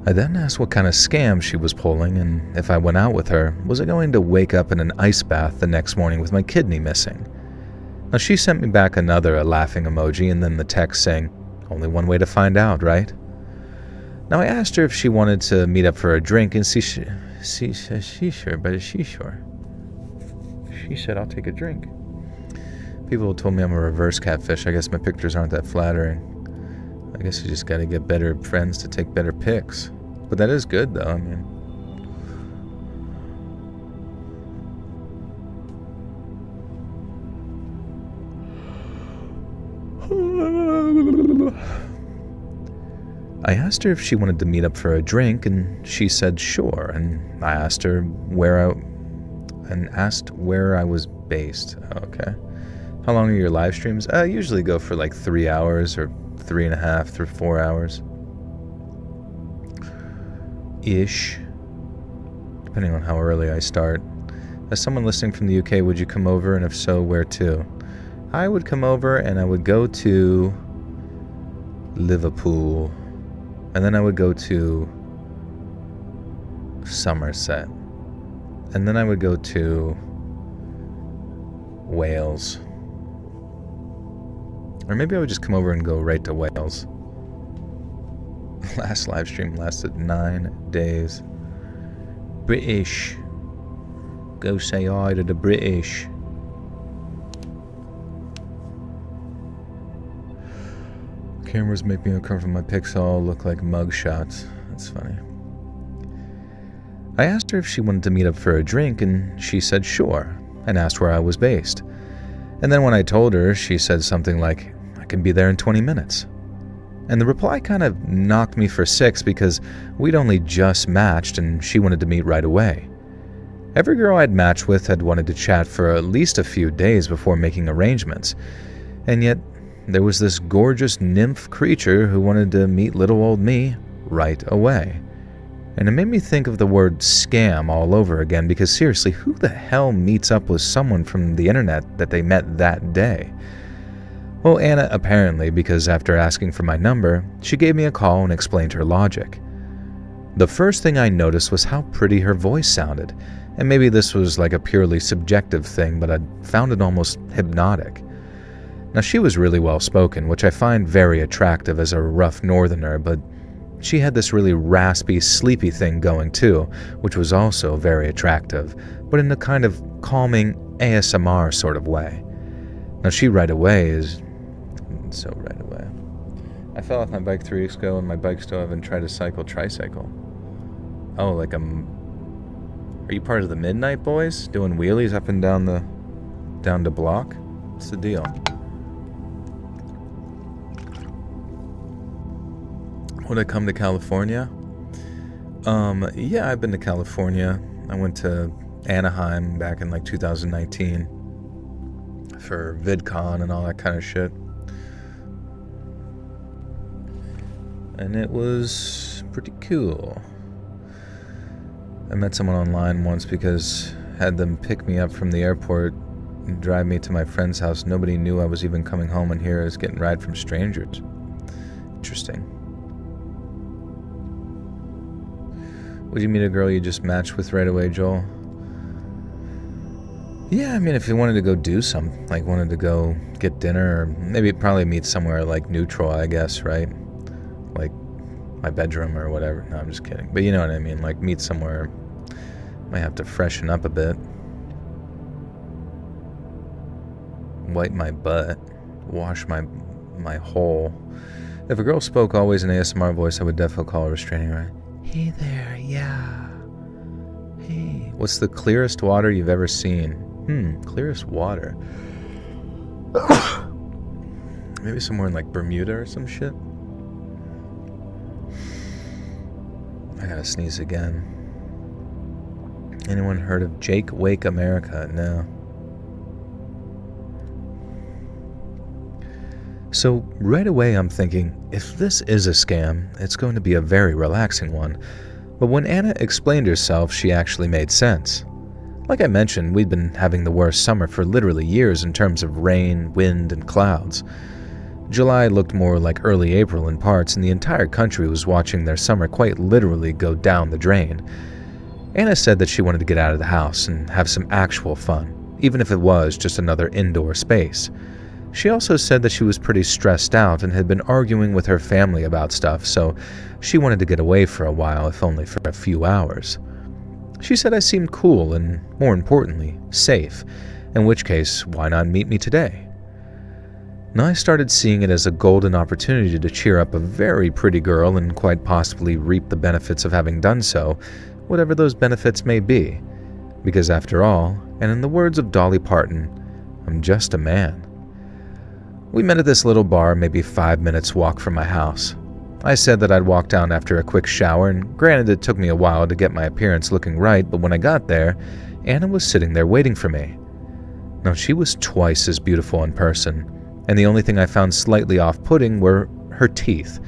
I then asked what kind of scam she was pulling, and if I went out with her, was I going to wake up in an ice bath the next morning with my kidney missing? Now, she sent me back a laughing emoji and then the text saying, only one way to find out, right? Now, I asked her if she wanted to meet up for a drink, and she said, she sure? She said, I'll take a drink. People have told me I'm a reverse catfish. I guess my pictures aren't that flattering. I guess you just gotta get better friends to take better pics. But that is good, though, I mean. I asked her if she wanted to meet up for a drink, and she said sure, and I asked her where I was based. Okay. How long are your live streams? I usually go for like 3 hours or 3.5 through 4 hours. Ish. Depending on how early I start. As someone listening from the UK, would you come over, and if so, where to? I would come over and I would go to Liverpool. And then I would go to Somerset. And then I would go to Wales. Or maybe I would just come over and go right to Wales. Last live stream lasted 9 days. British. Go say hi to the British. Cameras make me uncomfortable. My pics all look like mug shots. That's funny. I asked her if she wanted to meet up for a drink, and she said sure, and asked where I was based. And then when I told her, she said something like, I can be there in 20 minutes. And the reply kind of knocked me for 6 because we'd only just matched and she wanted to meet right away. Every girl I'd matched with had wanted to chat for at least a few days before making arrangements. And yet, there was this gorgeous nymph creature who wanted to meet little old me right away. And it made me think of the word scam all over again, because seriously, who the hell meets up with someone from the internet that they met that day? Well, Anna apparently, because after asking for my number, she gave me a call and explained her logic. The first thing I noticed was how pretty her voice sounded, and maybe this was like a purely subjective thing, but I found it almost hypnotic. Now, she was really well spoken, which I find very attractive as a rough northerner, but she had this really raspy, sleepy thing going too, which was also very attractive, but in a kind of calming ASMR sort of way. Now, she right away is... So right away. I fell off my bike 3 weeks ago and my bike still haven't tried to tricycle. Oh, like are you part of the Midnight Boys? Doing wheelies up and down the block? What's the deal? Would I come to California? Yeah, I've been to California. I went to Anaheim back in like 2019 for VidCon and all that kind of shit. And it was pretty cool. I met someone online once because I had them pick me up from the airport and drive me to my friend's house. Nobody knew I was even coming home, and here I was getting a ride from strangers. Interesting. Would you meet a girl you just matched with right away, Joel? Yeah, I mean, if you wanted to go do something, like wanted to go get dinner, or maybe probably meet somewhere like neutral, I guess, right? Like my bedroom or whatever. No, I'm just kidding. But you know what I mean, like meet somewhere, might have to freshen up a bit. Wipe my butt, wash my hole. If a girl spoke always in ASMR voice, I would definitely call her restraining, right? Hey there, yeah. Hey. What's the clearest water you've ever seen? Clearest water. Maybe somewhere in like Bermuda or some shit. I gotta sneeze again. Anyone heard of Jake Wake America? No. So right away I'm thinking, if this is a scam, it's going to be a very relaxing one. But when Anna explained herself, she actually made sense. Like I mentioned, we'd been having the worst summer for literally years in terms of rain, wind, and clouds. July looked more like early April in parts, and the entire country was watching their summer quite literally go down the drain. Anna said that she wanted to get out of the house and have some actual fun, even if it was just another indoor space. She also said that she was pretty stressed out and had been arguing with her family about stuff, so she wanted to get away for a while, if only for a few hours. She said I seemed cool and, more importantly, safe, in which case, why not meet me today? Now I started seeing it as a golden opportunity to cheer up a very pretty girl and quite possibly reap the benefits of having done so, whatever those benefits may be. Because after all, and in the words of Dolly Parton, I'm just a man. We met at this little bar maybe 5 minutes walk from my house. I said that I'd walk down after a quick shower, and granted it took me a while to get my appearance looking right, but when I got there, Anna was sitting there waiting for me. Now she was twice as beautiful in person, and the only thing I found slightly off-putting were her teeth.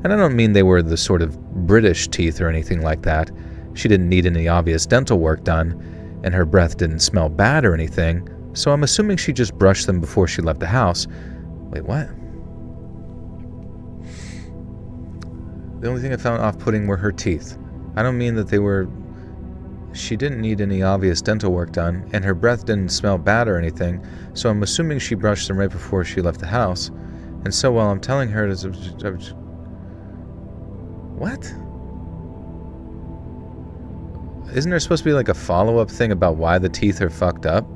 And I don't mean they were the sort of British teeth or anything like that. She didn't need any obvious dental work done, and her breath didn't smell bad or anything, so I'm assuming she just brushed them before she left the house. Wait, what? The only thing I found off-putting were her teeth. I don't mean that they were... She didn't need any obvious dental work done, and her breath didn't smell bad or anything, so I'm assuming she brushed them right before she left the house. And so while I'm telling her to... What? Isn't there supposed to be like a follow-up thing about why the teeth are fucked up?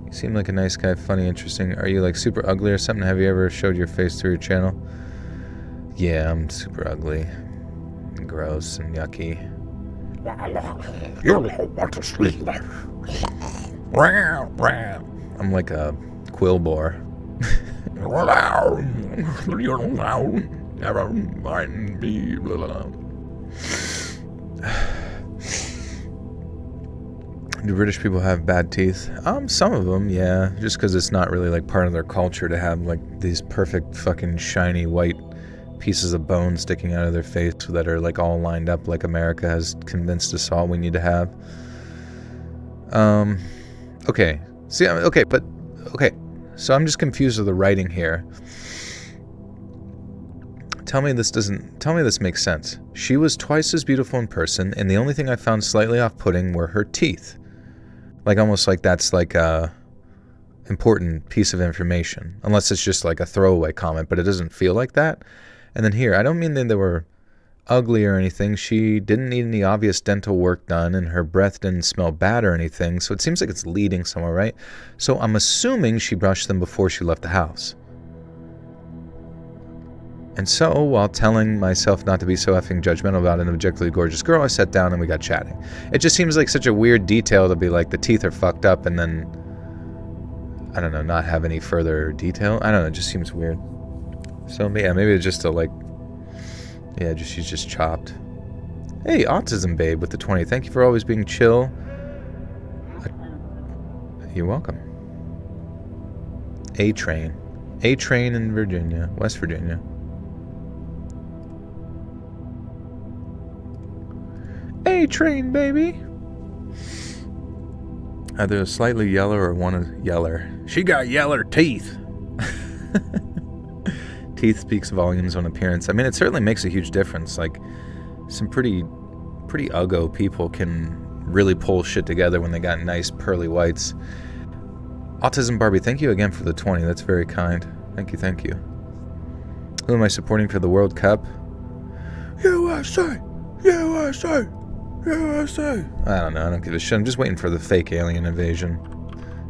You seem like a nice guy, funny, interesting. Are you like super ugly or something? Have you ever showed your face through your channel? Yeah, I'm super ugly. And gross and yucky. You want to sleep. I'm like a quill boar. Never mind me. Do British people have bad teeth? Some of them, yeah. Just because it's not really like part of their culture to have like these perfect fucking shiny white pieces of bone sticking out of their face that are like all lined up like America has convinced us all we need to have. Okay. See, okay, but okay. So I'm just confused with the writing here. Tell me this makes sense. She was twice as beautiful in person, and the only thing I found slightly off-putting were her teeth. Like, almost like that's like a important piece of information. Unless it's just like a throwaway comment, but it doesn't feel like that. And then here, I don't mean that they were ugly or anything. She didn't need any obvious dental work done, and her breath didn't smell bad or anything, so it seems like it's leading somewhere, right? So I'm assuming she brushed them before she left the house. And so, while telling myself not to be so effing judgmental about an objectively gorgeous girl, I sat down and we got chatting. It just seems like such a weird detail to be like, the teeth are fucked up, and then, I don't know, not have any further detail. I don't know, it just seems weird. So, yeah, maybe it's just a, like, yeah, she's just chopped. Hey, Autism Babe with the 20. Thank you for always being chill. You're welcome. A-Train. A-Train in Virginia, West Virginia. A-Train, baby. Either slightly yellow or one is yeller. She got yeller teeth. Teeth speaks volumes on appearance. I mean, it certainly makes a huge difference. Like, some pretty uggo people can really pull shit together when they got nice pearly whites. Autism Barbie, thank you again for the 20. That's very kind. Thank you. Who am I supporting for the World Cup? USA! USA! USA! I don't know. I don't give a shit. I'm just waiting for the fake alien invasion.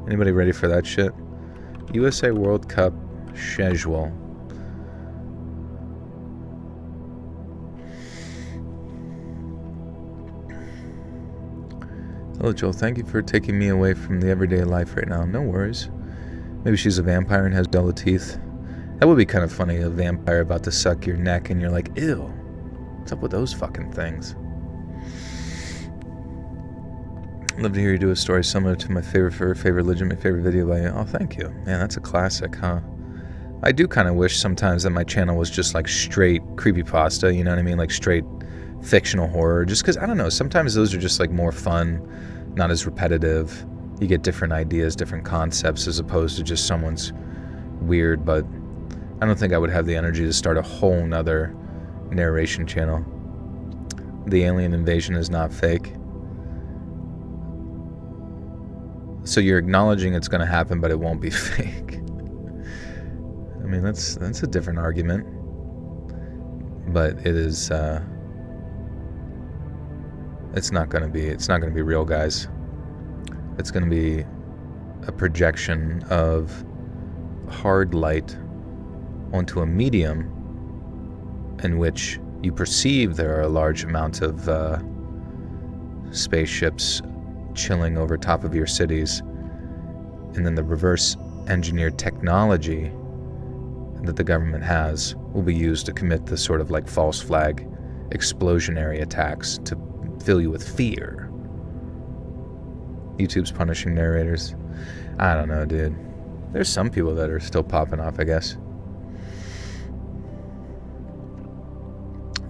Anybody ready for that shit? USA World Cup schedule. Hello, Joel. Thank you for taking me away from the everyday life right now. No worries. Maybe she's a vampire and has yellow teeth. That would be kind of funny, a vampire about to suck your neck and you're like, ew. What's up with those fucking things? I'd love to hear you do a story similar to my favorite religion, my favorite video by you. Oh, thank you. Man, that's a classic, huh? I do kind of wish sometimes that my channel was just like straight creepypasta, you know what I mean? Like straight fictional horror, just because, I don't know, sometimes those are just like more fun, not as repetitive. You get different ideas, different concepts, as opposed to just someone's weird, but I don't think I would have the energy to start a whole nother narration channel. The alien invasion is not fake. So you're acknowledging it's going to happen, but it won't be fake. I mean, that's a different argument. But it is, it's not going to be real, guys. It's going to be a projection of hard light onto a medium in which you perceive there are a large amount of spaceships chilling over top of your cities, and then the reverse engineered technology that the government has will be used to commit the sort of like false flag explosionary attacks to fill you with fear. YouTube's punishing narrators. I don't know, dude. There's some people that are still popping off, I guess.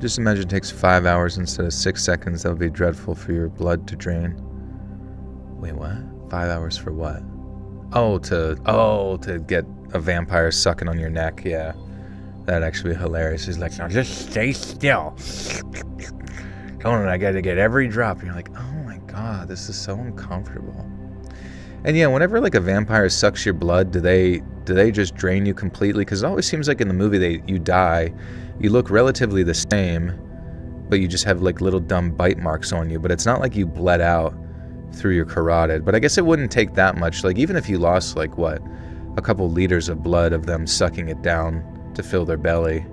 Just imagine it takes 5 hours instead of 6 seconds. That would be dreadful for your blood to drain. Wait, what? 5 hours for what? Oh, to get a vampire sucking on your neck. Yeah, that'd actually be hilarious. He's like, no, just stay still. Don't I gotta get every drop. And you're like, oh my god, this is so uncomfortable. And yeah, whenever like a vampire sucks your blood, do they just drain you completely? Because it always seems like in the movie you die, you look relatively the same, but you just have like little dumb bite marks on you. But it's not like you bled out through your carotid. But I guess it wouldn't take that much. Like even if you lost like what, a couple liters of blood of them sucking it down to fill their belly,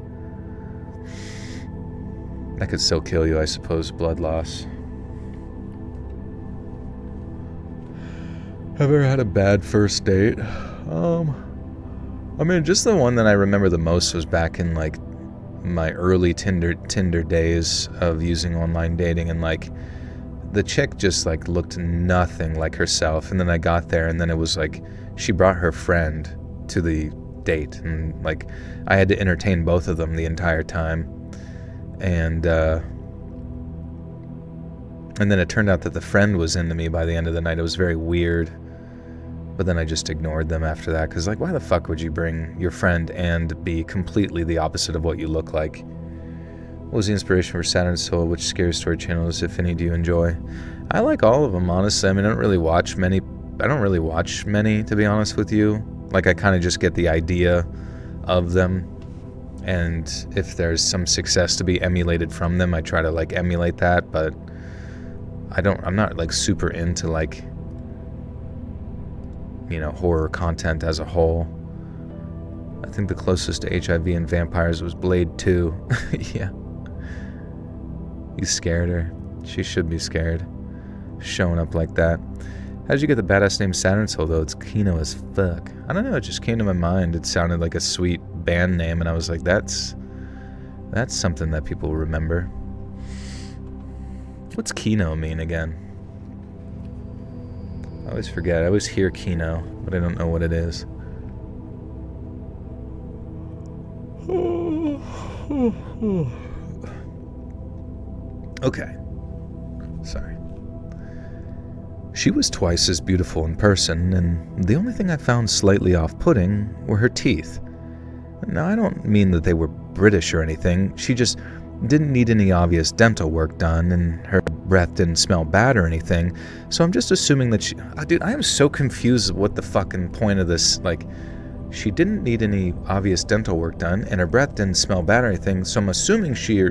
that could still kill you, I suppose, blood loss. Have you ever had a bad first date? I mean, just the one that I remember the most was back in like my early Tinder days of using online dating, and like the chick just like looked nothing like herself, and then I got there and then it was like she brought her friend to the date, and like I had to entertain both of them the entire time, and then it turned out that the friend was into me by the end of the night. It was very weird. But then I just ignored them after that, because, like, why the fuck would you bring your friend and be completely the opposite of what you look like? What was the inspiration for Saturn Soul? Which scary story channels, if any, do you enjoy? I like all of them, honestly. I mean, I don't really watch many, to be honest with you. Like, I kind of just get the idea of them, and if there's some success to be emulated from them, I try to, like, emulate that, but I'm not, like, super into, like, you know, horror content as a whole. I think the closest to HIV and vampires was Blade 2. Yeah. You scared her. She should be scared. Showing up like that. How did you get the badass name Saturn Soul, though? It's Kino as fuck. I don't know, it just came to my mind. It sounded like a sweet band name, and I was like, that's something that people remember. What's Kino mean again? I always forget. I always hear Kino, but I don't know what it is. Okay. Sorry. She was twice as beautiful in person, and the only thing I found slightly off-putting were her teeth. Now, I don't mean that they were British or anything. She just didn't need any obvious dental work done, and her breath didn't smell bad or anything. So I'm just assuming that she... dude, I am so confused what the fucking point of this... Like, she didn't need any obvious dental work done, and her breath didn't smell bad or anything. So I'm assuming she...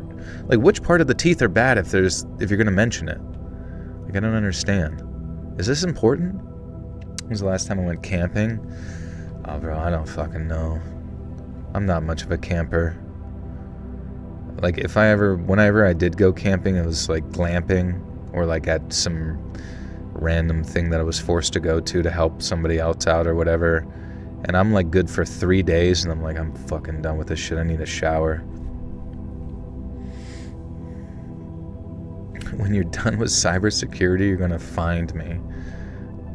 Like, which part of the teeth are bad if you're going to mention it? Like, I don't understand. Is this important? When was the last time I went camping? Oh, bro, I don't fucking know. I'm not much of a camper. Like, whenever I did go camping, it was like glamping, or like at some random thing that I was forced to go to help somebody else out or whatever. And I'm like good for 3 days, and I'm like, I'm fucking done with this shit. I need a shower. When you're done with cybersecurity, you're gonna find me.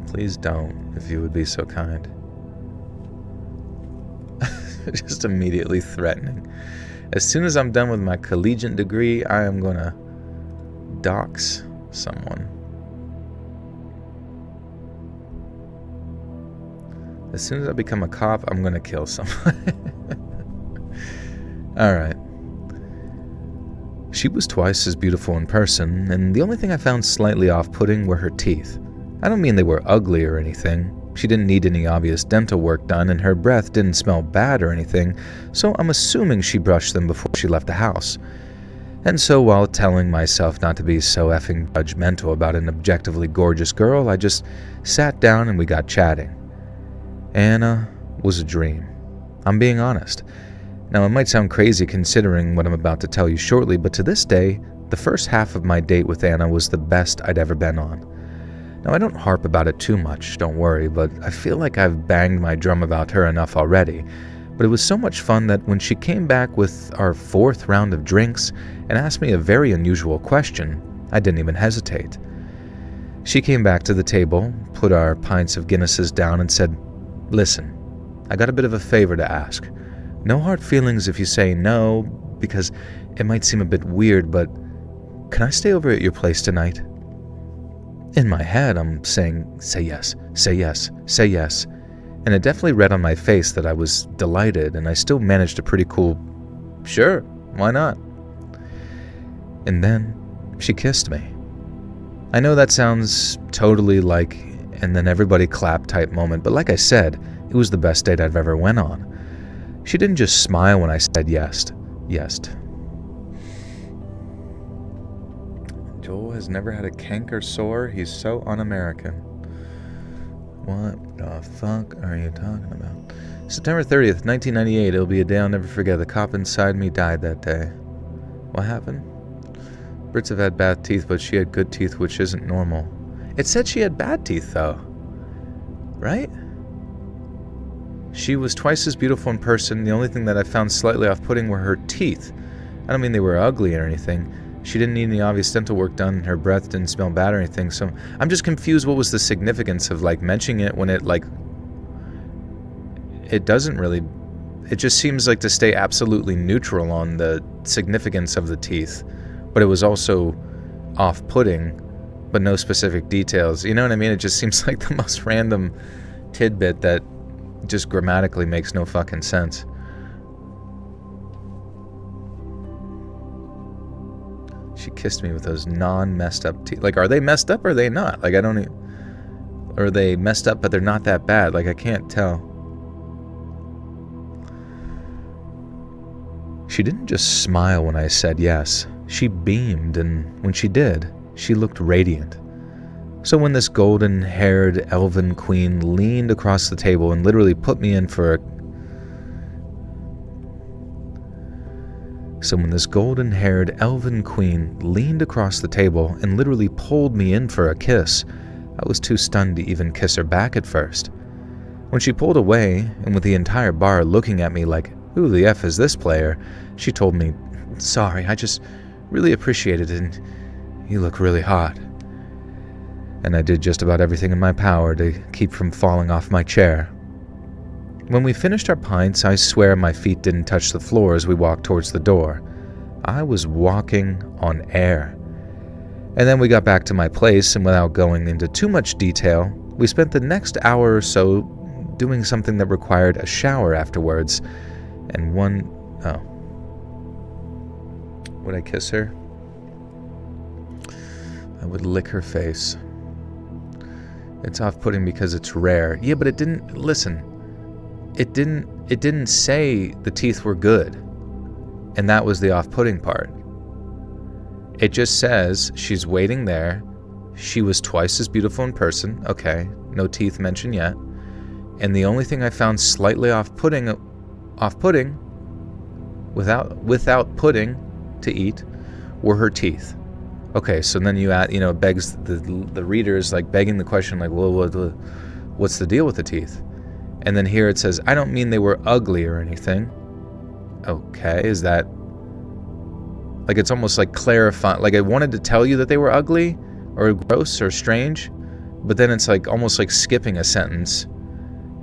Please don't, if you would be so kind. Just immediately threatening. As soon as I'm done with my collegiate degree, I am gonna dox someone. As soon as I become a cop, I'm gonna kill someone. Alright. She was twice as beautiful in person, and the only thing I found slightly off-putting were her teeth. I don't mean they were ugly or anything. She didn't need any obvious dental work done, and her breath didn't smell bad or anything, so I'm assuming she brushed them before she left the house. And so while telling myself not to be so effing judgmental about an objectively gorgeous girl, I just sat down and we got chatting. Anna was a dream. I'm being honest. Now, it might sound crazy considering what I'm about to tell you shortly, but to this day, the first half of my date with Anna was the best I'd ever been on. Now, I don't harp about it too much, don't worry, but I feel like I've banged my drum about her enough already. But it was so much fun that when she came back with our 4th round of drinks and asked me a very unusual question, I didn't even hesitate. She came back to the table, put our pints of Guinnesses down, and said, "Listen, I got a bit of a favor to ask. No hard feelings if you say no, because it might seem a bit weird, but can I stay over at your place tonight?" In my head, I'm saying, say yes, say yes, say yes. And it definitely read on my face that I was delighted, and I still managed a pretty cool, sure, why not? And then she kissed me. I know that sounds totally like, and then everybody clap type moment, but like I said, it was the best date I've ever went on. She didn't just smile when I said yes. Yes. Joel has never had a canker sore. He's so un-American. What the fuck are you talking about? September 30th, 1998. It'll be a day I'll never forget. The cop inside me died that day. What happened? Brits have had bad teeth, but she had good teeth, which isn't normal. It said she had bad teeth, though. Right? She was twice as beautiful in person. The only thing that I found slightly off-putting were her teeth. I don't mean they were ugly or anything. She didn't need any obvious dental work done, and her breath didn't smell bad or anything, so I'm just confused what was the significance of, like, mentioning it when it, like, it doesn't really, it just seems like to stay absolutely neutral on the significance of the teeth, but it was also off-putting, but no specific details. You know what I mean? It just seems like the most random tidbit that just grammatically makes no fucking sense. She kissed me with those non-messed up teeth. Like, are they messed up or are they not? Like, I don't even... Or are they messed up but they're not that bad? Like, I can't tell. She didn't just smile when I said yes. She beamed, and when she did, she looked radiant. So when this golden-haired elven queen leaned across the table and literally put me in for a... So when this golden-haired elven queen leaned across the table and literally pulled me in for a kiss, I was too stunned to even kiss her back at first. When she pulled away, and with the entire bar looking at me like, who the F is this player, she told me, sorry, I just really appreciate it, and you look really hot. And I did just about everything in my power to keep from falling off my chair. When we finished our pints, I swear my feet didn't touch the floor as we walked towards the door. I was walking on air. And then we got back to my place, and without going into too much detail, we spent the next hour or so doing something that required a shower afterwards, and would I kiss her? I would lick her face. It's off-putting because it's rare. Yeah, but it didn't... Listen. It didn't say the teeth were good. And that was the off-putting part. It just says she's waiting there. She was twice as beautiful in person. Okay, no teeth mentioned yet. And the only thing I found slightly off-putting without pudding to eat were her teeth. Okay, so then you add, it begs the readers, like, begging the question, like, well, what's the deal with the teeth? And then here it says, I don't mean they were ugly or anything. Okay, is that... Like, it's almost like clarifying... Like, I wanted to tell you that they were ugly or gross or strange, but then it's like almost like skipping a sentence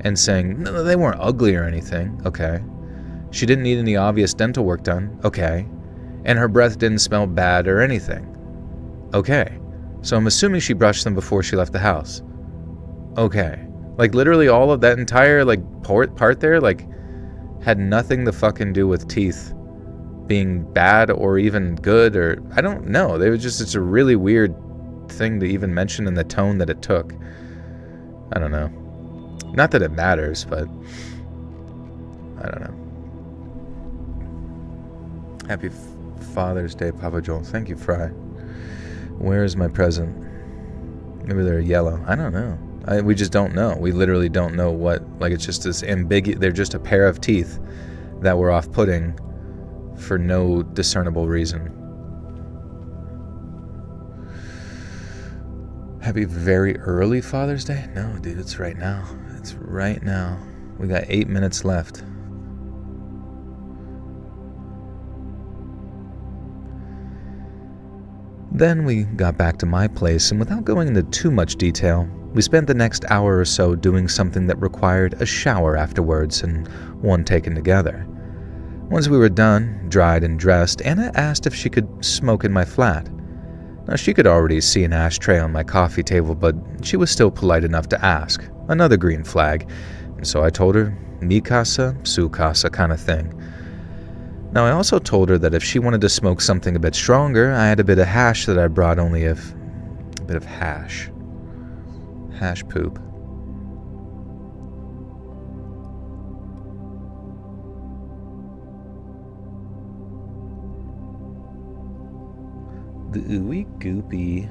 and saying, no, they weren't ugly or anything. Okay. She didn't need any obvious dental work done. Okay. And her breath didn't smell bad or anything. Okay. So I'm assuming she brushed them before she left the house. Okay. Like, literally all of that entire, like, part there, like, had nothing to fucking do with teeth being bad or even good, or I don't know. They were just... It's a really weird thing to even mention in the tone that it took. I don't know. Not that it matters, but I don't know. Happy Father's Day, Papa Joel. Thank you, Fry. Where is my present? Maybe they're yellow. I don't know. We just don't know. We literally don't know what... Like, it's just this ambiguous... They're just a pair of teeth that were off-putting for no discernible reason. Happy very early Father's Day? No, dude, it's right now. It's right now. We got 8 minutes left. Then we got back to my place, and without going into too much detail, we spent the next hour or so doing something that required a shower afterwards and one taken together. Once we were done, dried and dressed, Anna asked if she could smoke in my flat. Now, she could already see an ashtray on my coffee table, but she was still polite enough to ask. Another green flag. And so I told her, mi casa, su casa kind of thing. Now, I also told her that if she wanted to smoke something a bit stronger, I had a bit of hash that I brought, only a bit of hash. Hash poop. The ooey goopy.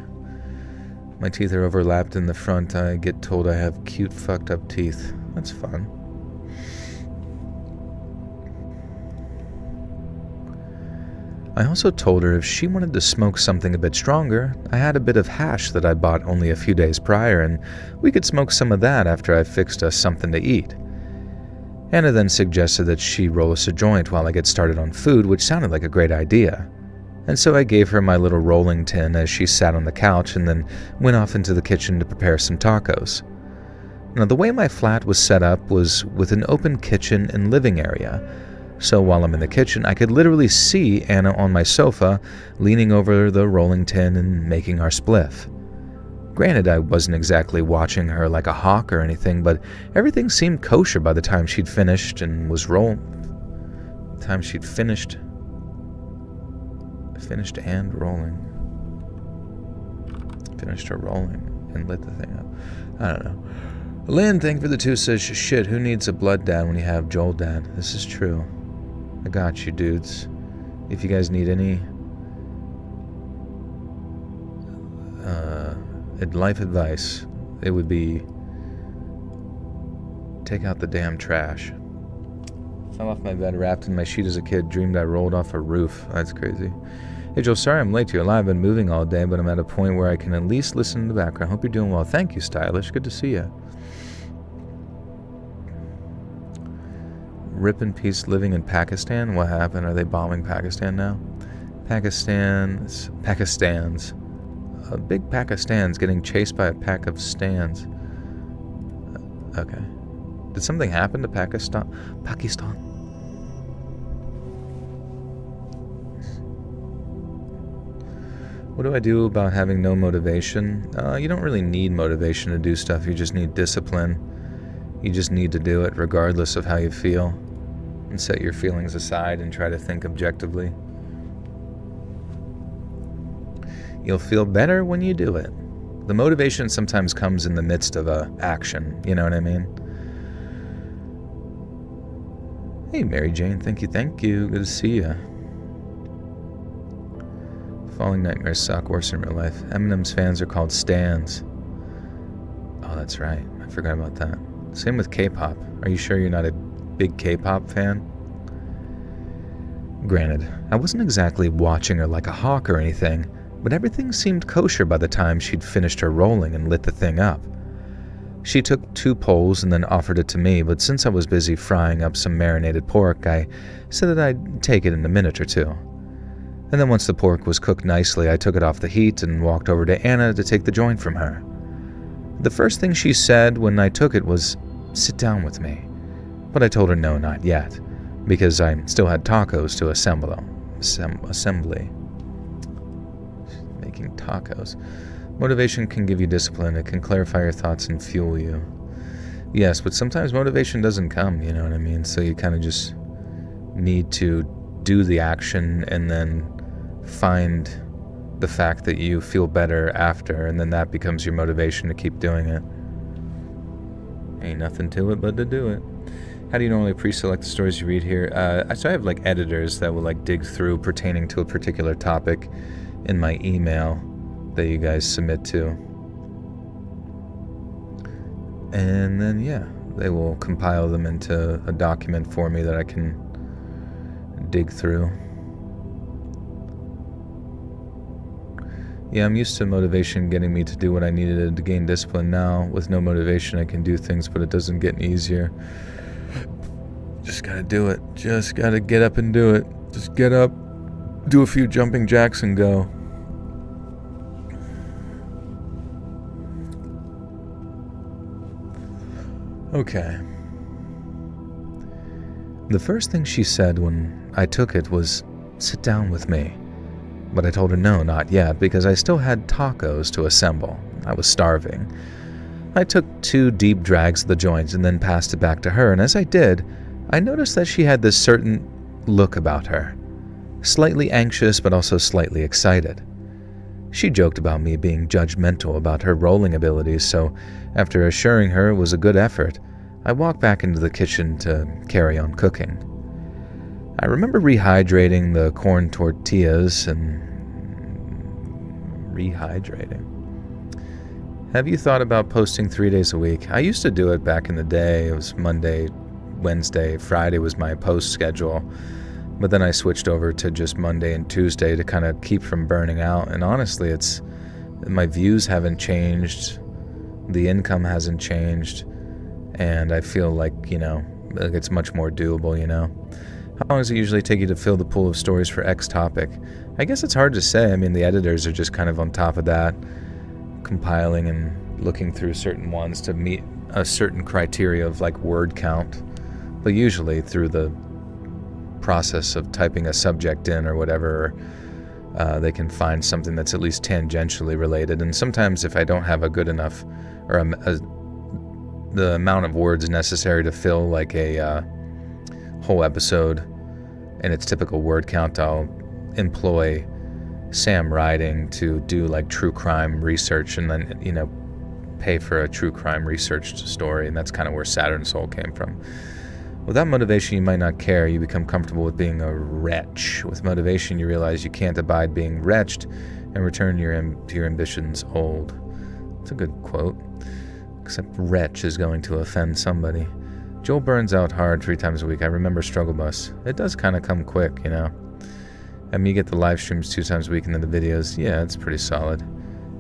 My teeth are overlapped in the front. I get told I have cute fucked up teeth. That's fun. I also told her if she wanted to smoke something a bit stronger, I had a bit of hash that I bought only a few days prior, and we could smoke some of that after I fixed us something to eat. Anna then suggested that she roll us a joint while I get started on food, which sounded like a great idea. And so I gave her my little rolling tin as she sat on the couch and then went off into the kitchen to prepare some tacos. Now, the way my flat was set up was with an open kitchen and living area, so while I'm in the kitchen, I could literally see Anna on my sofa, leaning over the rolling tin and making our spliff. Granted, I wasn't exactly watching her like a hawk or anything, but everything seemed kosher by the time she'd finished and was rolling. Finished and rolling. Finished her rolling and lit the thing up. I don't know. Lynn, thank you for the 2, says, shit, who needs a blood dad when you have Joel dad? This is true. I got you, dudes. If you guys need any life advice, it would be take out the damn trash. Fell off my bed, wrapped in my sheet as a kid, dreamed I rolled off a roof. That's crazy. Hey Joel, sorry I'm late to your live. I've been moving all day, but I'm at a point where I can at least listen in the background. Hope you're doing well. Thank you, Stylish. Good to see you. Rip in peace living in Pakistan. What happened? Are they bombing Pakistan now? Pakistan's a big pack of stands getting chased by a pack of stands. Okay. Did something happen to Pakistan? What do I do about having no motivation? You don't really need motivation to do stuff. You just need discipline. You just need to do it regardless of how you feel. And set your feelings aside and try to think objectively. You'll feel better when you do it. The motivation sometimes comes in the midst of action. You know what I mean? Hey, Mary Jane. Thank you. Good to see you. Falling nightmares suck. Worse in real life. Eminem's fans are called stans. Oh, that's right. I forgot about that. Same with K-pop. Are you sure you're not a big K-pop fan? Granted, I wasn't exactly watching her like a hawk or anything, but everything seemed kosher by the time she'd finished her rolling and lit the thing up. She took 2 poles and then offered it to me, but since I was busy frying up some marinated pork, I said that I'd take it in a minute or 2. And then once the pork was cooked nicely, I took it off the heat and walked over to Anna to take the joint from her. The first thing she said when I took it was, "Sit down with me." But I told her no, not yet, because I still had tacos to assemble. Making tacos. Motivation can give you discipline. It can clarify your thoughts and fuel you. Yes, but sometimes motivation doesn't come, you know what I mean? So you kind of just need to do the action and then find the fact that you feel better after, and then that becomes your motivation to keep doing it. Ain't nothing to it but to do it. How do you normally pre-select the stories you read here? So I have like editors that will like dig through pertaining to a particular topic in my email that you guys submit to. And then, yeah, they will compile them into a document for me that I can dig through. Yeah, I'm used to motivation getting me to do what I needed to gain discipline. Now, with no motivation, I can do things, but it doesn't get any easier. Just gotta do it. Just gotta get up and do it. Just get up, do a few jumping jacks, and go. Okay. The first thing she said when I took it was, "Sit down with me." But I told her no, not yet, because I still had tacos to assemble. I was starving. I took 2 deep drags of the joint and then passed it back to her, and as I did, I noticed that she had this certain look about her. Slightly anxious, but also slightly excited. She joked about me being judgmental about her rolling abilities, so after assuring her it was a good effort, I walked back into the kitchen to carry on cooking. I remember rehydrating the corn tortillas and Have you thought about posting 3 days a week? I used to do it back in the day. It was Monday, Wednesday, Friday was my post schedule. But then I switched over to just Monday and Tuesday to kind of keep from burning out. And honestly, my views haven't changed. The income hasn't changed. And I feel like it's much more doable, How long does it usually take you to fill the pool of stories for X topic? I guess it's hard to say. I mean, the editors are just kind of on top of that, compiling and looking through certain ones to meet a certain criteria of like word count. But usually through the process of typing a subject in or whatever, they can find something that's at least tangentially related. And sometimes if I don't have a good enough, or the amount of words necessary to fill like a whole episode in its typical word count, I'll employ Sam Writing to do like true crime research, and then, you know, pay for a true crime researched story. And that's kind of where Saturn Soul came from. Without motivation, you might not care. You become comfortable with being a wretch. With motivation, you realize you can't abide being wretched and return to your ambitions old. It's a good quote. Except wretch is going to offend somebody. Joel burns out hard 3 times a week. I remember Struggle Bus. It does kind of come quick, you know. I mean, you get the live streams 2 times a week and then the videos. Yeah, it's pretty solid.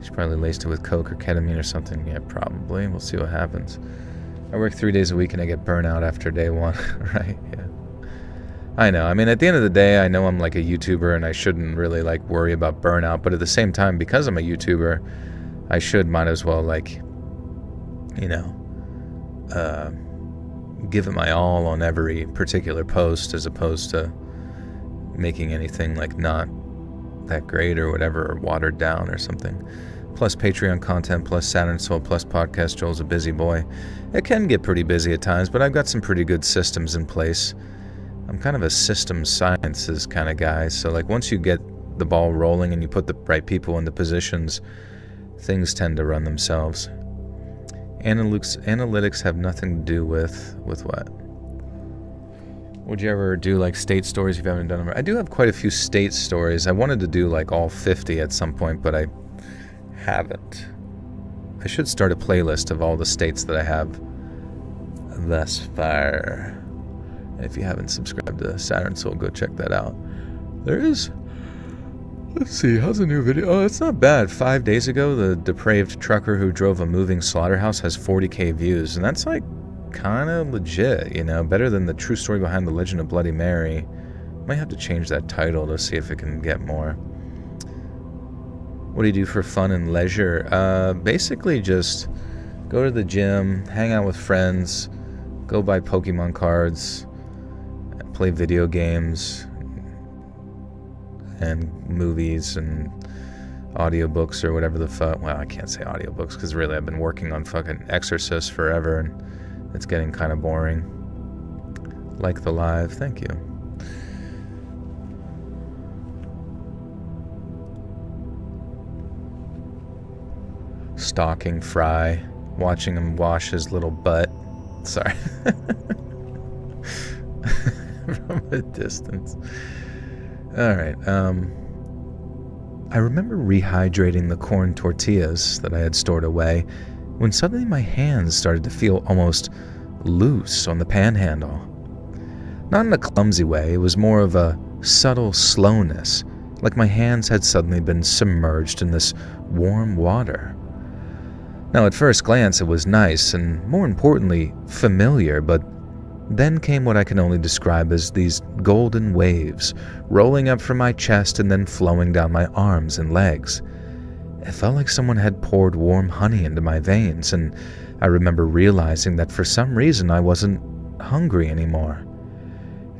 She's probably laced it with coke or ketamine or something. Yeah, probably. We'll see what happens. I work 3 days a week and I get burnout after day 1, right? Yeah. I know. I mean, at the end of the day, I know I'm like a YouTuber and I shouldn't really like worry about burnout. But at the same time, because I'm a YouTuber, I might as well like, you know, give it my all on every particular post, as opposed to making anything like not that great or whatever, or watered down or something. Plus Patreon content, plus Saturn Soul, plus podcast. Joel's a busy boy. It can get pretty busy at times, but I've got some pretty good systems in place. I'm kind of a systems sciences kind of guy, so like once you get the ball rolling and you put the right people in the positions, things tend to run themselves. Analytics have nothing to do with what? Would you ever do like state stories if you haven't done them? I do have quite a few state stories. I wanted to do like all 50 at some point, but I haven't. I should start a playlist of all the states that I have thus far. If you haven't subscribed to Saturn Soul, go check that out. There is... Let's see, how's the new video? Oh, it's not bad. 5 days ago, the depraved trucker who drove a moving slaughterhouse has 40,000 views, and that's like kind of legit, you know, better than the true story behind the legend of Bloody Mary. Might have to change that title to see if it can get more. What do you do for fun and leisure? Basically just go to the gym, hang out with friends, go buy Pokemon cards, play video games, and movies and audiobooks or whatever the fuck. Well, I can't say audiobooks because really I've been working on fucking Exorcist forever and it's getting kind of boring. Like the live. Thank you. Stalking Fry, watching him wash his little butt. Sorry. From a distance. Alright, I remember rehydrating the corn tortillas that I had stored away when suddenly my hands started to feel almost loose on the panhandle. Not in a clumsy way, it was more of a subtle slowness, like my hands had suddenly been submerged in this warm water. Now at first glance it was nice and, more importantly, familiar, but then came what I can only describe as these golden waves, rolling up from my chest and then flowing down my arms and legs. It felt like someone had poured warm honey into my veins, and I remember realizing that for some reason I wasn't hungry anymore.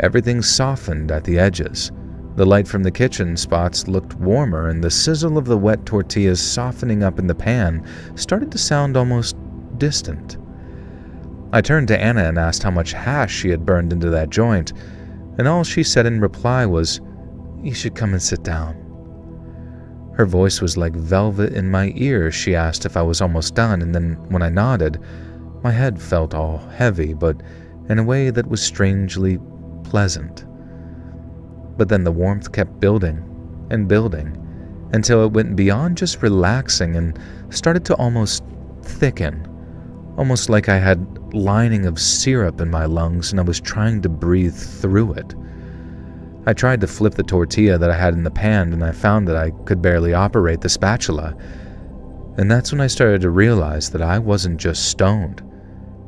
Everything softened at the edges. The light from the kitchen spots looked warmer, and the sizzle of the wet tortillas softening up in the pan started to sound almost distant. I turned to Anna and asked how much hash she had burned into that joint, and all she said in reply was, "You should come and sit down." Her voice was like velvet in my ear. She asked if I was almost done, and then when I nodded, my head felt all heavy, but in a way that was strangely pleasant. But then the warmth kept building and building, until it went beyond just relaxing and started to almost thicken, almost like I had lining of syrup in my lungs and I was trying to breathe through it. I tried to flip the tortilla that I had in the pan, and I found that I could barely operate the spatula. And that's when I started to realize that I wasn't just stoned,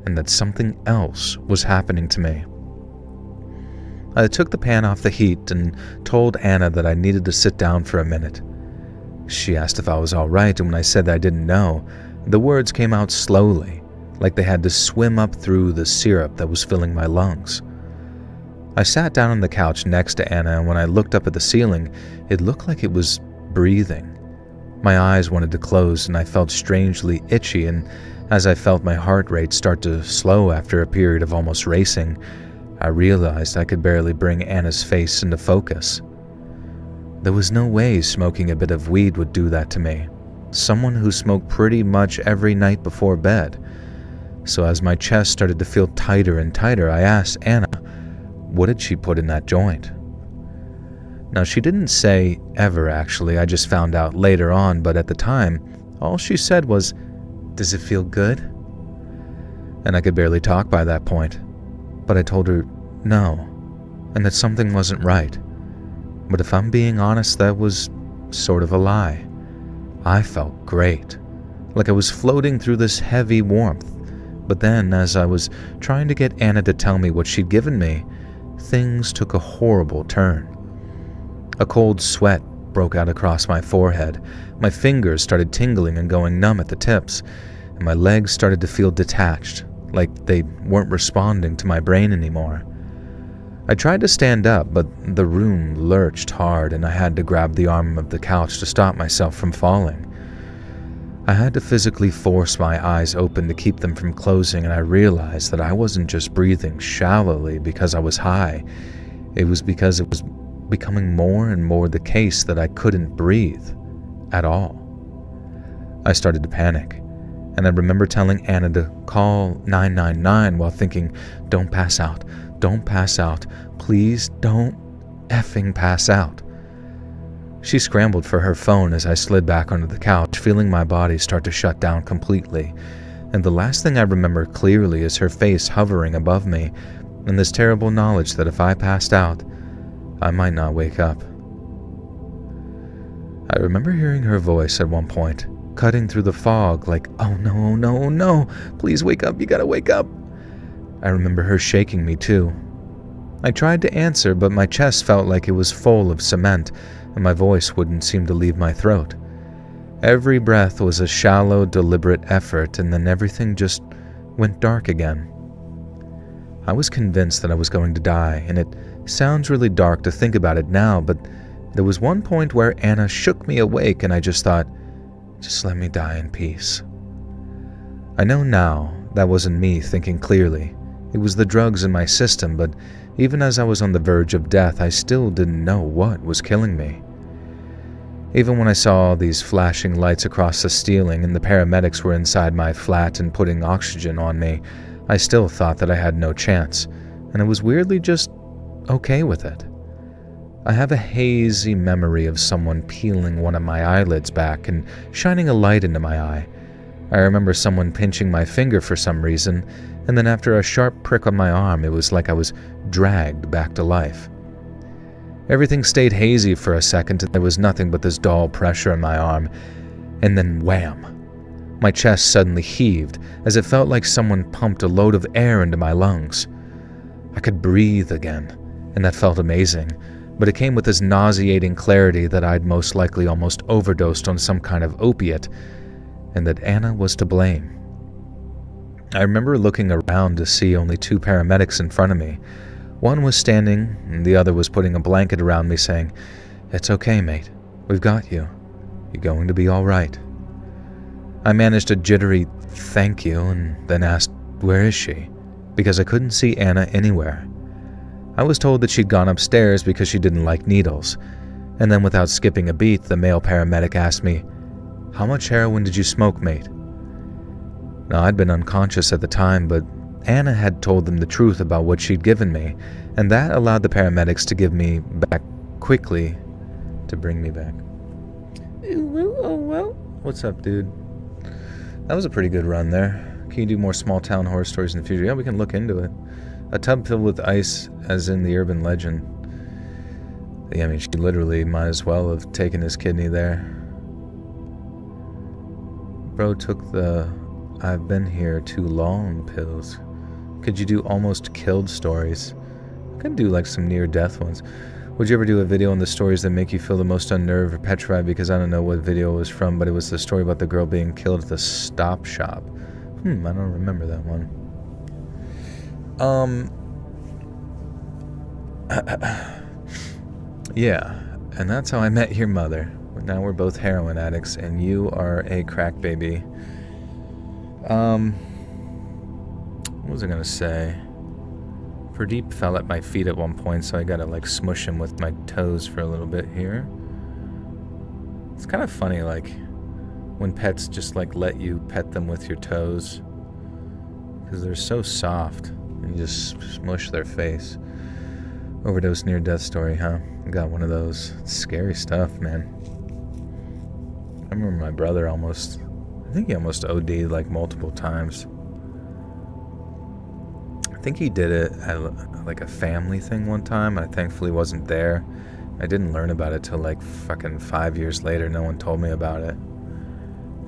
and that something else was happening to me. I took the pan off the heat and told Anna that I needed to sit down for a minute. She asked if I was all right, and when I said that I didn't know, the words came out slowly, like they had to swim up through the syrup that was filling my lungs. I sat down on the couch next to Anna, and when I looked up at the ceiling, it looked like it was breathing. My eyes wanted to close, and I felt strangely itchy, and as I felt my heart rate start to slow after a period of almost racing, I realized I could barely bring Anna's face into focus. There was no way smoking a bit of weed would do that to me, someone who smoked pretty much every night before bed. So as my chest started to feel tighter and tighter, I asked Anna, what did she put in that joint? Now, she didn't say ever, actually. I just found out later on, but at the time, all she said was, "Does it feel good?" And I could barely talk by that point. But I told her no, and that something wasn't right. But if I'm being honest, that was sort of a lie. I felt great, like I was floating through this heavy warmth. But then, as I was trying to get Anna to tell me what she'd given me, things took a horrible turn. A cold sweat broke out across my forehead, my fingers started tingling and going numb at the tips, and my legs started to feel detached, like they weren't responding to my brain anymore. I tried to stand up, but the room lurched hard and I had to grab the arm of the couch to stop myself from falling. I had to physically force my eyes open to keep them from closing, and I realized that I wasn't just breathing shallowly because I was high. It was because it was becoming more and more the case that I couldn't breathe at all. I started to panic, and I remember telling Anna to call 999 while thinking, don't pass out, please don't effing pass out. She scrambled for her phone as I slid back onto the couch, feeling my body start to shut down completely, and the last thing I remember clearly is her face hovering above me, and this terrible knowledge that if I passed out, I might not wake up. I remember hearing her voice at one point, cutting through the fog like, "Oh no, no, no, please wake up, you gotta wake up." I remember her shaking me too. I tried to answer, but my chest felt like it was full of cement, and my voice wouldn't seem to leave my throat. Every breath was a shallow, deliberate effort, and then everything just went dark again. I was convinced that I was going to die, and it sounds really dark to think about it now, but there was one point where Anna shook me awake and I just thought, just let me die in peace. I know now that wasn't me thinking clearly. It was the drugs in my system, but even as I was on the verge of death, I still didn't know what was killing me. Even when I saw these flashing lights across the ceiling and the paramedics were inside my flat and putting oxygen on me, I still thought that I had no chance, and I was weirdly just okay with it. I have a hazy memory of someone peeling one of my eyelids back and shining a light into my eye. I remember someone pinching my finger for some reason, and then after a sharp prick on my arm, it was like I was dragged back to life. Everything stayed hazy for a second, and there was nothing but this dull pressure in my arm, and then wham! My chest suddenly heaved, as it felt like someone pumped a load of air into my lungs. I could breathe again, and that felt amazing, but it came with this nauseating clarity that I'd most likely almost overdosed on some kind of opiate, and that Anna was to blame. I remember looking around to see only 2 paramedics in front of me. One was standing, and the other was putting a blanket around me saying, "It's okay, mate. We've got you. You're going to be all right." I managed a jittery thank you and then asked, "Where is she?" because I couldn't see Anna anywhere. I was told that she'd gone upstairs because she didn't like needles, and then without skipping a beat, the male paramedic asked me, "How much heroin did you smoke, mate?" Now, I'd been unconscious at the time, but Anna had told them the truth about what she'd given me, and that allowed the paramedics to give me back quickly to bring me back. Oh, well. What's up, dude? That was a pretty good run there. Can you do more small town horror stories in the future? Yeah, we can look into it. A tub filled with ice, as in the urban legend. Yeah, I mean, she literally might as well have taken his kidney there. Bro took the "I've been here too long" pills. Could you do almost killed stories? I could do like some near-death ones. Would you ever do a video on the stories that make you feel the most unnerved or petrified? Because I don't know what video it was from, but it was the story about the girl being killed at the stop shop. I don't remember that one. Yeah, and that's how I met your mother. Now we're both heroin addicts, and you are a crack baby. What was I gonna say? Pradeep fell at my feet at one point, so I gotta like smush him with my toes for a little bit here. It's kind of funny, like, when pets just like let you pet them with your toes, because they're so soft, and you just smush their face. Overdose near-death story, huh? I got one of those. It's scary stuff, man. I remember my brother I think he almost OD'd like multiple times. I think he did it at like a family thing one time. I thankfully wasn't there. I didn't learn about it till like fucking 5 years later. No one told me about it.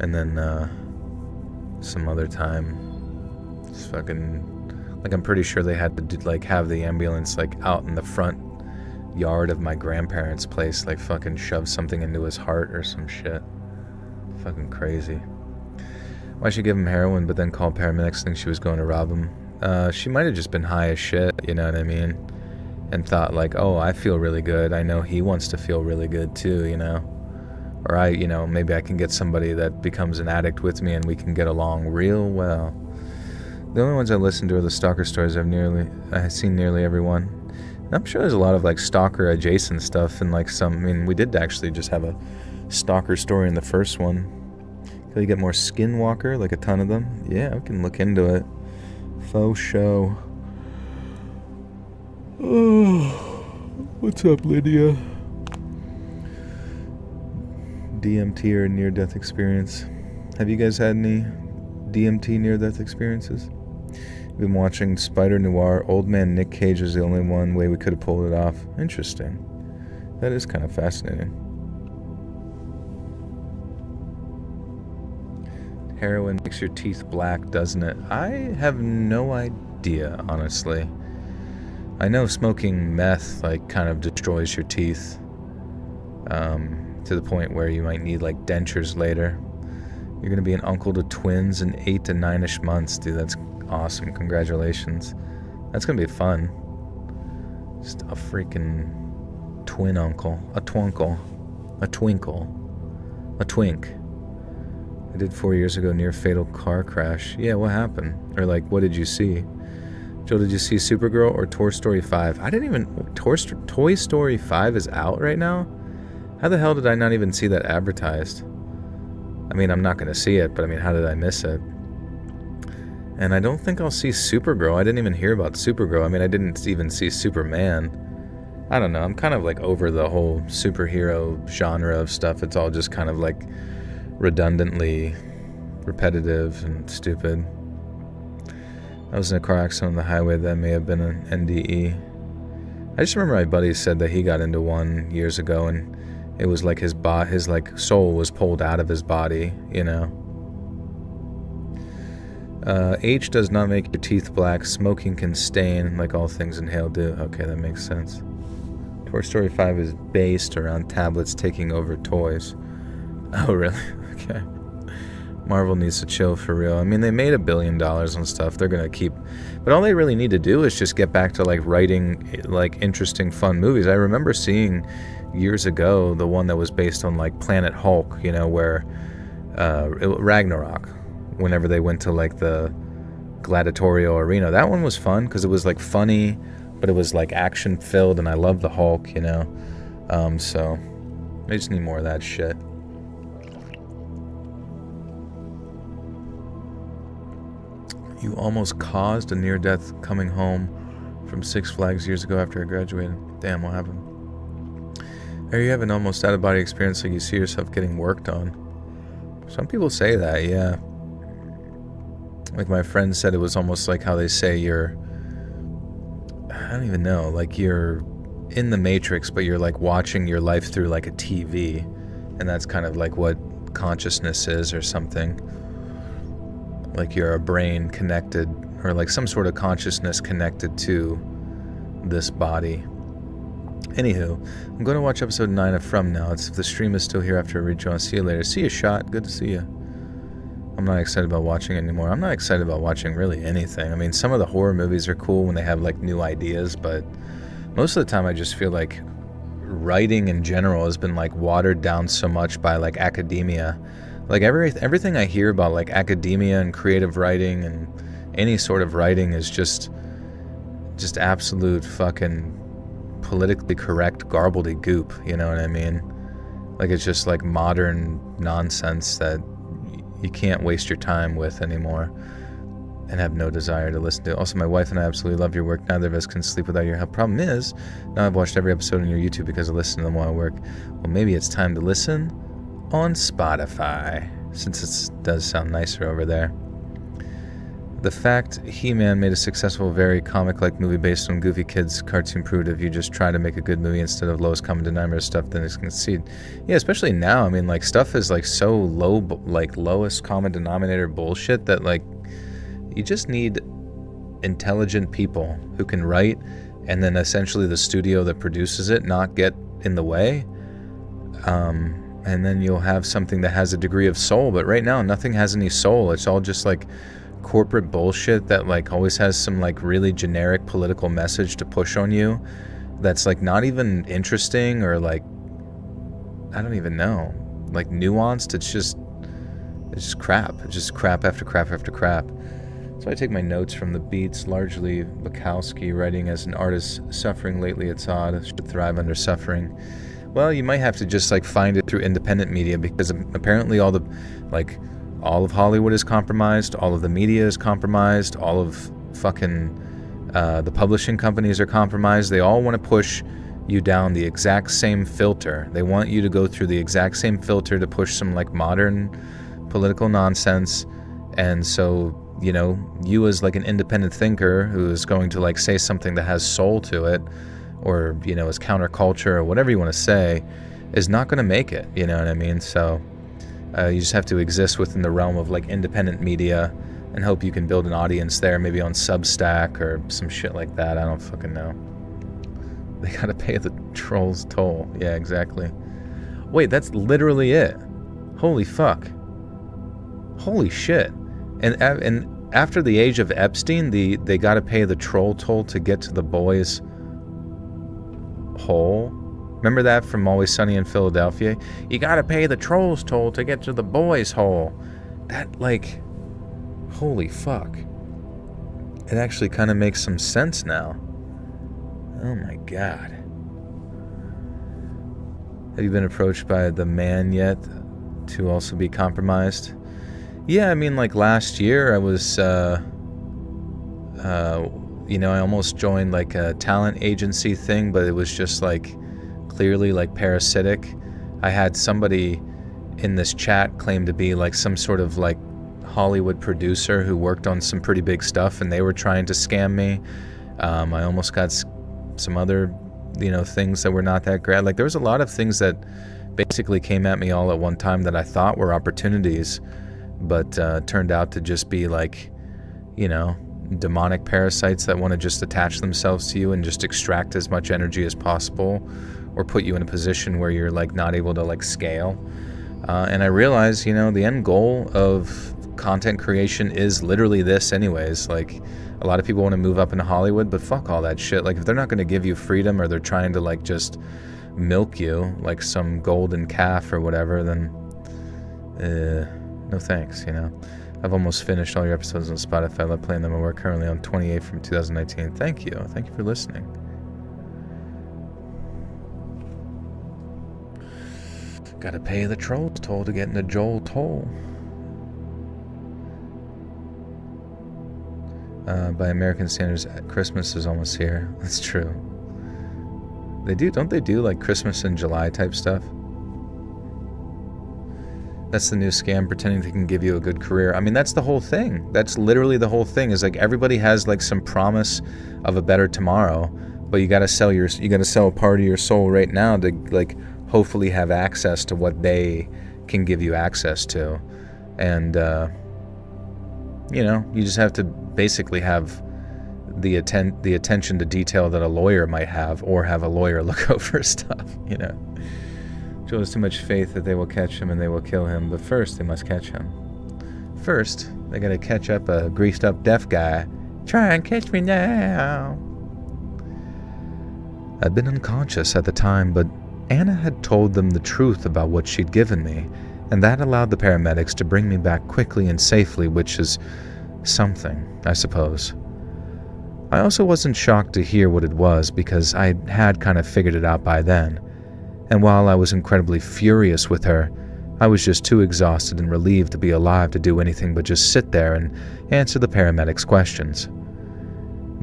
And then some other time, it's fucking, like, I'm pretty sure they had to do, like, have the ambulance like out in the front yard of my grandparents' place, like fucking shove something into his heart or some shit. Fucking crazy. Why'd she give him heroin but then call paramedics thinking she was going to rob him? She might have just been high as shit, you know what I mean? And thought like, oh, I feel really good. I know he wants to feel really good too, you know? Or maybe I can get somebody that becomes an addict with me and we can get along real well. The only ones I listen to are the stalker stories. I've seen nearly everyone. And I'm sure there's a lot of like stalker adjacent stuff and like we did actually just have a stalker story in the first one. Can you get more skinwalker, like a ton of them? Yeah, we can look into it. Faux show. Oh, what's up, Lydia? DMT or near-death experience. Have you guys had any DMT near-death experiences? We've been watching Spider Noir. Old man Nick Cage is the only one way we could have pulled it off. Interesting. That is kind of fascinating. Heroin makes your teeth black, doesn't it? I have no idea, honestly. I know smoking meth like kind of destroys your teeth, to the point where you might need like dentures later. You're gonna be an uncle to twins in 8 to 9ish months, dude. That's awesome. Congratulations. That's gonna be fun. Just a freaking twin uncle, a twinkle, a twinkle, a twink. I did 4 years ago, near fatal car crash. Yeah, what happened? Or like, what did you see? Joe, did you see Supergirl or Toy Story 5? I didn't even... Toy Story 5 is out right now? How the hell did I not even see that advertised? I mean, I'm not going to see it, but I mean, how did I miss it? And I don't think I'll see Supergirl. I didn't even hear about Supergirl. I mean, I didn't even see Superman. I don't know. I'm kind of like over the whole superhero genre of stuff. It's all just kind of like redundantly repetitive and stupid. I was in a car accident on the highway that may have been an NDE. I just remember my buddy said that he got into one years ago and it was like his like soul was pulled out of his body, you know. H does not make your teeth black. Smoking can stain, like all things inhaled do. Okay, that makes sense. Toy Story 5 is based around tablets taking over toys. Oh, really? Okay. Marvel needs to chill for real. I mean, they made $1 billion on stuff. They're gonna keep, but all they really need to do is just get back to like writing like interesting, fun movies. I remember seeing years ago the one that was based on like Planet Hulk, you know, where Ragnarok, whenever they went to like the gladiatorial arena. That one was fun because it was like funny, but it was like action filled, and I love the Hulk, you know. So I just need more of that shit. You almost caused a near-death coming home from Six Flags years ago after I graduated. Damn, what happened? Or you have an almost out-of-body experience like you see yourself getting worked on. Some people say that, yeah. Like my friend said, it was almost like how they say you're... I don't even know. Like you're in the Matrix, but you're like watching your life through like a TV. And that's kind of like what consciousness is or something. Like you're a brain connected, or like some sort of consciousness connected to this body. Anywho, I'm going to watch episode 9 of From Now. If the stream is still here after I read you, I'll see you later. See you, Shot. Good to see you. I'm not excited about watching it anymore. I'm not excited about watching really anything. I mean, some of the horror movies are cool when they have like new ideas, but most of the time I just feel like writing in general has been like watered down so much by like academia. Like everything I hear about like academia and creative writing and any sort of writing is just absolute fucking politically correct gobbledygook, you know what I mean? Like it's just like modern nonsense that you can't waste your time with anymore and have no desire to listen to. Also, my wife and I absolutely love your work. Neither of us can sleep without your help. Problem is, now I've watched every episode on your YouTube because I listen to them while I work. Well, maybe it's time to listen on Spotify, since it does sound nicer over there. The fact He-Man made a successful, very comic-like movie based on Goofy Kids cartoon proved if you just try to make a good movie instead of lowest common denominator stuff, then it's concede. Yeah, especially now. I mean, like, stuff is, like, so low, like, lowest common denominator bullshit that, like, you just need intelligent people who can write, and then essentially the studio that produces it not get in the way. And then you'll have something that has a degree of soul. But right now, nothing has any soul. It's all just, like, corporate bullshit that like always has some like really generic political message to push on you that's like not even interesting or like I don't even know, like nuanced. It's just crap. It's just crap after crap after crap. So I take my notes from the beats, largely Bukowski writing as an artist suffering lately. It's odd, should thrive under suffering. Well, you might have to just like find it through independent media, because apparently all of Hollywood is compromised, all of the media is compromised, all of fucking the publishing companies are compromised. They all want to push you down the exact same filter. They want you to go through the exact same filter to push some like modern political nonsense. And so, you know, you as like an independent thinker who is going to like say something that has soul to it, or, you know, is counterculture or whatever you want to say, is not going to make it, you know what I mean? So you just have to exist within the realm of like independent media and hope you can build an audience there, maybe on Substack or some shit like that. I don't fucking know. They gotta pay the trolls toll. Yeah, exactly. Wait, that's literally it. Holy fuck. Holy shit. And after the age of Epstein, they gotta pay the troll toll to get to the boys' hole. Remember that from Always Sunny in Philadelphia? You gotta pay the trolls toll to get to the boys' hole. That, like, holy fuck. It actually kind of makes some sense now. Oh my god. Have you been approached by the man yet to also be compromised? Yeah, I mean, like last year I was, you know, I almost joined like a talent agency thing, but it was just like clearly like parasitic. I had somebody in this chat claim to be like some sort of like Hollywood producer who worked on some pretty big stuff, and they were trying to scam me. I almost got some other, you know, things that were not that great. Like there was a lot of things that basically came at me all at one time that I thought were opportunities, but turned out to just be like, you know, demonic parasites that want to just attach themselves to you and just extract as much energy as possible, or put you in a position where you're like not able to like scale. And I realized, you know, the end goal of content creation is literally this anyways. Like a lot of people want to move up into Hollywood, but fuck all that shit. Like if they're not going to give you freedom, or they're trying to like just milk you like some golden calf or whatever, then no thanks, you know. I've almost finished all your episodes on Spotify. I love playing them. We're currently on 28 from 2019. Thank you. Thank you for listening. Gotta pay the trolls toll to get into Joel toll. By American standards, Christmas is almost here. That's true. They do, don't they do like Christmas in July type stuff? That's the new scam, pretending they can give you a good career. I mean, that's the whole thing. That's literally the whole thing, is like everybody has like some promise of a better tomorrow, but you gotta sell a part of your soul right now to like hopefully have access to what they can give you access to. And you know, you just have to basically have the attention to detail that a lawyer might have, or have a lawyer look over stuff, you know. Joel has too much faith that they will catch him and they will kill him, but first they must catch him. First, they gotta catch up a greased up deaf guy. Try and catch me now. I'd been unconscious at the time, but Anna had told them the truth about what she'd given me, and that allowed the paramedics to bring me back quickly and safely, which is something, I suppose. I also wasn't shocked to hear what it was because I had kind of figured it out by then, and while I was incredibly furious with her, I was just too exhausted and relieved to be alive to do anything but just sit there and answer the paramedics' questions.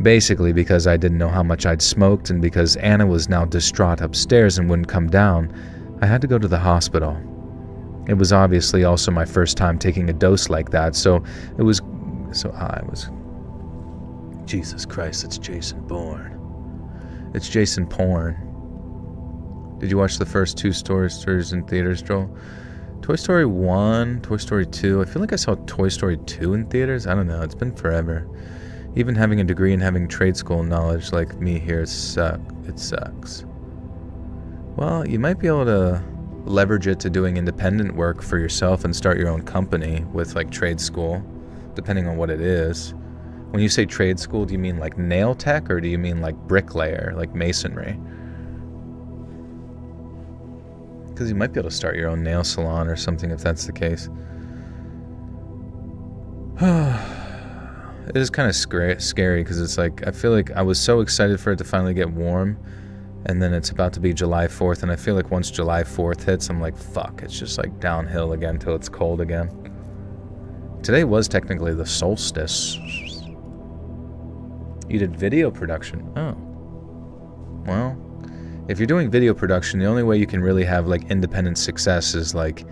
Basically because I didn't know how much I'd smoked, and because Anna was now distraught upstairs and wouldn't come down, I had to go to the hospital. It was obviously also my first time taking a dose like that, so I was... Jesus Christ, it's Jason Bourne. It's Jason Porn. Did you watch the first two Toy Stories in theaters, Joel? Toy Story 1, Toy Story 2. I feel like I saw Toy Story 2 in theaters. I don't know, it's been forever. Even having a degree and having trade school knowledge like me here, it sucks. Well, you might be able to leverage it to doing independent work for yourself and start your own company with like trade school, depending on what it is. When you say trade school, do you mean like nail tech, or do you mean like bricklayer, like masonry? Because you might be able to start your own nail salon or something if that's the case. It is kind of scary because it's like, I feel like I was so excited for it to finally get warm, and then it's about to be July 4th, and I feel like once July 4th hits, I'm like, fuck, it's just like downhill again till it's cold again. Today was technically the solstice. You did video production? Oh. Well, if you're doing video production, the only way you can really have like independent success is like,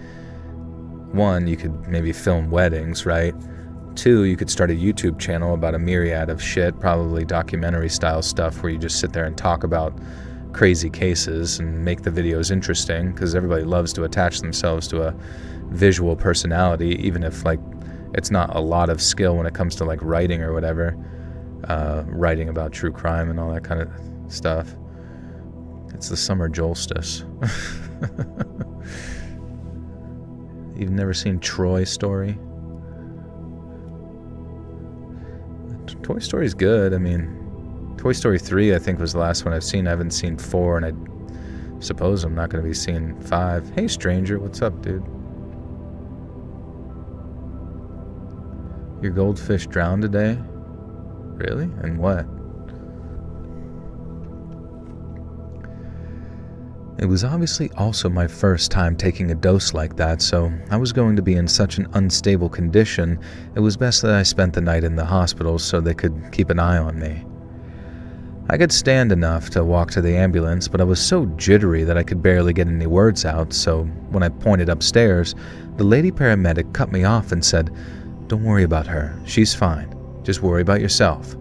one, you could maybe film weddings, right? 2, you could start a YouTube channel about a myriad of shit, probably documentary style stuff where you just sit there and talk about crazy cases and make the videos interesting, because everybody loves to attach themselves to a visual personality, even if like it's not a lot of skill when it comes to like writing or whatever. Writing about true crime and all that kind of stuff. It's the summer solstice. You've never seen Troy Story? Toy Story's good. I mean, Toy Story 3 I think was the last one I've seen. I haven't seen 4, and I suppose I'm not going to be seeing 5. Hey stranger, what's up, dude? Your goldfish drowned today? Really? And what? It was obviously also my first time taking a dose like that, so I was going to be in such an unstable condition, it was best that I spent the night in the hospital so they could keep an eye on me. I could stand enough to walk to the ambulance, but I was so jittery that I could barely get any words out, so when I pointed upstairs, the lady paramedic cut me off and said, "Don't worry about her, she's fine. Just worry about yourself."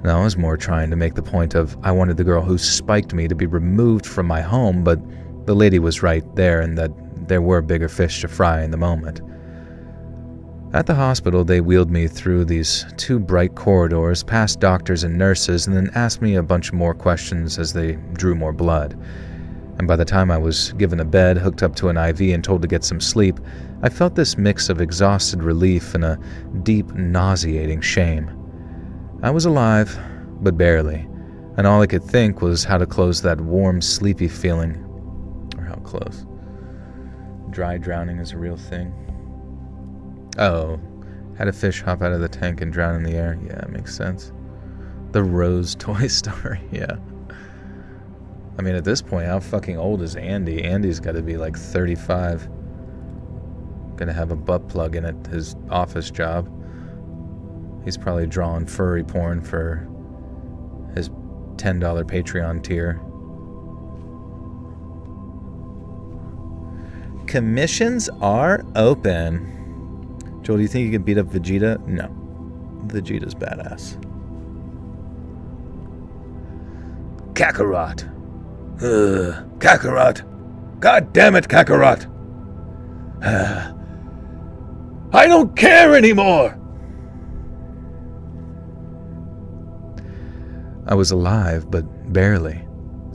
And I was more trying to make the point of I wanted the girl who spiked me to be removed from my home, but the lady was right there and that there were bigger fish to fry in the moment. At the hospital, they wheeled me through these 2 bright corridors, past doctors and nurses, and then asked me a bunch more questions as they drew more blood. And by the time I was given a bed, hooked up to an IV, and told to get some sleep, I felt this mix of exhausted relief and a deep, nauseating shame. I was alive, but barely, and all I could think was how to close that warm, sleepy feeling. Or how close. Dry drowning is a real thing. Oh, had a fish hop out of the tank and drown in the air. Yeah, makes sense. The Rose Toy Story, yeah. I mean, at this point, how fucking old is Andy? Andy's got to be like 35. Gonna have a butt plug in at his office job. He's probably drawing furry porn for his $10 Patreon tier. Commissions are open. Joel, do you think you can beat up Vegeta? No. Vegeta's badass. Kakarot. Kakarot. God damn it, Kakarot. I don't care anymore. I was alive, but barely,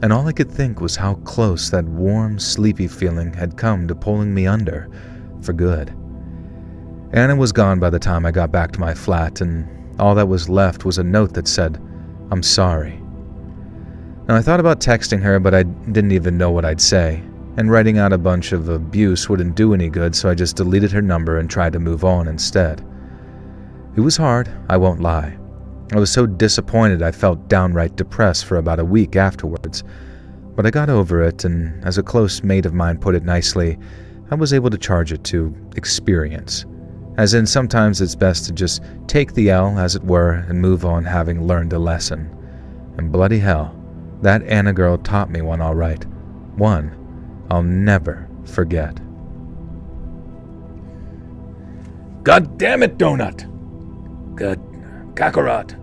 and all I could think was how close that warm, sleepy feeling had come to pulling me under, for good. Anna was gone by the time I got back to my flat, and all that was left was a note that said, "I'm sorry." Now, I thought about texting her, but I didn't even know what I'd say, and writing out a bunch of abuse wouldn't do any good, so I just deleted her number and tried to move on instead. It was hard, I won't lie. I was so disappointed I felt downright depressed for about a week afterwards, but I got over it, and as a close mate of mine put it nicely, I was able to charge it to experience. As in, sometimes it's best to just take the L, as it were, and move on having learned a lesson. And bloody hell, that Anna girl taught me one all right. One I'll never forget. God damn it, Donut! God, Kakarot!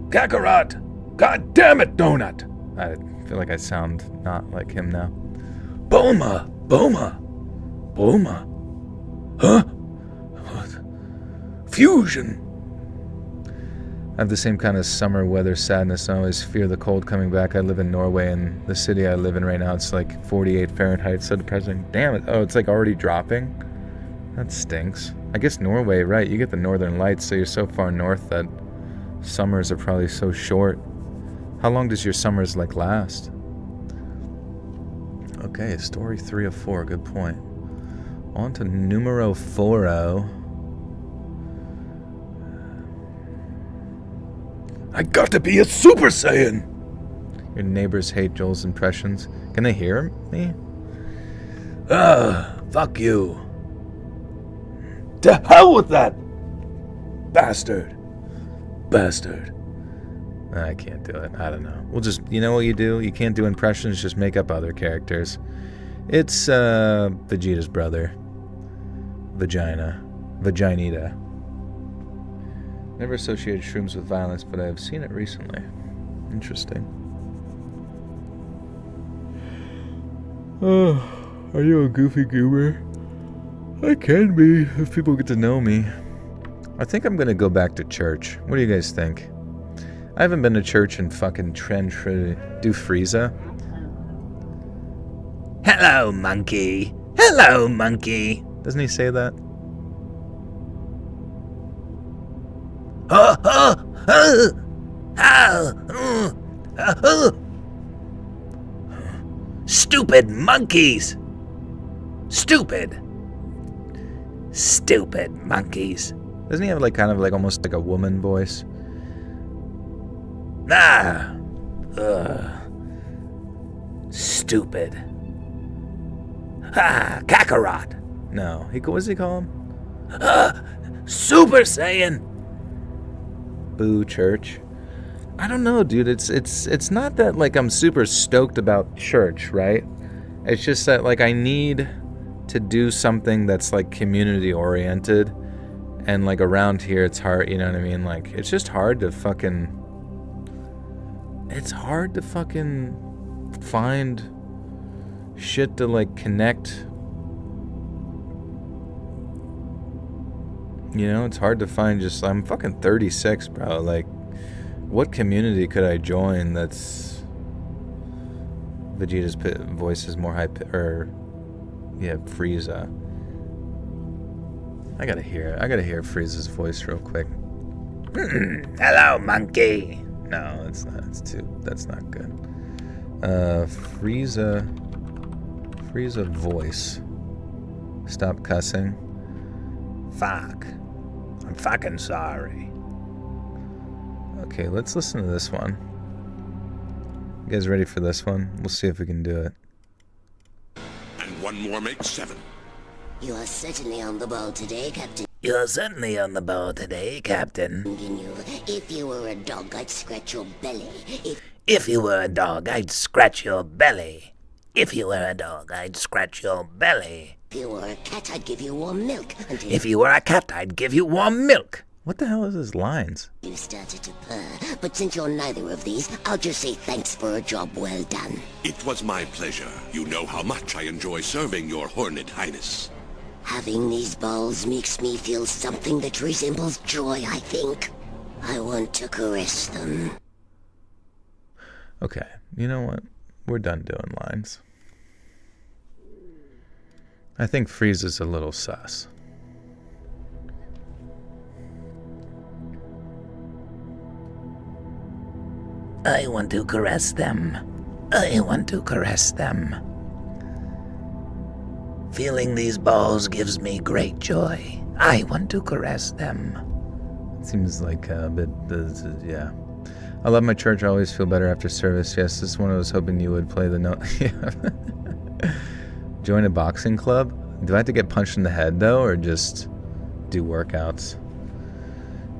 Kakarot! God damn it, Donut! I feel like I sound not like him now. Boma! Boma! Boma! Huh? Fusion! I have the same kind of summer weather sadness. I always fear the cold coming back. I live in Norway, and the city I live in right now, it's like 48 Fahrenheit. So depressing. Damn it. Oh, it's like already dropping? That stinks. I guess Norway, right? You get the northern lights, so you're so far north that summers are probably so short. How long does your summers like last? Okay, story 3 of 4. Good point. On to numero 4. I got to be a Super Saiyan! Your neighbors hate Joel's impressions. Can they hear me? Fuck you. To hell with that! Bastard. I can't do it. I don't know. We'll just, you know what you do? You can't do impressions, just make up other characters. It's, Vegeta's brother. Vaginita. Never associated shrooms with violence, but I have seen it recently. Interesting. Oh, are you a goofy goober? I can be, if people get to know me. I think I'm gonna go back to church. What do you guys think? I haven't been to church in fucking do Frieza. Hello, monkey. Hello, monkey. Doesn't he say that? Stupid monkeys! Stupid monkeys. Doesn't he have like kind of like almost like a woman voice? Stupid. Kakarot. No, what does he call him? Super Saiyan. Boo, church. I don't know, dude. It's not that like I'm super stoked about church, right? It's just that like I need to do something that's like community oriented, and like around here it's hard, you know what I mean? Like it's just hard to fucking find shit to like connect. You know, it's hard to find I'm fucking 36, bro. Like, what community could I join that's... Vegeta's voice is more high... Frieza. I gotta hear Frieza's voice real quick. Hello, monkey! No, that's not good. Frieza voice. Stop cussing. Fuck. I'm fucking sorry. Okay, let's listen to this one. You guys ready for this one? We'll see if we can do it. And one more makes 7. You are certainly on the ball today, Captain. If you were a dog, I'd scratch your belly. If you were a dog, I'd scratch your belly. If you were a dog, I'd scratch your belly. If you were a cat, I'd give you warm milk. If you were a cat, I'd give you warm milk. What the hell is his lines? You started to purr, but since you're neither of these, I'll just say thanks for a job well done. It was my pleasure. You know how much I enjoy serving your Horned Highness. Having these balls makes me feel something that resembles joy, I think. I want to caress them. Okay, you know what? We're done doing lines. I think Frieza's a little sus. I want to caress them. I want to caress them. Feeling these balls gives me great joy. I want to caress them. Seems like a bit, yeah. I love my church. I always feel better after service. Yes, this is one I was hoping you would play the note. Join a boxing club? Do I have to get punched in the head, though, or just do workouts?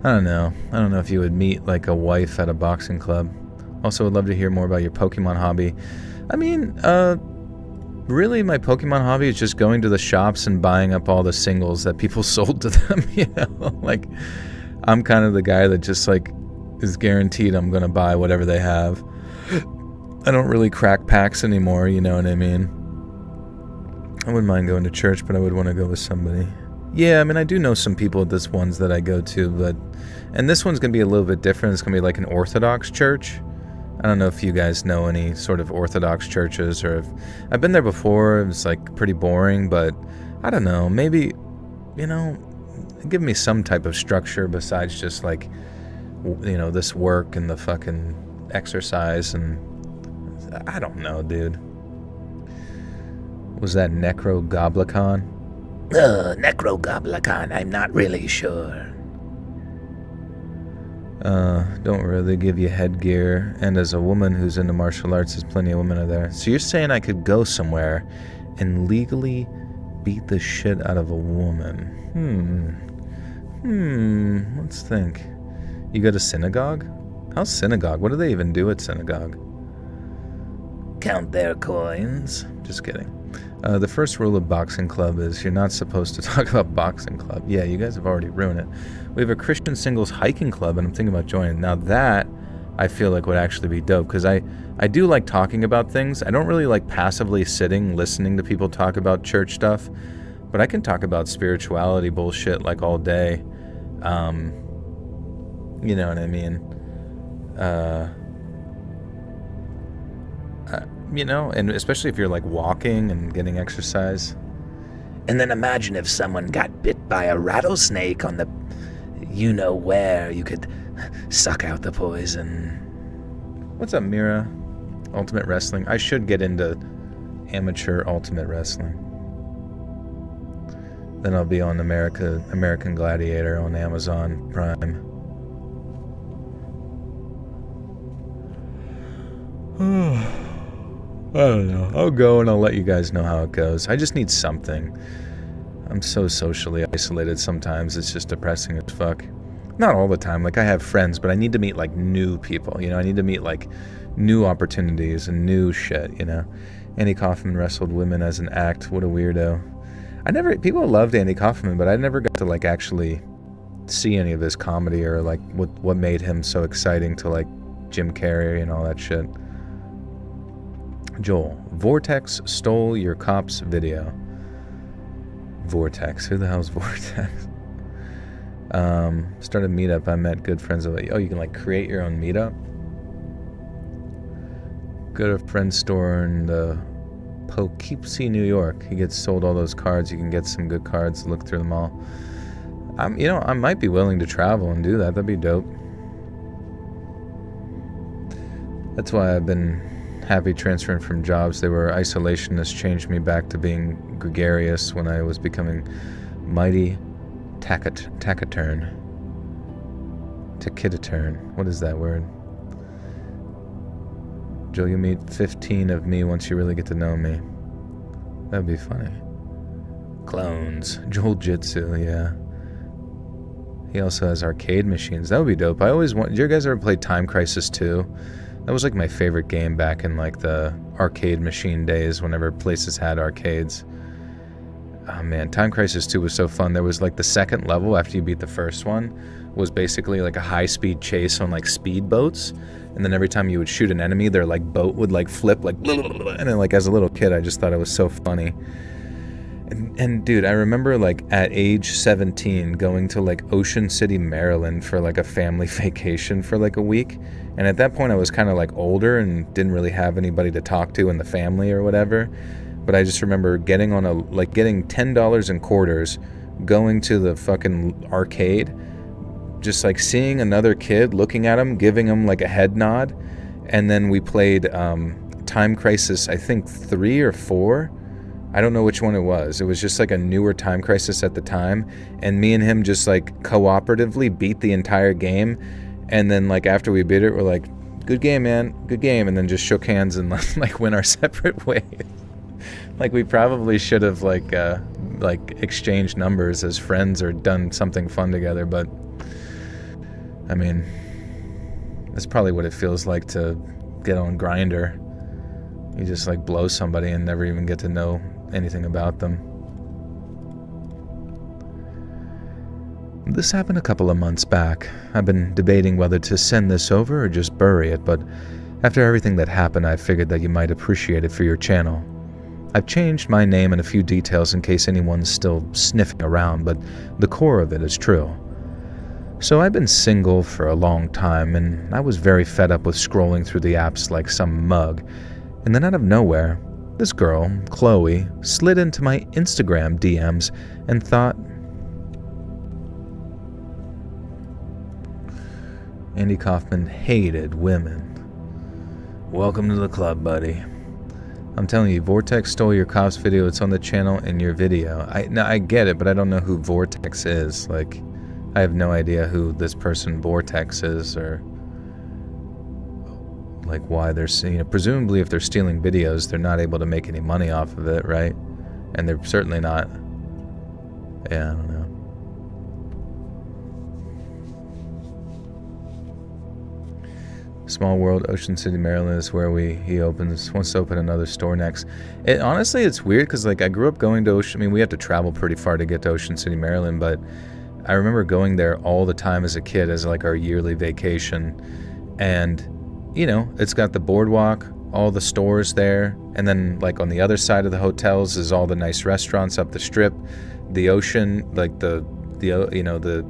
I don't know. I don't know if you would meet, like, a wife at a boxing club. Also, would love to hear more about your Pokemon hobby. I mean, really, my Pokemon hobby is just going to the shops and buying up all the singles that people sold to them, you know? Like, I'm kind of the guy that just, like, is guaranteed I'm going to buy whatever they have. I don't really crack packs anymore, you know what I mean? I wouldn't mind going to church, but I would want to go with somebody. Yeah, I mean, I do know some people at this ones that I go to, but... And this one's going to be a little bit different. It's going to be like an Orthodox church. I don't know if you guys know any sort of Orthodox churches, or if... I've been there before. It was, like, pretty boring, but I don't know. Maybe, you know, give me some type of structure besides just, like, you know, this work and the fucking exercise, and I don't know, dude. Was that Necrogoblicon? Necrogoblicon, I'm not really sure. Don't really give you headgear, and as a woman who's into martial arts, there's plenty of women out there. So you're saying I could go somewhere and legally beat the shit out of a woman? Let's think. You go to synagogue? How's synagogue? What do they even do at synagogue? Count their coins. Just kidding. The first rule of boxing club is you're not supposed to talk about boxing club. Yeah, you guys have already ruined it. We have a Christian singles hiking club, and I'm thinking about joining. Now that, I feel like would actually be dope, because I do like talking about things. I don't really like passively sitting, listening to people talk about church stuff, but I can talk about spirituality bullshit like all day. You know what I mean? You know, and especially if you're like walking and getting exercise. And then imagine if someone got bit by a rattlesnake on the you-know-where. You could suck out the poison. What's up, Mira? Ultimate Wrestling. I should get into amateur Ultimate Wrestling. Then I'll be on American Gladiator on Amazon Prime. I don't know. I'll go and I'll let you guys know how it goes. I just need something. I'm so socially isolated sometimes. It's just depressing as fuck. Not all the time. Like, I have friends, but I need to meet, like, new people, you know? I need to meet, like, new opportunities and new shit, you know? Andy Kaufman wrestled women as an act. What a weirdo. People loved Andy Kaufman, but I never got to, like, actually see any of his comedy or, like, what made him so exciting to, like, Jim Carrey and all that shit. Joel, Vortex stole your cops video. Vortex, who the hell's Vortex? Started a meetup. I met good friends of it. Oh, you can like create your own meetup? Go to a friend's store in Poughkeepsie, New York. He gets sold all those cards. You can get some good cards. Look through them all. You know, I might be willing to travel and do that. That'd be dope. That's why I've been happy transferring from jobs. They were isolationists, changed me back to being gregarious when I was becoming mighty taciturn. What is that word? Joe, you'll meet 15 of me once you really get to know me. That'd be funny. Clones. Joel Jitsu, yeah. He also has arcade machines. That would be dope. Did you guys ever play Time Crisis 2? That was like my favorite game back in like the arcade machine days, whenever places had arcades. Oh man, Time Crisis 2 was so fun. There was like the second level after you beat the first one was basically like a high-speed chase on like speedboats, and then every time you would shoot an enemy, their like boat would like flip like, and then like as a little kid, I just thought it was so funny. And dude, I remember like at age 17 going to like Ocean City, Maryland for like a family vacation for like a week. And at that point I was kind of like older and didn't really have anybody to talk to in the family or whatever. But I just remember getting $10 in quarters, going to the fucking arcade, just like seeing another kid, looking at him, giving him like a head nod. And then we played Time Time Crisis, I think 3 or 4. I don't know which one it was. It was just like a newer Time Crisis at the time, and me and him just like cooperatively beat the entire game, and then like after we beat it, we're like, good game, man, good game, and then just shook hands and like went our separate ways. Like we probably should have like exchanged numbers as friends or done something fun together, but I mean, that's probably what it feels like to get on Grindr. You just like blow somebody and never even get to know anything about them. This happened a couple of months back. I've been debating whether to send this over or just bury it, but after everything that happened, I figured that you might appreciate it for your channel. I've changed my name and a few details in case anyone's still sniffing around, but the core of it is true. So I've been single for a long time, and I was very fed up with scrolling through the apps like some mug, and then out of nowhere, this girl, Chloe, slid into my Instagram DMs and thought, Andy Kaufman hated women. Welcome to the club, buddy. I'm telling you, Vortex stole your cops video. It's on the channel in your video. I get it, but I don't know who Vortex is. Like, I have no idea who this person Vortex is, or like why they're, presumably if they're stealing videos, they're not able to make any money off of it, right? And they're certainly not, yeah, I don't know. Small World, Ocean City, Maryland is where he wants to open another store next. Honestly, it's weird because like I grew up going to Ocean. I mean, we have to travel pretty far to get to Ocean City, Maryland, but I remember going there all the time as a kid as like our yearly vacation. And it's got the boardwalk, all the stores there, and then like on the other side of the hotels is all the nice restaurants up the strip. The ocean, like the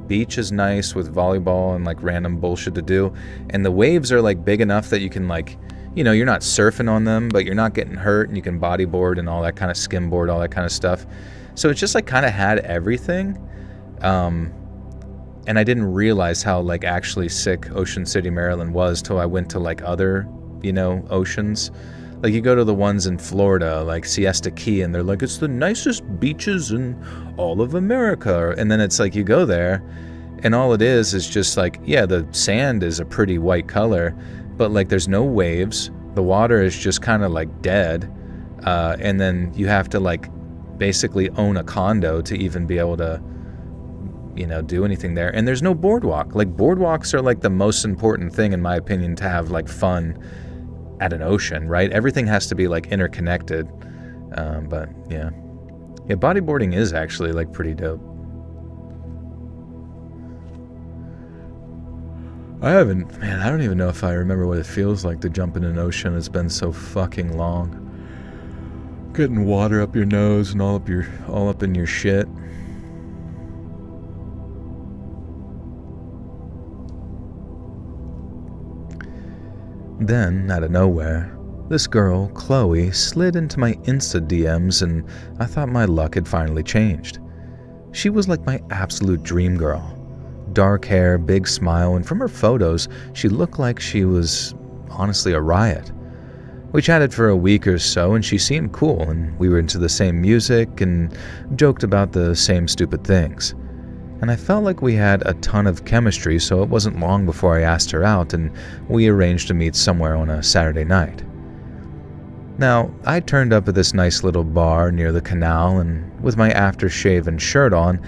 beach is nice with volleyball and like random bullshit to do, and the waves are like big enough that you can like, you're not surfing on them, but you're not getting hurt, and you can bodyboard and all that kind of skimboard, all that kind of stuff. So it's just like kind of had everything, and I didn't realize how like actually sick Ocean City, Maryland was till I went to like other oceans. Like you go to the ones in Florida, like Siesta Key, and they're like, it's the nicest beaches in all of America. And then it's like you go there, and all it is just like, yeah, the sand is a pretty white color, but like there's no waves. The water is just kind of like dead. And then you have to like basically own a condo to even be able to, do anything there. And there's no boardwalk. Like boardwalks are like the most important thing, in my opinion, to have like fun at an ocean, right? Everything has to be like interconnected. But yeah, bodyboarding is actually like pretty dope. I don't even know if I remember what it feels like to jump in an ocean. It's been so fucking long. Getting water up your nose and all up in your shit. Then, out of nowhere, this girl, Chloe, slid into my Insta DMs, and I thought my luck had finally changed. She was like my absolute dream girl. Dark hair, big smile, and from her photos, she looked like she was honestly a riot. We chatted for a week or so, and she seemed cool, and we were into the same music and joked about the same stupid things. And I felt like we had a ton of chemistry, so it wasn't long before I asked her out, and we arranged to meet somewhere on a Saturday night. Now, I turned up at this nice little bar near the canal, and with my aftershave and shirt on,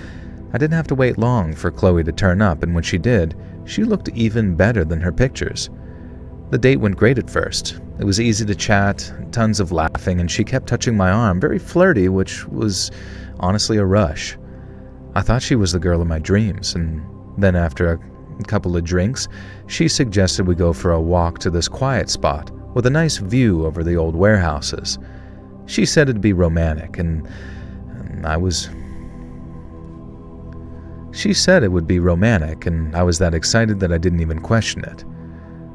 I didn't have to wait long for Chloe to turn up, and when she did, she looked even better than her pictures. The date went great at first. It was easy to chat, tons of laughing, and she kept touching my arm, very flirty, which was honestly a rush. I thought she was the girl of my dreams, and then after a couple of drinks, she suggested we go for a walk to this quiet spot with a nice view over the old warehouses. She said it'd be romantic, and I was... She said it would be romantic, and I was that excited that I didn't even question it.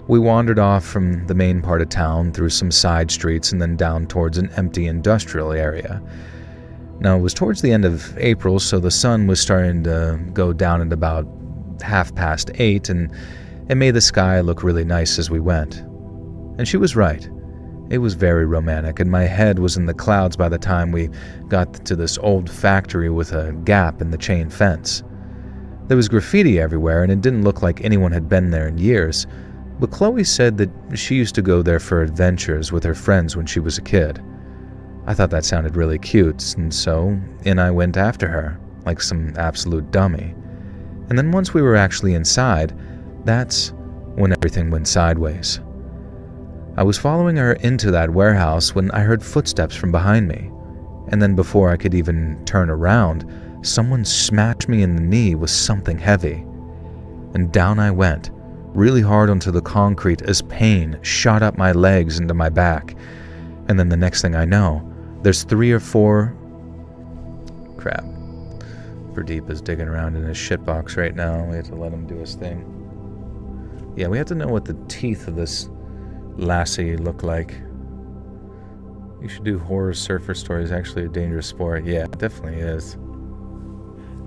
We wandered off from the main part of town through some side streets and then down towards an empty industrial area. Now, it was towards the end of April, so the sun was starting to go down at about 8:30, and it made the sky look really nice as we went. And she was right. It was very romantic, and my head was in the clouds by the time we got to this old factory with a gap in the chain fence. There was graffiti everywhere, and it didn't look like anyone had been there in years, but Chloe said that she used to go there for adventures with her friends when she was a kid. I thought that sounded really cute, and so in I went after her, like some absolute dummy. And then once we were actually inside, that's when everything went sideways. I was following her into that warehouse when I heard footsteps from behind me, and then before I could even turn around, someone smashed me in the knee with something heavy. And down I went, really hard onto the concrete as pain shot up my legs into my back. And then the next thing I know, there's 3 or 4... Crap. Pradeep is digging around in his shitbox right now. We have to let him do his thing. Yeah, we have to know what the teeth of this lassie look like. You should do horror surfer stories. Actually a dangerous sport. Yeah, it definitely is.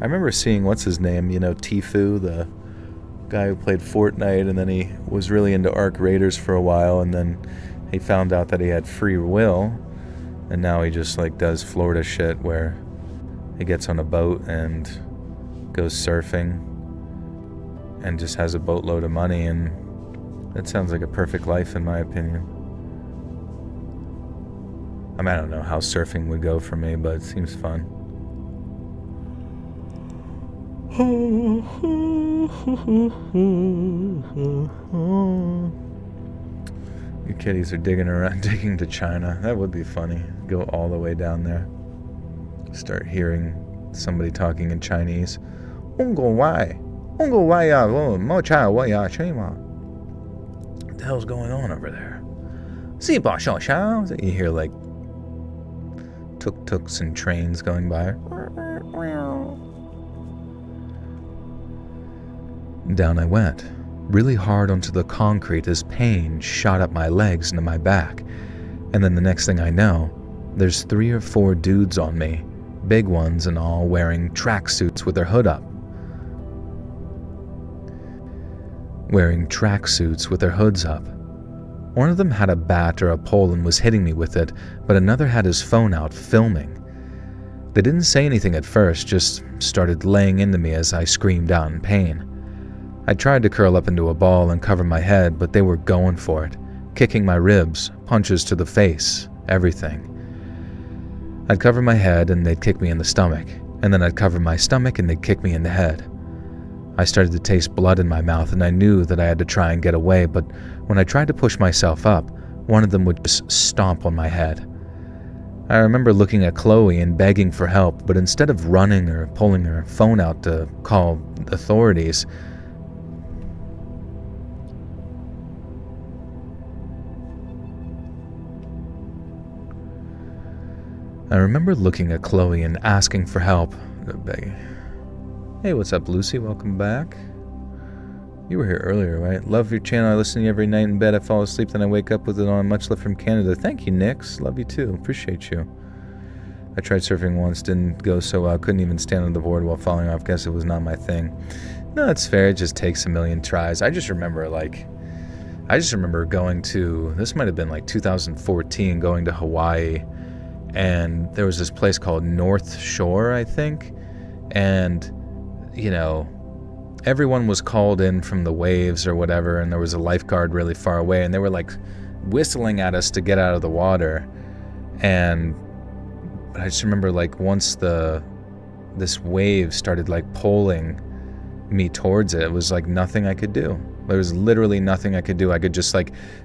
I remember seeing, what's his name, Tfue, the guy who played Fortnite, and then he was really into Ark Raiders for a while, and then he found out that he had free will, and now he just does Florida shit where he gets on a boat and goes surfing and just has a boatload of money, and that sounds like a perfect life in my opinion. I mean, I don't know how surfing would go for me, but it seems fun. You kitties are digging to China. That would be funny. Go all the way down there. Start hearing somebody talking in Chinese. What the hell's going on over there? You hear tuk-tuks and trains going by. Down I went, really hard onto the concrete as pain shot up my legs into my back. And then the next thing I know, there's 3 or 4 dudes on me, big ones and all, wearing tracksuits with their hood up. Wearing tracksuits with their hoods up. One of them had a bat or a pole and was hitting me with it, but another had his phone out filming. They didn't say anything at first, just started laying into me as I screamed out in pain. I tried to curl up into a ball and cover my head, but they were going for it, kicking my ribs, punches to the face, everything. I'd cover my head and they'd kick me in the stomach, and then I'd cover my stomach and they'd kick me in the head. I started to taste blood in my mouth and I knew that I had to try and get away, but when I tried to push myself up, one of them would just stomp on my head. I remember looking at Chloe and begging for help, but instead of running or pulling her phone out to call authorities, I remember looking at Chloe and asking for help. Hey, what's up, Lucy? Welcome back. You were here earlier, right? Love your channel. I listen to you every night in bed. I fall asleep, then I wake up with it on. Much love from Canada. Thank you, Nix. Love you too. Appreciate you. I tried surfing once, didn't go so well. Couldn't even stand on the board while falling off. Guess it was not my thing. No, it's fair. It just takes a million tries. I just remember going to, this might have been 2014, going to Hawaii, and there was this place called North Shore, I think, and everyone was called in from the waves or whatever, and there was a lifeguard really far away, and they were whistling at us to get out of the water. And I just remember once this wave started pulling me towards it, it was nothing I could do. There was literally nothing I could do. I could just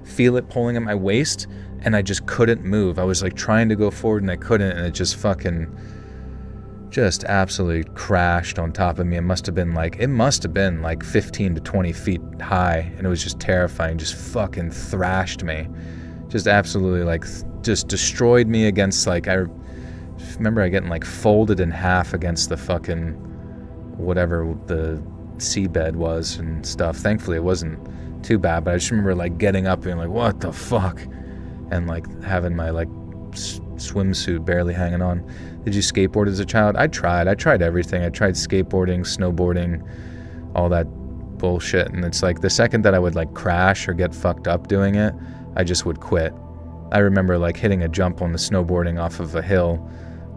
feel it pulling at my waist, and I just couldn't move. I was trying to go forward and I couldn't, and it just just absolutely crashed on top of me. It must have been 15 to 20 feet high, and it was just terrifying. Just fucking thrashed me. Just absolutely just destroyed me against I remember getting folded in half against the fucking whatever the seabed was and stuff. Thankfully it wasn't too bad, but I just remember getting up and what the fuck, and having my swimsuit barely hanging on. Did you skateboard as a child? I tried everything. I tried skateboarding, snowboarding, all that bullshit, and it's the second that I would crash or get fucked up doing it, I just would quit. I remember like hitting a jump on the snowboarding off of a hill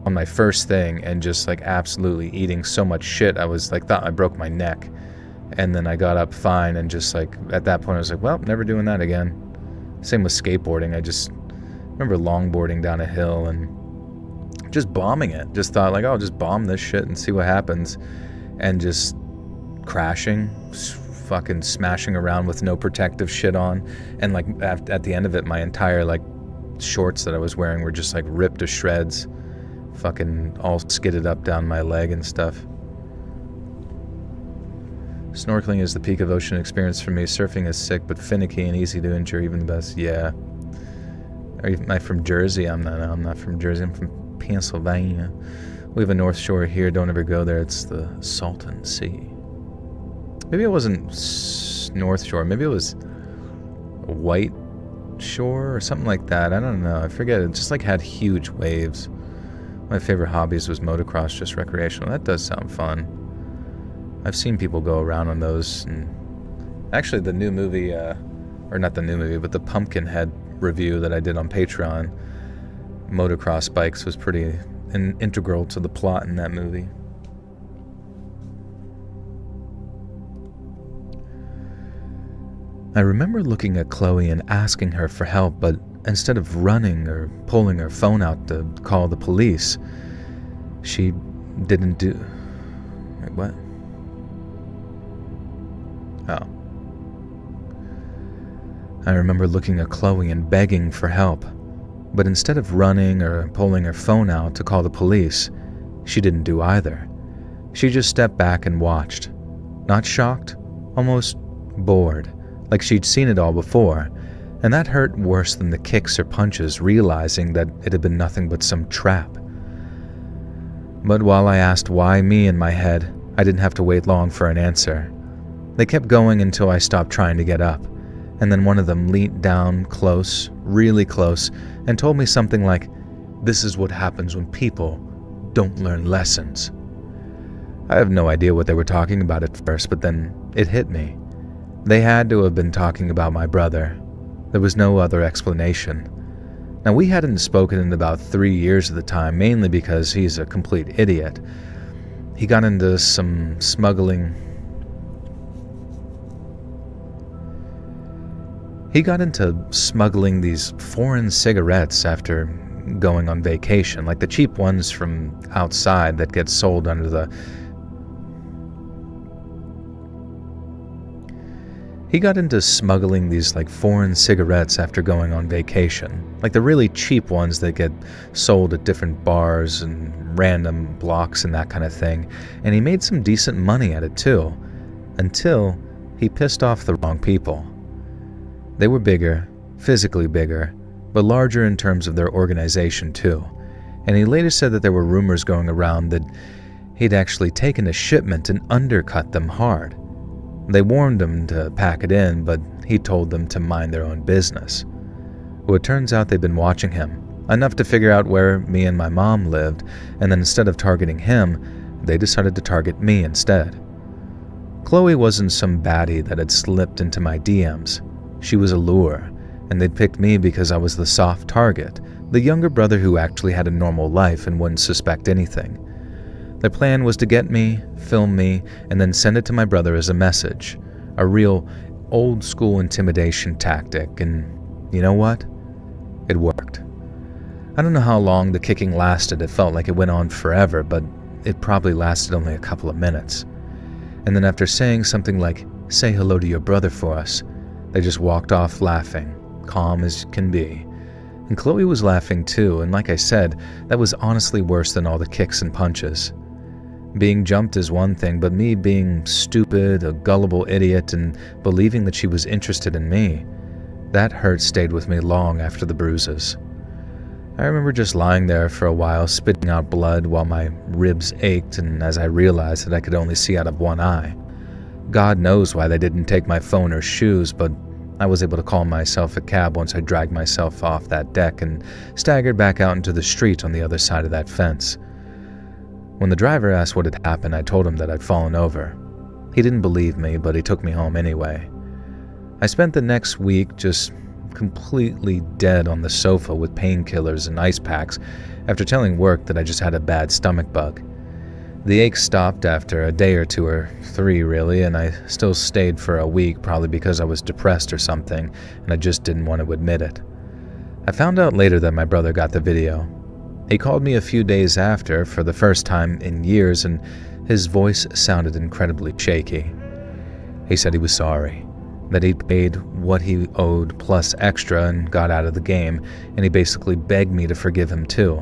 on my first thing and just like absolutely eating so much shit. I was like, thought I broke my neck. And then I got up fine and just like, at that point I was like, well, never doing that again. Same with skateboarding. I just remember longboarding down a hill and just bombing it. Just thought like, oh, I'll just bomb this shit and see what happens. And just crashing, fucking smashing around with no protective shit on. And like at the end of it, my entire like shorts that I was wearing were just like ripped to shreds. Fucking all skidded up down my leg and stuff. Snorkeling is the peak of ocean experience for me. Surfing is sick but finicky and easy to injure, even the best. Yeah. Am I from Jersey? I'm not from Jersey. I'm from Pennsylvania. We have a North Shore here. Don't ever go there. It's the Salton Sea. Maybe it wasn't North Shore. Maybe it was White Shore or something like that. I don't know. I forget. It just like had huge waves. My favorite hobbies was motocross, just recreational. That does sound fun. I've seen people go around on those. And actually, the new movie, or not the new movie, but the Pumpkinhead review that I did on Patreon, motocross bikes was pretty integral to the plot in that movie. I remember looking at Chloe and asking her for help, but instead of running or pulling her phone out to call the police, she didn't do... Wait, what? Oh. I remember looking at Chloe and begging for help, but instead of running or pulling her phone out to call the police, she didn't do either. She just stepped back and watched. Not shocked, almost bored, like she'd seen it all before, and that hurt worse than the kicks or punches, realizing that it had been nothing but some trap. But while I asked why me in my head, I didn't have to wait long for an answer. They kept going until I stopped trying to get up, and then one of them leaned down close, really close, and told me something like, "This is what happens when people don't learn lessons." I have no idea what they were talking about at first, but then it hit me. They had to have been talking about my brother. There was no other explanation. Now, we hadn't spoken in about 3 years at the time, mainly because he's a complete idiot. He got into some smuggling... He got into smuggling these foreign cigarettes after going on vacation, like the cheap ones from outside that get sold under the... He got into smuggling these like foreign cigarettes after going on vacation, like the really cheap ones that get sold at different bars and random blocks and that kind of thing, and he made some decent money at it too, until he pissed off the wrong people. They were bigger, physically bigger, but larger in terms of their organization too, and he later said that there were rumors going around that he'd actually taken a shipment and undercut them hard. They warned him to pack it in, but he told them to mind their own business. Well, it turns out they'd been watching him, enough to figure out where me and my mom lived, and then instead of targeting him, they decided to target me instead. Chloe wasn't some baddie that had slipped into my DMs. She was a lure, and they'd picked me because I was the soft target, the younger brother who actually had a normal life and wouldn't suspect anything. Their plan was to get me, film me, and then send it to my brother as a message. A real old-school intimidation tactic, and you know what? It worked. I don't know how long the kicking lasted. It felt like it went on forever, but it probably lasted only a couple of minutes. And then after saying something like, "Say hello to your brother for us," they just walked off laughing, calm as can be. And Chloe was laughing too, and like I said, that was honestly worse than all the kicks and punches. Being jumped is one thing, but me being stupid, a gullible idiot, and believing that she was interested in me, that hurt stayed with me long after the bruises. I remember just lying there for a while, spitting out blood while my ribs ached, and as I realized that I could only see out of one eye. God knows why they didn't take my phone or shoes, but I was able to call myself a cab once I dragged myself off that deck and staggered back out into the street on the other side of that fence. When the driver asked what had happened, I told him that I'd fallen over. He didn't believe me, but he took me home anyway. I spent the next week just completely dead on the sofa with painkillers and ice packs after telling work that I just had a bad stomach bug. The ache stopped after a day or 2 or 3 really, and I still stayed for a week, probably because I was depressed or something, and I just didn't want to admit it. I found out later that my brother got the video. He called me a few days after for the first time in years, and his voice sounded incredibly shaky. He said he was sorry, that he'd paid what he owed plus extra and got out of the game, and he basically begged me to forgive him too.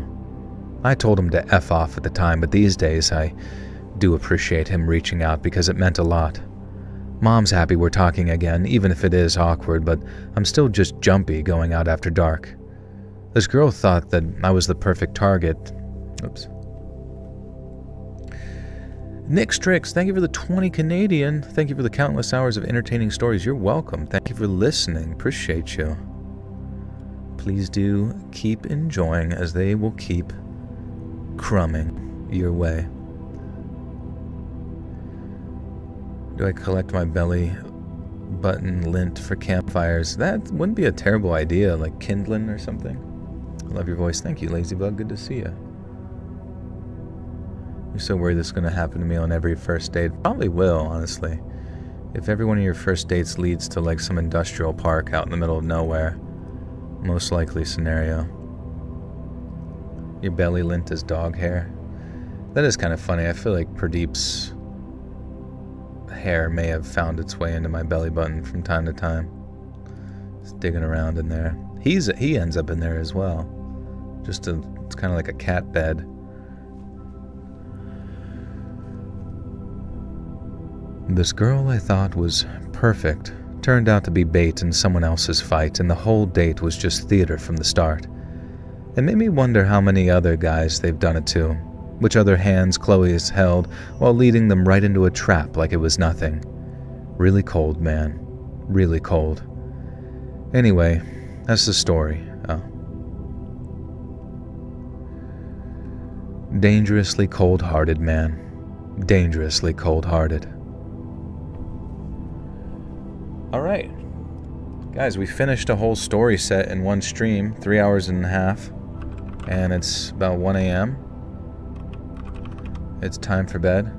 I told him to F off at the time, but these days I do appreciate him reaching out because it meant a lot. Mom's happy we're talking again, even if it is awkward, but I'm still just jumpy going out after dark. This girl thought that I was the perfect target. Oops. Nick Strix, thank you for the 20 Canadian. Thank you for the countless hours of entertaining stories. You're welcome. Thank you for listening. Appreciate you. Please do keep enjoying, as they will keep crumbing your way. Do I collect my belly button lint for campfires? That wouldn't be a terrible idea, like kindling or something. I love your voice. Thank you, Lazybug. Good to see you. You're so worried this is going to happen to me on every first date. Probably will, honestly. If every one of your first dates leads to like some industrial park out in the middle of nowhere, most likely scenario. Your belly lint is dog hair. That is kind of funny. I feel like Pradeep's hair may have found its way into my belly button from time to time. Just digging around in there. He ends up in there as well. It's kind of like a cat bed. This girl I thought was perfect turned out to be bait in someone else's fight, and the whole date was just theater from the start. It made me wonder how many other guys they've done it to, which other hands Chloe has held while leading them right into a trap like it was nothing. Really cold, man. Really cold. Anyway, that's the story. Oh. Dangerously cold-hearted, man. Dangerously cold-hearted. Alright. Guys, we finished a whole story set in one stream, 3 hours and a half. And it's about 1 a.m. It's time for bed.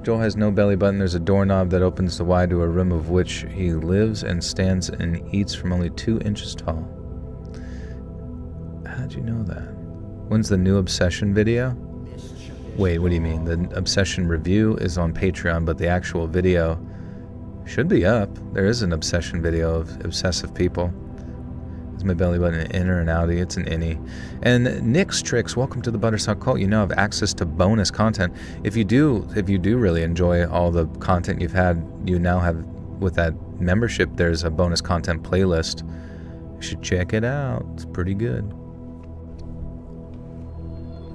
Joel has no belly button. There's a doorknob that opens the wide to a room of which he lives and stands and eats from only 2 inches tall. How'd you know that? When's the new Obsession video? Wait, what do you mean? The Obsession review is on Patreon, but the actual video should be up. There is an Obsession video of obsessive people. Is my belly button an inner and outie? It's an innie. And Nick's Tricks, welcome to the Buttersock Cult. You now have access to bonus content. If you do really enjoy all the content you've had, you now have, with that membership, there's a bonus content playlist. You should check it out. It's pretty good.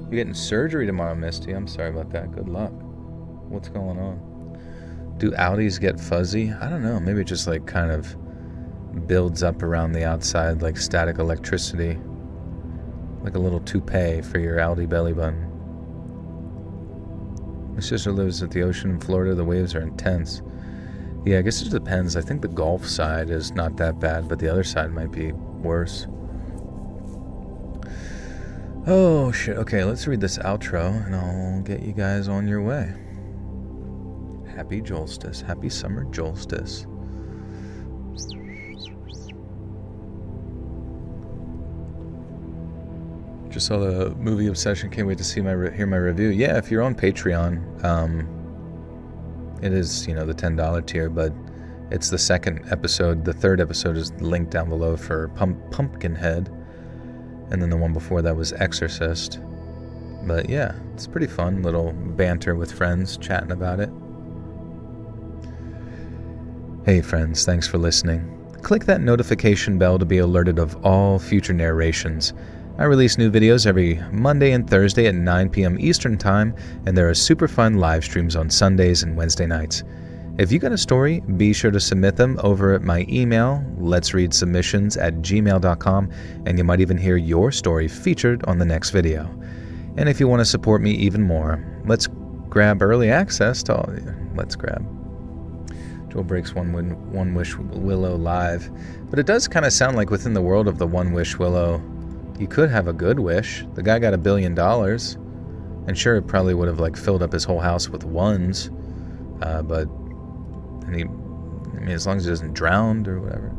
You're getting surgery tomorrow, Misty. I'm sorry about that. Good luck. What's going on? Do outies get fuzzy? I don't know. Maybe it just like kind of builds up around the outside like static electricity. Like a little toupee for your outie belly button. My sister lives at the ocean in Florida. The waves are intense. Yeah, I guess it depends. I think the Gulf side is not that bad, but the other side might be worse. Oh, shit. Okay, let's read this outro, and I'll get you guys on your way. Happy Jolstice. Happy Summer Jolstice. Just saw the movie Obsession. Can't wait to see hear my review. Yeah, if you're on Patreon, it is, the $10 tier, but it's the second episode. The third episode is linked down below for Pumpkinhead, and then the one before that was Exorcist. But yeah, it's pretty fun. Little banter with friends, chatting about it. Hey friends, thanks for listening. Click that notification bell to be alerted of all future narrations. I release new videos every Monday and Thursday at 9 p.m. Eastern Time, and there are super fun live streams on Sundays and Wednesday nights. If you got a story, be sure to submit them over at my email, letsreadsubmissions@gmail.com, and you might even hear your story featured on the next video. And if you want to support me even more, let's grab early access to all. Let's grab. Joel breaks one wish willow live. But it does kind of sound like within the world of the one wish willow, you could have a good wish. The guy got $1 billion. And sure, it probably would have like filled up his whole house with ones. But as long as he doesn't drown or whatever.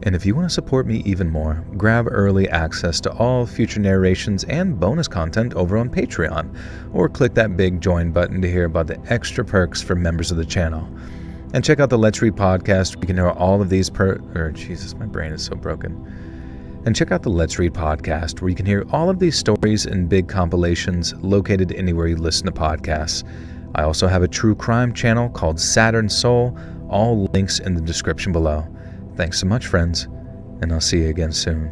And if you want to support me even more, grab early access to all future narrations and bonus content over on Patreon, or click that big join button to hear about the extra perks for members of the channel. And check out the Let's Read podcast. You can hear all of these Jesus, my brain is so broken. And check out the Let's Read podcast, where you can hear all of these stories in big compilations located anywhere you listen to podcasts. I also have a true crime channel called Saturn Soul, all links in the description below. Thanks so much, friends, and I'll see you again soon.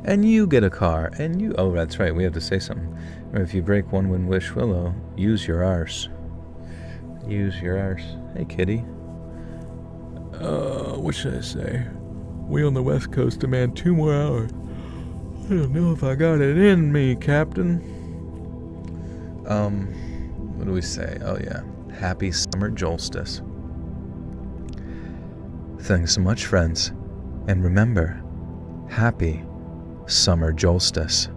And you get a car, and you... Oh, that's right, we have to say something. Or if you break one wish willow, use your arse. Use your arse. Hey, kitty. What should I say? We on the West Coast demand 2 more hours. I don't know if I got it in me, Captain. What do we say? Oh, yeah. Happy summer solstice. Thanks so much, friends. And remember, happy summer solstice.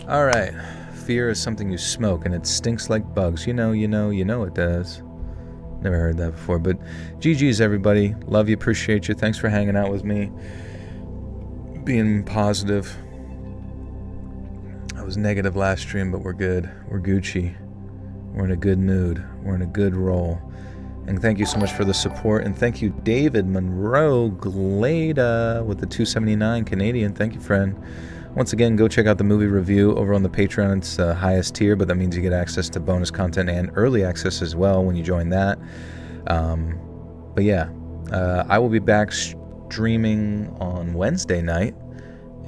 All right. Fear is something you smoke, and it stinks like bugs. You know it does. Never heard that before, but GG's, everybody. Love you, appreciate you. Thanks for hanging out with me. Being positive. I was negative last stream, but we're good. We're Gucci. We're in a good mood. We're in a good roll. And thank you so much for the support. And thank you, David Monroe Glada with the 279 Canadian. Thank you, friend. Once again, go check out the movie review over on the Patreon. It's the highest tier, but that means you get access to bonus content and early access as well when you join that. But yeah, I will be back streaming on Wednesday night,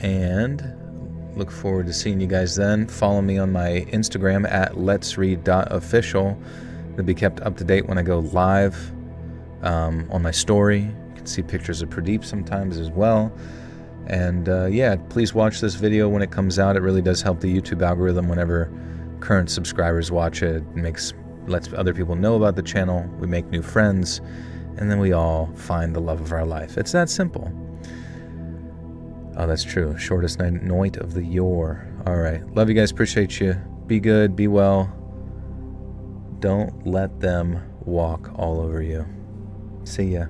and look forward to seeing you guys then. Follow me on my Instagram at letsread.official. To be kept up to date when I go live on my story. You can see pictures of Pradeep sometimes as well. And yeah, please watch this video when it comes out. It really does help the YouTube algorithm whenever current subscribers watch it. It lets other people know about the channel. We make new friends, and then we all find the love of our life. It's that simple. Oh, that's true. Shortest night of the year. All right. Love you guys. Appreciate you. Be good. Be well. Don't let them walk all over you. See ya.